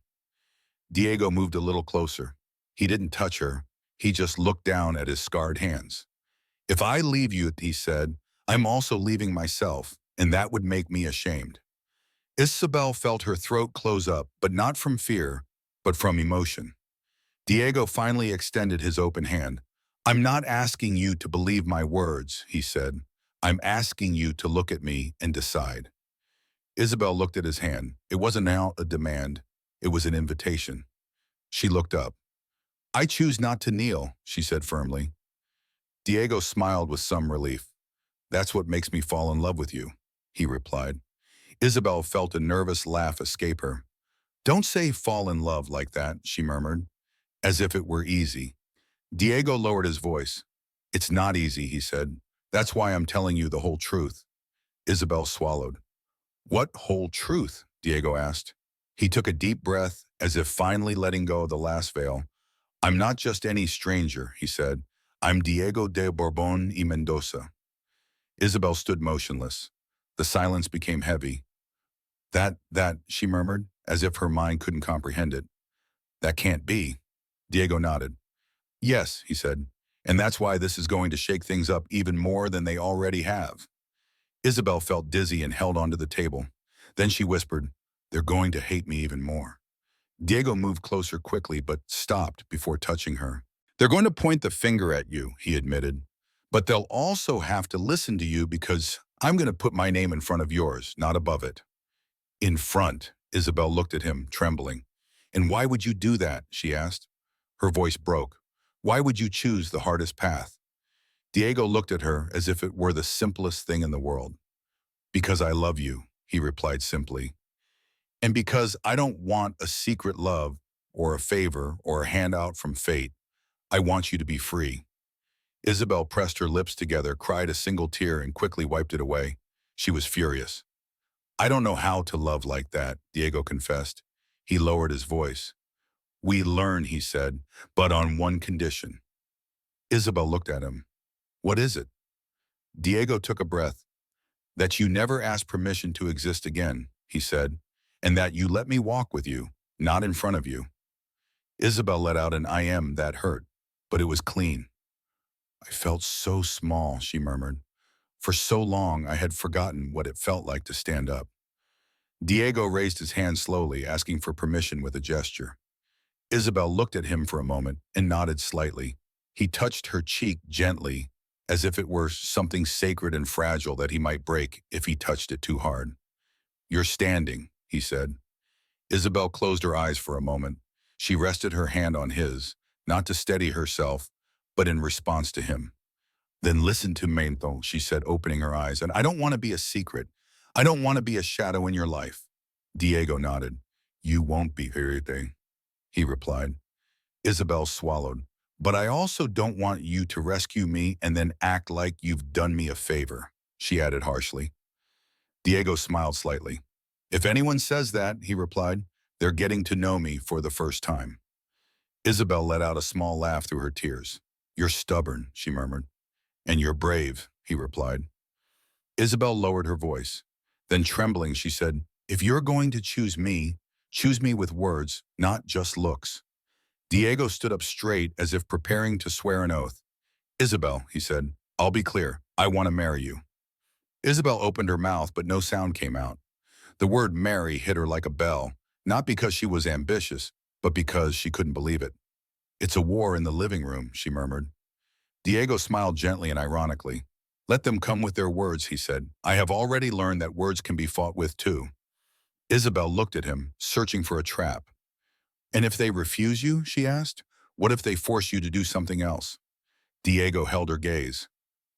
Diego moved a little closer. He didn't touch her. He just looked down at his scarred hands. If I leave you, he said, I'm also leaving myself, and that would make me ashamed. Isabel felt her throat close up, but not from fear, but from emotion. Diego finally extended his open hand. I'm not asking you to believe my words, he said. I'm asking you to look at me and decide. Isabel looked at his hand. It wasn't now a demand. It was an invitation. She looked up. I choose not to kneel, she said firmly. Diego smiled with some relief. That's what makes me fall in love with you, he replied. Isabel felt a nervous laugh escape her. Don't say fall in love like that, she murmured, as if it were easy. Diego lowered his voice. It's not easy, he said. That's why I'm telling you the whole truth. Isabel swallowed. What whole truth? Diego asked. He took a deep breath, as if finally letting go of the last veil. I'm not just any stranger, he said. I'm Diego de Borbón y Mendoza. Isabel stood motionless. The silence became heavy. That, she murmured, as if her mind couldn't comprehend it. That can't be. Diego nodded. Yes, he said, and that's why this is going to shake things up even more than they already have. Isabel felt dizzy and held onto the table. Then she whispered, they're going to hate me even more. Diego moved closer quickly, but stopped before touching her. They're going to point the finger at you, he admitted, but they'll also have to listen to you because I'm going to put my name in front of yours, not above it. In front, Isabel looked at him, trembling. And why would you do that? She asked. Her voice broke. Why would you choose the hardest path? Diego looked at her as if it were the simplest thing in the world. Because I love you, he replied simply. And because I don't want a secret love or a favor or a handout from fate, I want you to be free. Isabel pressed her lips together, cried a single tear, and quickly wiped it away. She was furious. I don't know how to love like that, Diego confessed. He lowered his voice. We learn, he said, but on one condition. Isabel looked at him. What is it? Diego took a breath. That you never ask permission to exist again, he said, and that you let me walk with you, not in front of you. Isabel let out an I am that hurt, but it was clean. I felt so small, she murmured. For so long, I had forgotten what it felt like to stand up. Diego raised his hand slowly, asking for permission with a gesture. Isabel looked at him for a moment and nodded slightly. He touched her cheek gently, as if it were something sacred and fragile that he might break if he touched it too hard. You're standing, he said. Isabel closed her eyes for a moment. She rested her hand on his, not to steady herself, but in response to him. Then listen to me, she said, opening her eyes. And I don't want to be a secret. I don't want to be a shadow in your life. Diego nodded. You won't be, he replied. Isabel swallowed. But I also don't want you to rescue me and then act like you've done me a favor, she added harshly. Diego smiled slightly. If anyone says that, he replied, they're getting to know me for the first time. Isabel let out a small laugh through her tears. You're stubborn, she murmured. And you're brave, he replied. Isabel lowered her voice. Then trembling, she said, if you're going to choose me with words, not just looks. Diego stood up straight as if preparing to swear an oath. Isabel, he said, I'll be clear. I want to marry you. Isabel opened her mouth, but no sound came out. The word marry hit her like a bell, not because she was ambitious, but because she couldn't believe it. It's a war in the living room, she murmured. Diego smiled gently and ironically. Let them come with their words, he said. I have already learned that words can be fought with too. Isabel looked at him, searching for a trap. And if they refuse you, she asked, what if they force you to do something else? Diego held her gaze.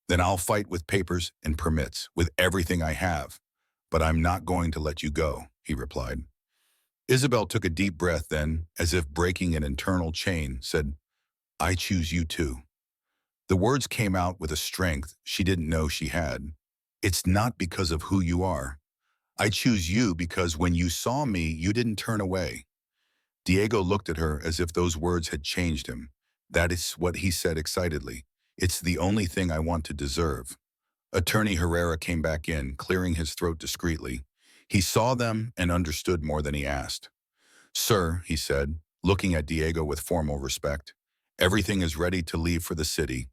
Then I'll fight with papers and permits, with everything I have. But I'm not going to let you go, he replied. Isabel took a deep breath then, as if breaking an internal chain, said, I choose you too. The words came out with a strength she didn't know she had. It's not because of who you are. I choose you because when you saw me, you didn't turn away. Diego looked at her as if those words had changed him. That is what he said excitedly. It's the only thing I want to deserve. Attorney Herrera came back in, clearing his throat discreetly. He saw them and understood more than he asked. Sir, he said, looking at Diego with formal respect, everything is ready to leave for the city.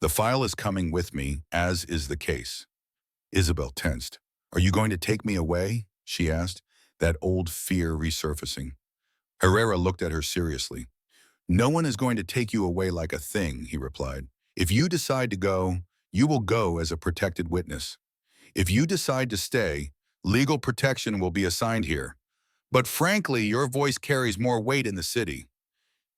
The file is coming with me, as is the case. Isabel tensed. Are you going to take me away? She asked, that old fear resurfacing. Herrera looked at her seriously. No one is going to take you away like a thing, he replied. If you decide to go, you will go as a protected witness. If you decide to stay, legal protection will be assigned here. But frankly, your voice carries more weight in the city.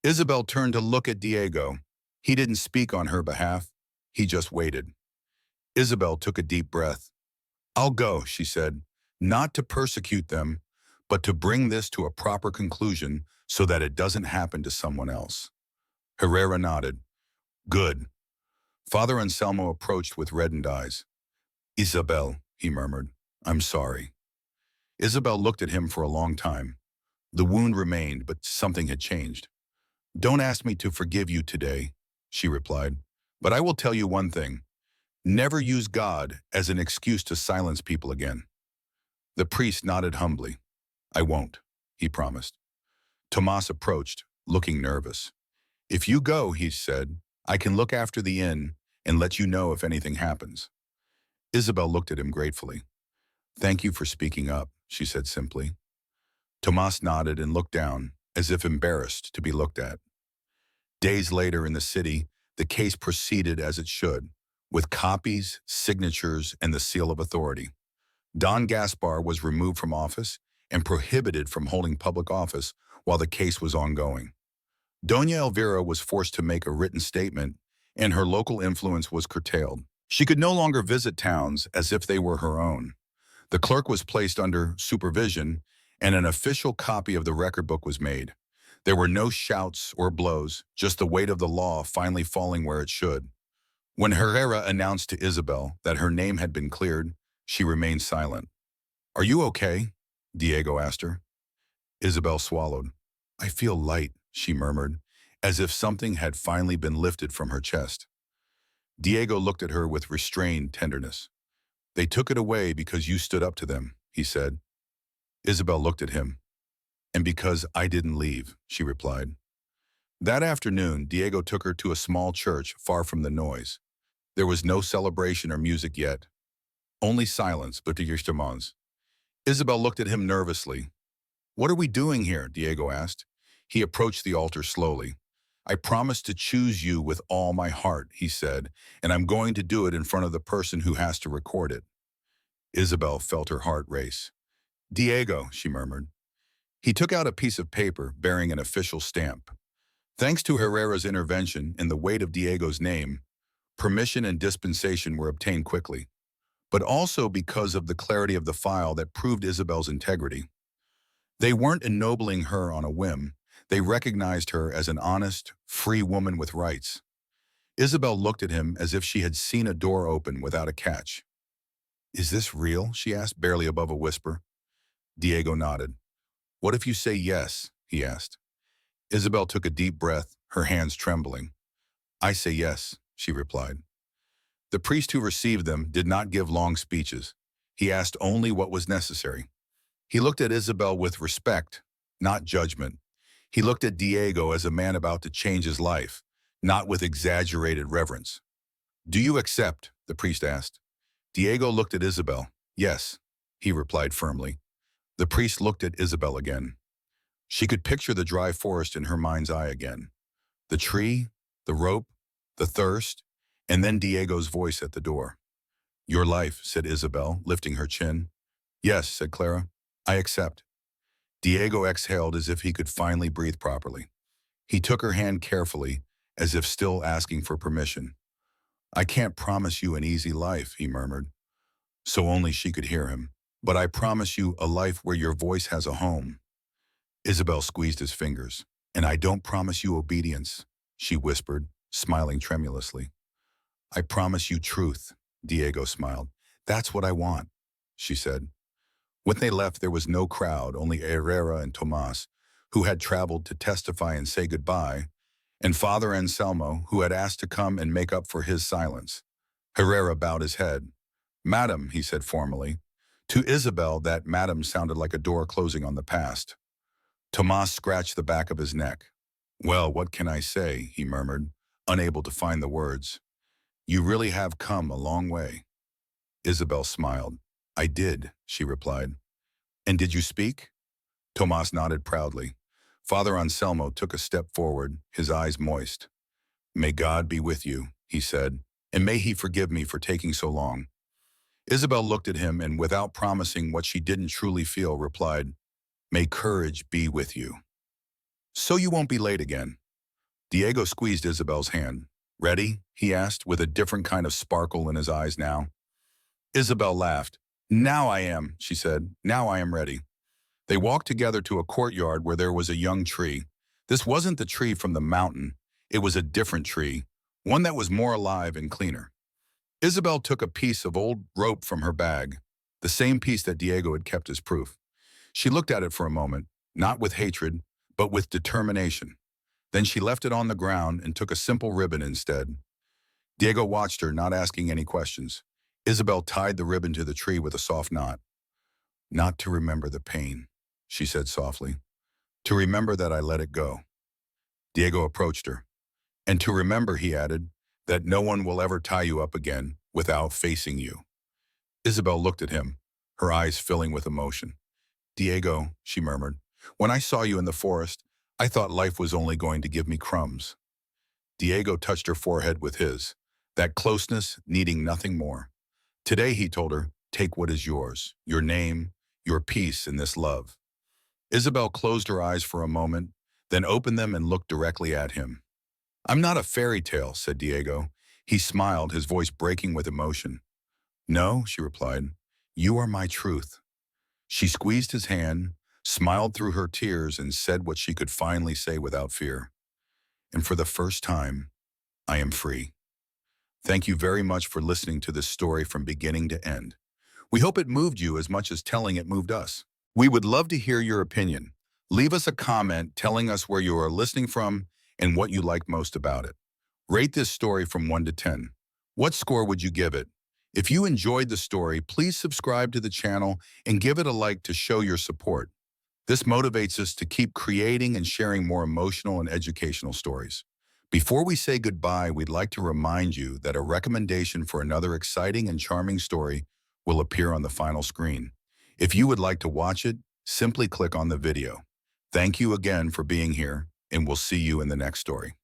Isabel turned to look at Diego. He didn't speak on her behalf. He just waited. Isabel took a deep breath. I'll go, she said, not to persecute them, but to bring this to a proper conclusion so that it doesn't happen to someone else. Herrera nodded. Good. Father Anselmo approached with reddened eyes. Isabel, he murmured, I'm sorry. Isabel looked at him for a long time. The wound remained, but something had changed. Don't ask me to forgive you today, she replied, but I will tell you one thing. Never use God as an excuse to silence people again. The priest nodded humbly. I won't, he promised. Tomas approached, looking nervous. If you go, he said, I can look after the inn and let you know if anything happens. Isabel looked at him gratefully. Thank you for speaking up, she said simply. Tomas nodded and looked down, as if embarrassed to be looked at. Days later in the city, the case proceeded as it should, with copies, signatures, and the seal of authority. Don Gaspar was removed from office and prohibited from holding public office while the case was ongoing. Doña Elvira was forced to make a written statement, and her local influence was curtailed. She could no longer visit towns as if they were her own. The clerk was placed under supervision, and an official copy of the record book was made. There were no shouts or blows, just the weight of the law finally falling where it should. When Herrera announced to Isabel that her name had been cleared, she remained silent. Are you okay? Diego asked her. Isabel swallowed. I feel light, she murmured, as if something had finally been lifted from her chest. Diego looked at her with restrained tenderness. They took it away because you stood up to them, he said. Isabel looked at him. And because I didn't leave, she replied. That afternoon, Diego took her to a small church far from the noise. There was no celebration or music yet. Only silence, but to Isabel looked at him nervously. What are we doing here? Diego asked. He approached the altar slowly. I promise to choose you with all my heart, he said, and I'm going to do it in front of the person who has to record it. Isabel felt her heart race. Diego, she murmured. He took out a piece of paper bearing an official stamp. Thanks to Herrera's intervention and the weight of Diego's name, permission and dispensation were obtained quickly, but also because of the clarity of the file that proved Isabel's integrity. They weren't ennobling her on a whim. They recognized her as an honest, free woman with rights. Isabel looked at him as if she had seen a door open without a catch. Is this real? She asked, barely above a whisper. Diego nodded. What if you say yes? He asked. Isabel took a deep breath, her hands trembling. I say yes, she replied. The priest who received them did not give long speeches. He asked only what was necessary. He looked at Isabel with respect, not judgment. He looked at Diego as a man about to change his life, not with exaggerated reverence. Do you accept? The priest asked. Diego looked at Isabel. Yes, he replied firmly. The priest looked at Isabel again. She could picture the dry forest in her mind's eye again. The tree, the rope, the thirst, and then Diego's voice at the door. Your life, said Isabel, lifting her chin. Yes, said Clara. I accept. Diego exhaled as if he could finally breathe properly. He took her hand carefully, as if still asking for permission. I can't promise you an easy life, he murmured, so only she could hear him. But I promise you a life where your voice has a home. Isabel squeezed his fingers. And I don't promise you obedience, she whispered, smiling tremulously. I promise you truth, Diego smiled. That's what I want, she said. When they left, there was no crowd, only Herrera and Tomas, who had traveled to testify and say goodbye, and Father Anselmo, who had asked to come and make up for his silence. Herrera bowed his head. Madam, he said formally. To Isabel, that madam sounded like a door closing on the past. Tomas scratched the back of his neck. Well, what can I say, he murmured, unable to find the words. You really have come a long way. Isabel smiled. I did, she replied. And did you speak? Tomas nodded proudly. Father Anselmo took a step forward, his eyes moist. May God be with you, he said, and may he forgive me for taking so long. Isabel looked at him and, without promising what she didn't truly feel, replied, May courage be with you. So you won't be late again. Diego squeezed Isabel's hand. Ready? He asked, with a different kind of sparkle in his eyes now. Isabel laughed. Now I am, she said. Now I am ready. They walked together to a courtyard where there was a young tree. This wasn't the tree from the mountain. It was a different tree, one that was more alive and cleaner. Isabel took a piece of old rope from her bag, the same piece that Diego had kept as proof. She looked at it for a moment, not with hatred, but with determination. Then she left it on the ground and took a simple ribbon instead. Diego watched her, not asking any questions. Isabel tied the ribbon to the tree with a soft knot. Not to remember the pain, she said softly. To remember that I let it go. Diego approached her. And to remember, he added, that no one will ever tie you up again without facing you. Isabel looked at him, her eyes filling with emotion. Diego, she murmured, when I saw you in the forest, I thought life was only going to give me crumbs. Diego touched her forehead with his, that closeness needing nothing more. Today, he told her, take what is yours, your name, your peace in this love. Isabel closed her eyes for a moment, then opened them and looked directly at him. I'm not a fairy tale, said Diego. He smiled, his voice breaking with emotion. No, she replied, you are my truth. She squeezed his hand, smiled through her tears, and said what she could finally say without fear. And for the first time, I am free. Thank you very much for listening to this story from beginning to end. We hope it moved you as much as telling it moved us. We would love to hear your opinion. Leave us a comment telling us where you are listening from and what you like most about it. Rate this story from 1 to 10. What score would you give it? If you enjoyed the story, please subscribe to the channel and give it a like to show your support. This motivates us to keep creating and sharing more emotional and educational stories. Before we say goodbye, we'd like to remind you that a recommendation for another exciting and charming story will appear on the final screen. If you would like to watch it, simply click on the video. Thank you again for being here, and we'll see you in the next story.